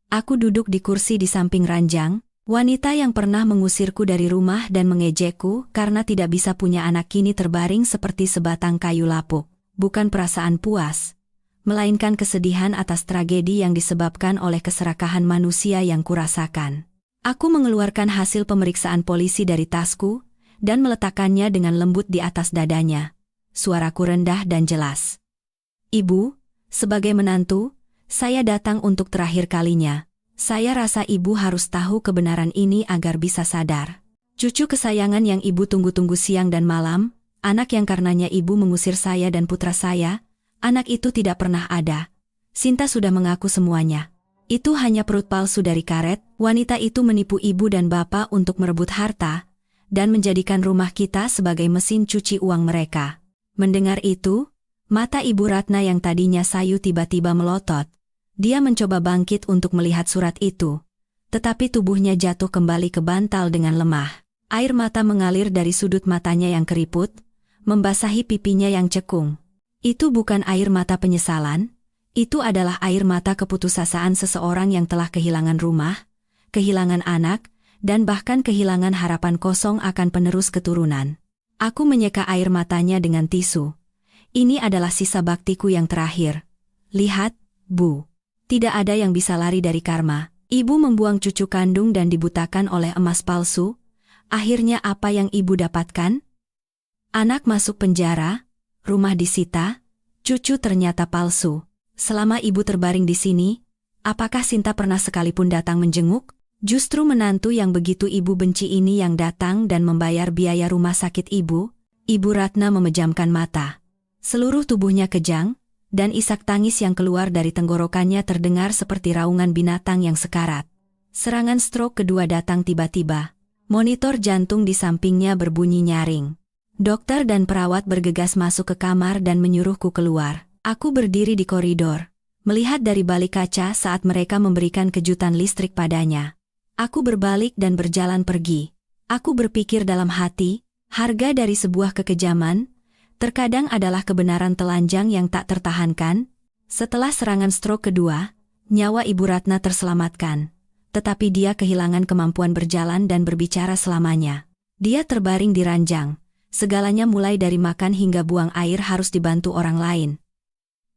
Aku duduk di kursi di samping ranjang, wanita yang pernah mengusirku dari rumah dan mengejekku karena tidak bisa punya anak kini terbaring seperti sebatang kayu lapuk. Bukan perasaan puas, melainkan kesedihan atas tragedi yang disebabkan oleh keserakahan manusia yang kurasakan. Aku mengeluarkan hasil pemeriksaan polisi dari tasku, dan meletakkannya dengan lembut di atas dadanya. Suaraku rendah dan jelas. Ibu, sebagai menantu, saya datang untuk terakhir kalinya. Saya rasa ibu harus tahu kebenaran ini agar bisa sadar. Cucu kesayangan yang ibu tunggu-tunggu siang dan malam, Anak yang karenanya ibu mengusir saya dan putra saya, anak itu tidak pernah ada. Sinta sudah mengaku semuanya. Itu hanya perut palsu dari karet. Wanita itu menipu ibu dan bapak untuk merebut harta, dan menjadikan rumah kita sebagai mesin cuci uang mereka. Mendengar itu, mata Ibu Ratna yang tadinya sayu tiba-tiba melotot. Dia mencoba bangkit untuk melihat surat itu. Tetapi tubuhnya jatuh kembali ke bantal dengan lemah. Air mata mengalir dari sudut matanya yang keriput, membasahi pipinya yang cekung. Itu bukan air mata penyesalan, itu adalah air mata keputusasaan seseorang yang telah kehilangan rumah, kehilangan anak, dan bahkan kehilangan harapan kosong akan penerus keturunan. Aku menyeka air matanya dengan tisu. Ini adalah sisa baktiku yang terakhir. Lihat, Bu. Tidak ada yang bisa lari dari karma. Ibu membuang cucu kandung dan dibutakan oleh emas palsu. Akhirnya apa yang ibu dapatkan? Anak masuk penjara, rumah disita, cucu ternyata palsu. Selama ibu terbaring di sini, apakah Sinta pernah sekalipun datang menjenguk? Justru menantu yang begitu ibu benci ini yang datang dan membayar biaya rumah sakit ibu. Ibu Ratna memejamkan mata. Seluruh tubuhnya kejang, dan isak tangis yang keluar dari tenggorokannya terdengar seperti raungan binatang yang sekarat. Serangan stroke kedua datang tiba-tiba. Monitor jantung di sampingnya berbunyi nyaring. Dokter dan perawat bergegas masuk ke kamar dan menyuruhku keluar. Aku berdiri di koridor, melihat dari balik kaca saat mereka memberikan kejutan listrik padanya. Aku berbalik dan berjalan pergi. Aku berpikir dalam hati, harga dari sebuah kekejaman, terkadang adalah kebenaran telanjang yang tak tertahankan. Setelah serangan stroke kedua, nyawa Ibu Ratna terselamatkan. Tetapi dia kehilangan kemampuan berjalan dan berbicara selamanya. Dia terbaring di ranjang. Segalanya mulai dari makan hingga buang air harus dibantu orang lain.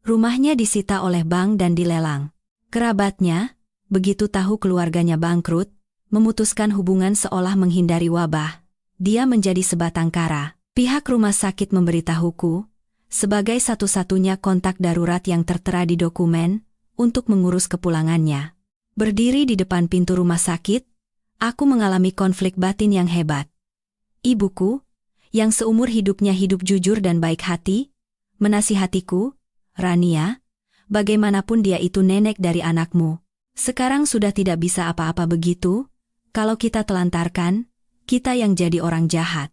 Rumahnya disita oleh bank dan dilelang. Kerabatnya, begitu tahu keluarganya bangkrut, memutuskan hubungan seolah menghindari wabah. Dia menjadi sebatang kara. Pihak rumah sakit memberitahuku, sebagai satu-satunya kontak darurat yang tertera di dokumen, untuk mengurus kepulangannya. Berdiri di depan pintu rumah sakit, aku mengalami konflik batin yang hebat. Ibuku, yang seumur hidupnya hidup jujur dan baik hati, menasihatiku, Rania, bagaimanapun dia itu nenek dari anakmu. Sekarang sudah tidak bisa apa-apa begitu, kalau kita telantarkan, kita yang jadi orang jahat.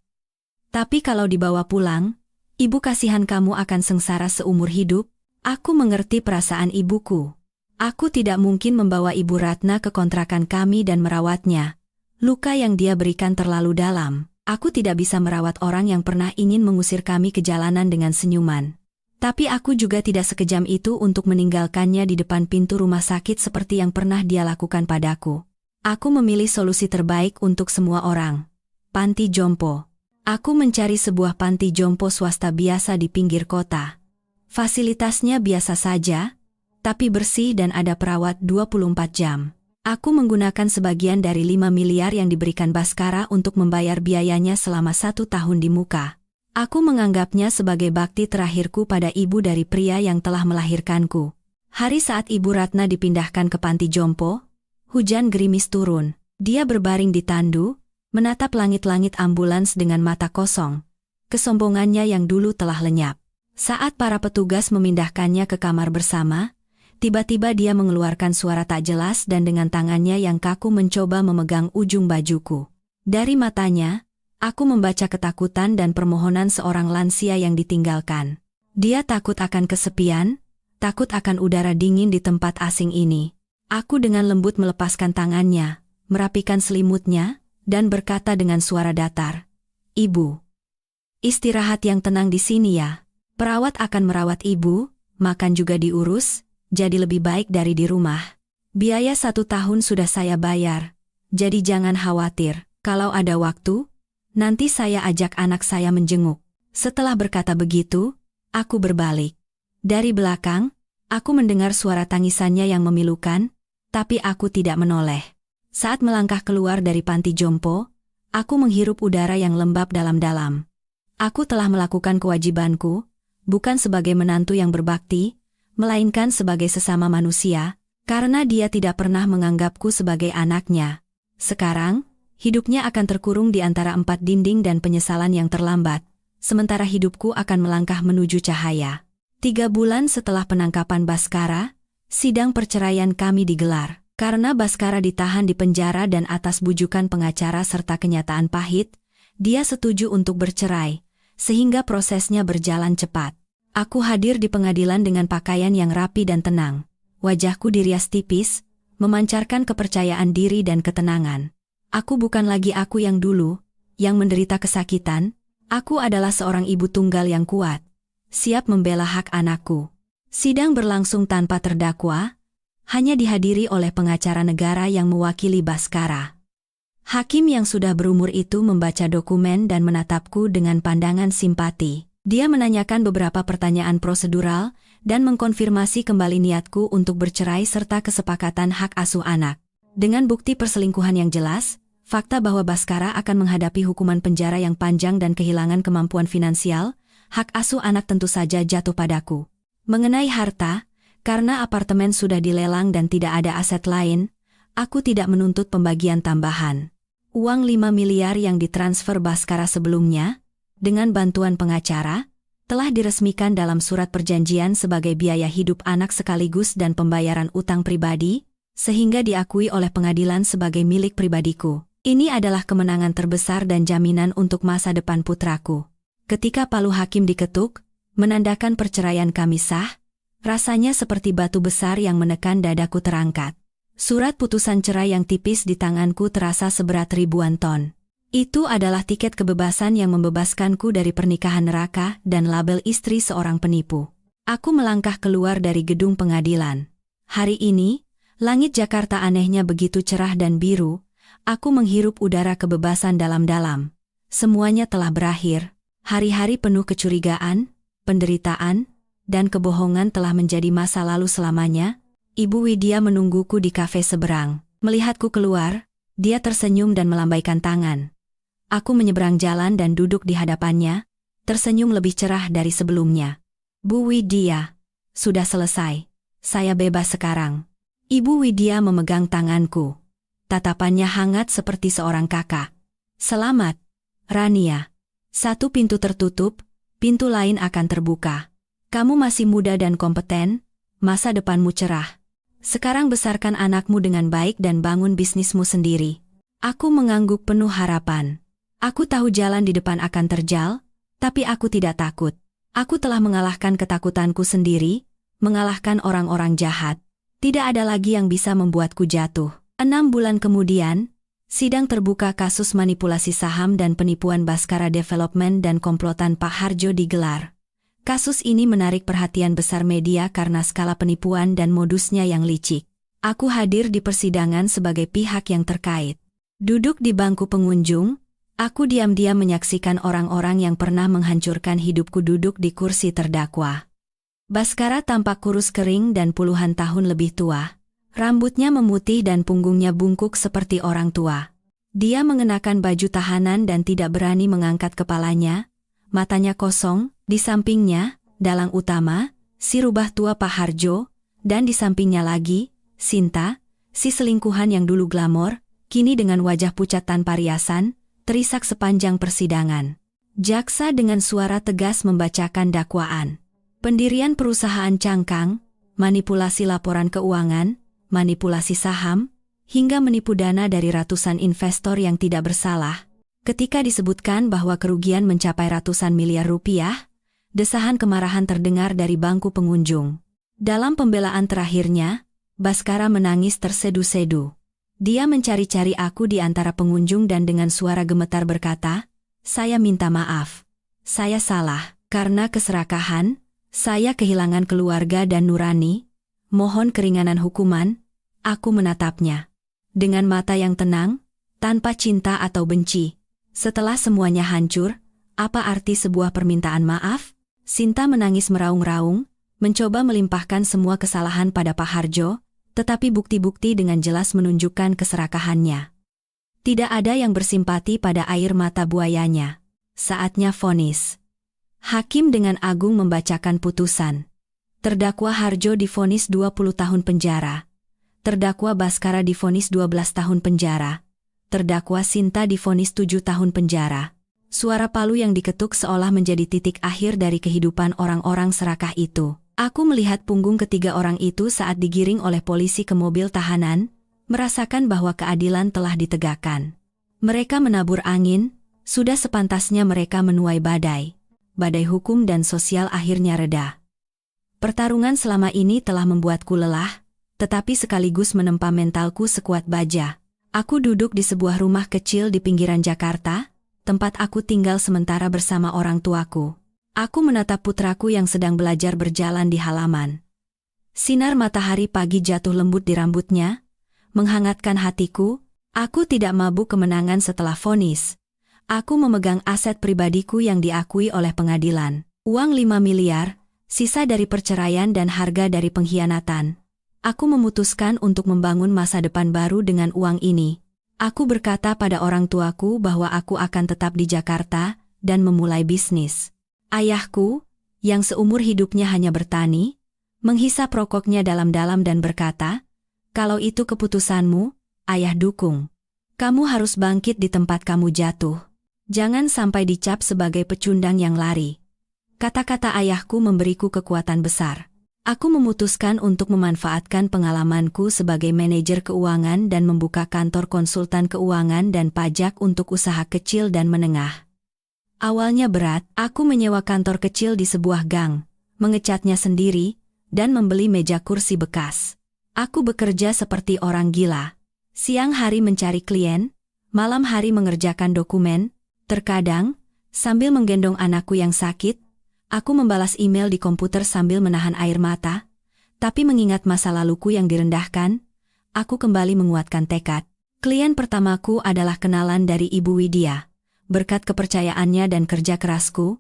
Tapi kalau dibawa pulang, ibu kasihan kamu akan sengsara seumur hidup. Aku mengerti perasaan ibuku. Aku tidak mungkin membawa Ibu Ratna ke kontrakan kami dan merawatnya. Luka yang dia berikan terlalu dalam. Aku tidak bisa merawat orang yang pernah ingin mengusir kami ke jalanan dengan senyuman. Tapi aku juga tidak sekejam itu untuk meninggalkannya di depan pintu rumah sakit seperti yang pernah dia lakukan padaku. Aku memilih solusi terbaik untuk semua orang. Panti jompo. Aku mencari sebuah panti jompo swasta biasa di pinggir kota. Fasilitasnya biasa saja, tapi bersih dan ada perawat 24 jam. Aku menggunakan sebagian dari 5 miliar yang diberikan Baskara untuk membayar biayanya selama 1 tahun di muka. Aku menganggapnya sebagai bakti terakhirku pada ibu dari pria yang telah melahirkanku. Hari saat Ibu Ratna dipindahkan ke panti jompo, hujan gerimis turun. Dia berbaring di tandu, menatap langit-langit ambulans dengan mata kosong. Kesombongannya yang dulu telah lenyap. Saat para petugas memindahkannya ke kamar bersama, tiba-tiba dia mengeluarkan suara tak jelas dan dengan tangannya yang kaku mencoba memegang ujung bajuku. Dari matanya, aku membaca ketakutan dan permohonan seorang lansia yang ditinggalkan. Dia takut akan kesepian, takut akan udara dingin di tempat asing ini. Aku dengan lembut melepaskan tangannya, merapikan selimutnya, dan berkata dengan suara datar, "Ibu, istirahat yang tenang di sini ya. Perawat akan merawat ibu, makan juga diurus, jadi lebih baik dari di rumah. Biaya 1 tahun sudah saya bayar, jadi jangan khawatir. Kalau ada waktu, nanti saya ajak anak saya menjenguk." Setelah berkata begitu, aku berbalik. Dari belakang, aku mendengar suara tangisannya yang memilukan, tapi aku tidak menoleh. Saat melangkah keluar dari panti jompo, aku menghirup udara yang lembab dalam-dalam. Aku telah melakukan kewajibanku, bukan sebagai menantu yang berbakti, melainkan sebagai sesama manusia, karena dia tidak pernah menganggapku sebagai anaknya. Sekarang, hidupnya akan terkurung di antara 4 dinding dan penyesalan yang terlambat. sementara hidupku akan melangkah menuju cahaya. 3 bulan setelah penangkapan Baskara, sidang perceraian kami digelar. Karena Baskara ditahan di penjara dan atas bujukan pengacara serta kenyataan pahit, dia setuju untuk bercerai, sehingga prosesnya berjalan cepat. Aku hadir di pengadilan dengan pakaian yang rapi dan tenang. Wajahku dirias tipis, memancarkan kepercayaan diri dan ketenangan. Aku bukan lagi aku yang dulu, yang menderita kesakitan. Aku adalah seorang ibu tunggal yang kuat, siap membela hak anakku. Sidang berlangsung tanpa terdakwa, hanya dihadiri oleh pengacara negara yang mewakili Baskara. Hakim yang sudah berumur itu membaca dokumen dan menatapku dengan pandangan simpati. Dia menanyakan beberapa pertanyaan prosedural dan mengkonfirmasi kembali niatku untuk bercerai serta kesepakatan hak asuh anak. Dengan bukti perselingkuhan yang jelas, fakta bahwa Baskara akan menghadapi hukuman penjara yang panjang dan kehilangan kemampuan finansial, hak asuh anak tentu saja jatuh padaku. Mengenai harta, karena apartemen sudah dilelang dan tidak ada aset lain, aku tidak menuntut pembagian tambahan. Uang 5 miliar yang ditransfer Baskara sebelumnya, dengan bantuan pengacara, telah diresmikan dalam surat perjanjian sebagai biaya hidup anak sekaligus dan pembayaran utang pribadi, sehingga diakui oleh pengadilan sebagai milik pribadiku. Ini adalah kemenangan terbesar dan jaminan untuk masa depan putraku. Ketika palu hakim diketuk, menandakan perceraian kami sah, rasanya seperti batu besar yang menekan dadaku terangkat. Surat putusan cerai yang tipis di tanganku terasa seberat ribuan ton. Itu adalah tiket kebebasan yang membebaskanku dari pernikahan neraka dan label istri seorang penipu. Aku melangkah keluar dari gedung pengadilan. Hari ini, langit Jakarta anehnya begitu cerah dan biru. Aku menghirup udara kebebasan dalam-dalam. Semuanya telah berakhir. Hari-hari penuh kecurigaan, penderitaan, dan kebohongan telah menjadi masa lalu selamanya. Ibu Widya menungguku di kafe seberang. Melihatku keluar, dia tersenyum dan melambaikan tangan. Aku menyeberang jalan dan duduk di hadapannya, tersenyum lebih cerah dari sebelumnya. Bu Widya, sudah selesai. Saya bebas sekarang. Ibu Widya memegang tanganku. Tatapannya hangat seperti seorang kakak. Selamat, Rania. Satu pintu tertutup, pintu lain akan terbuka. Kamu masih muda dan kompeten, masa depanmu cerah. Sekarang besarkan anakmu dengan baik dan bangun bisnismu sendiri. Aku mengangguk penuh harapan. Aku tahu jalan di depan akan terjal, tapi aku tidak takut. Aku telah mengalahkan ketakutanku sendiri, mengalahkan orang-orang jahat. Tidak ada lagi yang bisa membuatku jatuh. 6 bulan kemudian, sidang terbuka kasus manipulasi saham dan penipuan Baskara Development dan komplotan Pak Harjo digelar. Kasus ini menarik perhatian besar media karena skala penipuan dan modusnya yang licik. Aku hadir di persidangan sebagai pihak yang terkait. Duduk di bangku pengunjung, aku diam-diam menyaksikan orang-orang yang pernah menghancurkan hidupku duduk di kursi terdakwa. Baskara tampak kurus kering dan puluhan tahun lebih tua. Rambutnya memutih dan punggungnya bungkuk seperti orang tua. Dia mengenakan baju tahanan dan tidak berani mengangkat kepalanya, matanya kosong. Di sampingnya, dalang utama, si rubah tua Pak Harjo, dan di sampingnya lagi, Sinta, si selingkuhan yang dulu glamor, kini dengan wajah pucat tanpa riasan, terisak sepanjang persidangan. Jaksa dengan suara tegas membacakan dakwaan. Pendirian perusahaan cangkang, manipulasi laporan keuangan, manipulasi saham, hingga menipu dana dari ratusan investor yang tidak bersalah. Ketika disebutkan bahwa kerugian mencapai ratusan miliar rupiah, desahan kemarahan terdengar dari bangku pengunjung. Dalam pembelaan terakhirnya, Baskara menangis tersedu-sedu. Dia mencari-cari aku di antara pengunjung dan dengan suara gemetar berkata, "Saya minta maaf. Saya salah. Karena keserakahan, saya kehilangan keluarga dan nurani. Mohon keringanan hukuman." Aku menatapnya. Dengan mata yang tenang, tanpa cinta atau benci. Setelah semuanya hancur, apa arti sebuah permintaan maaf? Sinta menangis meraung-raung, mencoba melimpahkan semua kesalahan pada Pak Harjo, tetapi bukti-bukti dengan jelas menunjukkan keserakahannya. Tidak ada yang bersimpati pada air mata buayanya. Saatnya vonis. Hakim dengan agung membacakan putusan. Terdakwa Harjo divonis 20 tahun penjara. Terdakwa Baskara divonis 12 tahun penjara. Terdakwa Sinta divonis 7 tahun penjara. Suara palu yang diketuk seolah menjadi titik akhir dari kehidupan orang-orang serakah itu. Aku melihat punggung ketiga orang itu saat digiring oleh polisi ke mobil tahanan, merasakan bahwa keadilan telah ditegakkan. Mereka menabur angin, sudah sepantasnya mereka menuai badai. Badai hukum dan sosial akhirnya reda. Pertarungan selama ini telah membuatku lelah, tetapi sekaligus menempa mentalku sekuat baja. Aku duduk di sebuah rumah kecil di pinggiran Jakarta, tempat aku tinggal sementara bersama orang tuaku. Aku menatap putraku yang sedang belajar berjalan di halaman. Sinar matahari pagi jatuh lembut di rambutnya, menghangatkan hatiku. Aku tidak mabuk kemenangan setelah vonis. Aku memegang aset pribadiku yang diakui oleh pengadilan. Uang 5 miliar, sisa dari perceraian dan harga dari pengkhianatan. Aku memutuskan untuk membangun masa depan baru dengan uang ini. Aku berkata pada orang tuaku bahwa aku akan tetap di Jakarta dan memulai bisnis. Ayahku, yang seumur hidupnya hanya bertani, menghisap rokoknya dalam-dalam dan berkata, "Kalau itu keputusanmu, ayah dukung. Kamu harus bangkit di tempat kamu jatuh. Jangan sampai dicap sebagai pecundang yang lari." Kata-kata ayahku memberiku kekuatan besar. Aku memutuskan untuk memanfaatkan pengalamanku sebagai manajer keuangan dan membuka kantor konsultan keuangan dan pajak untuk usaha kecil dan menengah. Awalnya berat, aku menyewa kantor kecil di sebuah gang, mengecatnya sendiri, dan membeli meja kursi bekas. Aku bekerja seperti orang gila. Siang hari mencari klien, malam hari mengerjakan dokumen, terkadang, sambil menggendong anakku yang sakit, aku membalas email di komputer sambil menahan air mata, tapi mengingat masa laluku yang direndahkan, aku kembali menguatkan tekad. Klien pertamaku adalah kenalan dari Ibu Widya. Berkat kepercayaannya dan kerja kerasku,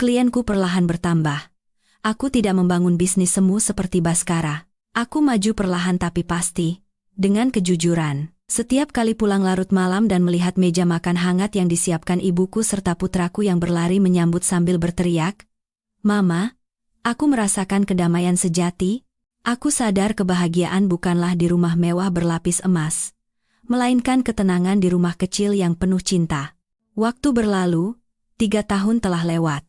klienku perlahan bertambah. Aku tidak membangun bisnis semu seperti Baskara. Aku maju perlahan tapi pasti, dengan kejujuran. Setiap kali pulang larut malam dan melihat meja makan hangat yang disiapkan ibuku serta putraku yang berlari menyambut sambil berteriak, "Mama," aku merasakan kedamaian sejati. Aku sadar kebahagiaan bukanlah di rumah mewah berlapis emas, melainkan ketenangan di rumah kecil yang penuh cinta. Waktu berlalu, 3 tahun telah lewat.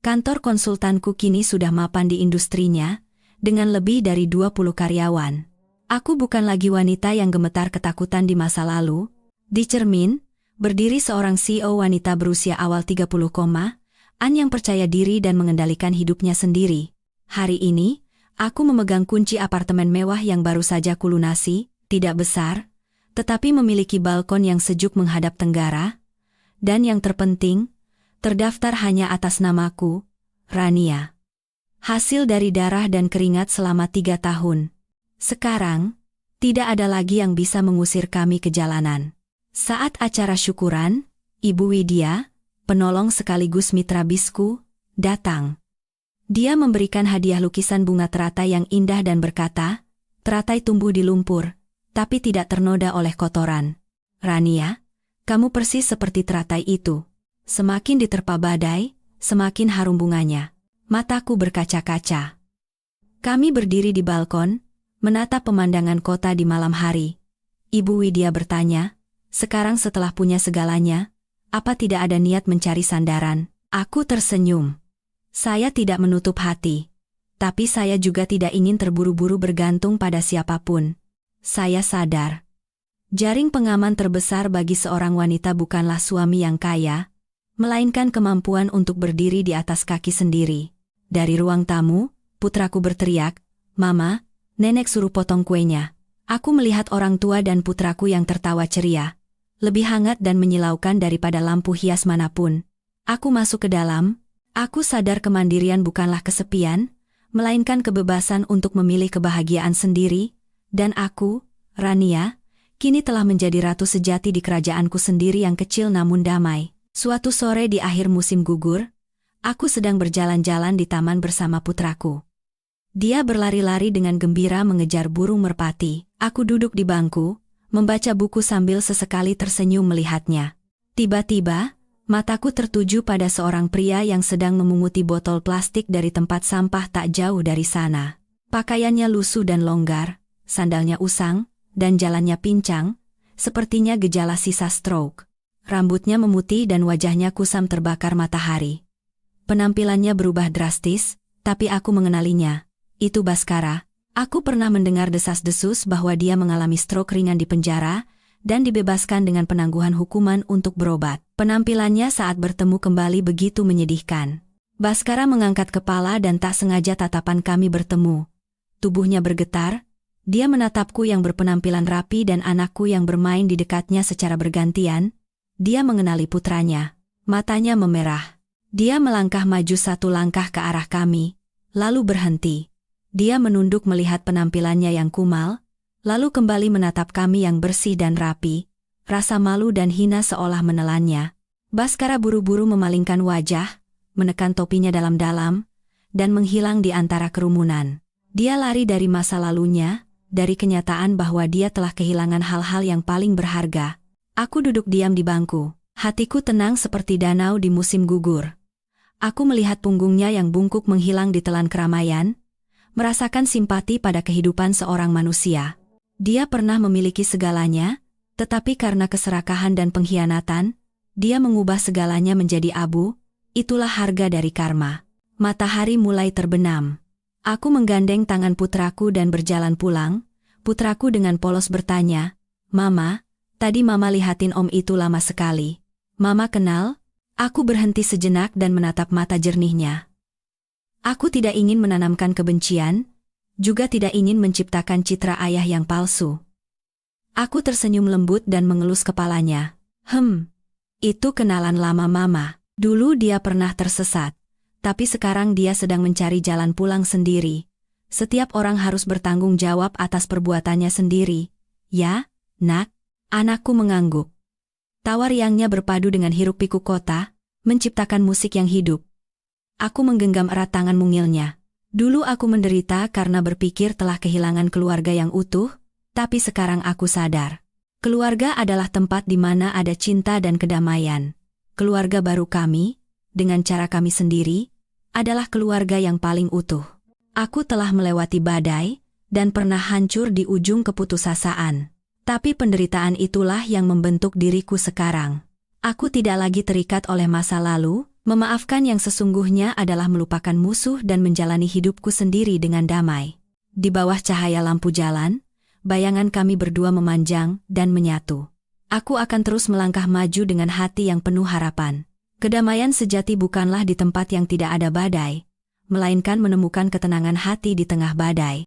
Kantor konsultanku kini sudah mapan di industrinya, dengan lebih dari 20 karyawan. Aku bukan lagi wanita yang gemetar ketakutan di masa lalu. Di cermin, berdiri seorang CEO wanita berusia awal 30, yang percaya diri dan mengendalikan hidupnya sendiri. Hari ini, aku memegang kunci apartemen mewah yang baru saja kulunasi, tidak besar, tetapi memiliki balkon yang sejuk menghadap tenggara, dan yang terpenting, terdaftar hanya atas namaku, Rania. Hasil dari darah dan keringat selama 3 tahun. Sekarang, tidak ada lagi yang bisa mengusir kami ke jalanan. Saat acara syukuran, Ibu Widya, penolong sekaligus mitra bisku, datang. Dia memberikan hadiah lukisan bunga teratai yang indah dan berkata, "Teratai tumbuh di lumpur, tapi tidak ternoda oleh kotoran. Rania, kamu persis seperti teratai itu. Semakin diterpa badai, semakin harum bunganya." Mataku berkaca-kaca. Kami berdiri di balkon, menatap pemandangan kota di malam hari. Ibu Widya bertanya, "Sekarang setelah punya segalanya, apa tidak ada niat mencari sandaran?" Aku tersenyum. Saya tidak menutup hati. Tapi saya juga tidak ingin terburu-buru bergantung pada siapapun. Saya sadar. Jaring pengaman terbesar bagi seorang wanita bukanlah suami yang kaya, melainkan kemampuan untuk berdiri di atas kaki sendiri. Dari ruang tamu, putraku berteriak, "Mama, nenek suruh potong kuenya." Aku melihat orang tua dan putraku yang tertawa ceria, lebih hangat dan menyilaukan daripada lampu hias manapun. Aku masuk ke dalam. Aku sadar kemandirian bukanlah kesepian, melainkan kebebasan untuk memilih kebahagiaan sendiri, dan aku, Rania, kini telah menjadi ratu sejati di kerajaanku sendiri yang kecil namun damai. Suatu sore di akhir musim gugur, aku sedang berjalan-jalan di taman bersama putraku. Dia berlari-lari dengan gembira mengejar burung merpati. Aku duduk di bangku, membaca buku sambil sesekali tersenyum melihatnya. Tiba-tiba, mataku tertuju pada seorang pria yang sedang memunguti botol plastik dari tempat sampah tak jauh dari sana. Pakaiannya lusuh dan longgar, sandalnya usang, dan jalannya pincang, sepertinya gejala sisa stroke. Rambutnya memutih dan wajahnya kusam terbakar matahari. Penampilannya berubah drastis, tapi aku mengenalinya. Itu Baskara. Aku pernah mendengar desas-desus bahwa dia mengalami stroke ringan di penjara dan dibebaskan dengan penangguhan hukuman untuk berobat. Penampilannya saat bertemu kembali begitu menyedihkan. Baskara mengangkat kepala dan tak sengaja tatapan kami bertemu. Tubuhnya bergetar, dia menatapku yang berpenampilan rapi dan anakku yang bermain di dekatnya secara bergantian. Dia mengenali putranya. Matanya memerah. Dia melangkah maju satu langkah ke arah kami, lalu berhenti. Dia menunduk melihat penampilannya yang kumal, lalu kembali menatap kami yang bersih dan rapi. Rasa malu dan hina seolah menelannya. Baskara buru-buru memalingkan wajah, menekan topinya dalam-dalam, dan menghilang di antara kerumunan. Dia lari dari masa lalunya, dari kenyataan bahwa dia telah kehilangan hal-hal yang paling berharga. Aku duduk diam di bangku. Hatiku tenang seperti danau di musim gugur. Aku melihat punggungnya yang bungkuk menghilang di telan keramaian, merasakan simpati pada kehidupan seorang manusia. Dia pernah memiliki segalanya, tetapi karena keserakahan dan pengkhianatan, dia mengubah segalanya menjadi abu. Itulah harga dari karma. Matahari mulai terbenam. Aku menggandeng tangan putraku dan berjalan pulang. Putraku dengan polos bertanya, "Mama, tadi Mama lihatin Om itu lama sekali. Mama kenal?" Aku berhenti sejenak dan menatap mata jernihnya. Aku tidak ingin menanamkan kebencian, juga tidak ingin menciptakan citra ayah yang palsu. Aku tersenyum lembut dan mengelus kepalanya. Itu kenalan lama Mama. Dulu dia pernah tersesat, tapi sekarang dia sedang mencari jalan pulang sendiri. Setiap orang harus bertanggung jawab atas perbuatannya sendiri. Ya, Nak? Anakku mengangguk. Tawa riangnya berpadu dengan hiruk-pikuk kota, menciptakan musik yang hidup. Aku menggenggam erat tangan mungilnya. Dulu aku menderita karena berpikir telah kehilangan keluarga yang utuh, tapi sekarang aku sadar. Keluarga adalah tempat di mana ada cinta dan kedamaian. Keluarga baru kami, dengan cara kami sendiri, adalah keluarga yang paling utuh. Aku telah melewati badai, dan pernah hancur di ujung keputusasaan. Tapi penderitaan itulah yang membentuk diriku sekarang. Aku tidak lagi terikat oleh masa lalu, memaafkan yang sesungguhnya adalah melupakan musuh dan menjalani hidupku sendiri dengan damai. Di bawah cahaya lampu jalan, bayangan kami berdua memanjang dan menyatu. Aku akan terus melangkah maju dengan hati yang penuh harapan. Kedamaian sejati bukanlah di tempat yang tidak ada badai, melainkan menemukan ketenangan hati di tengah badai.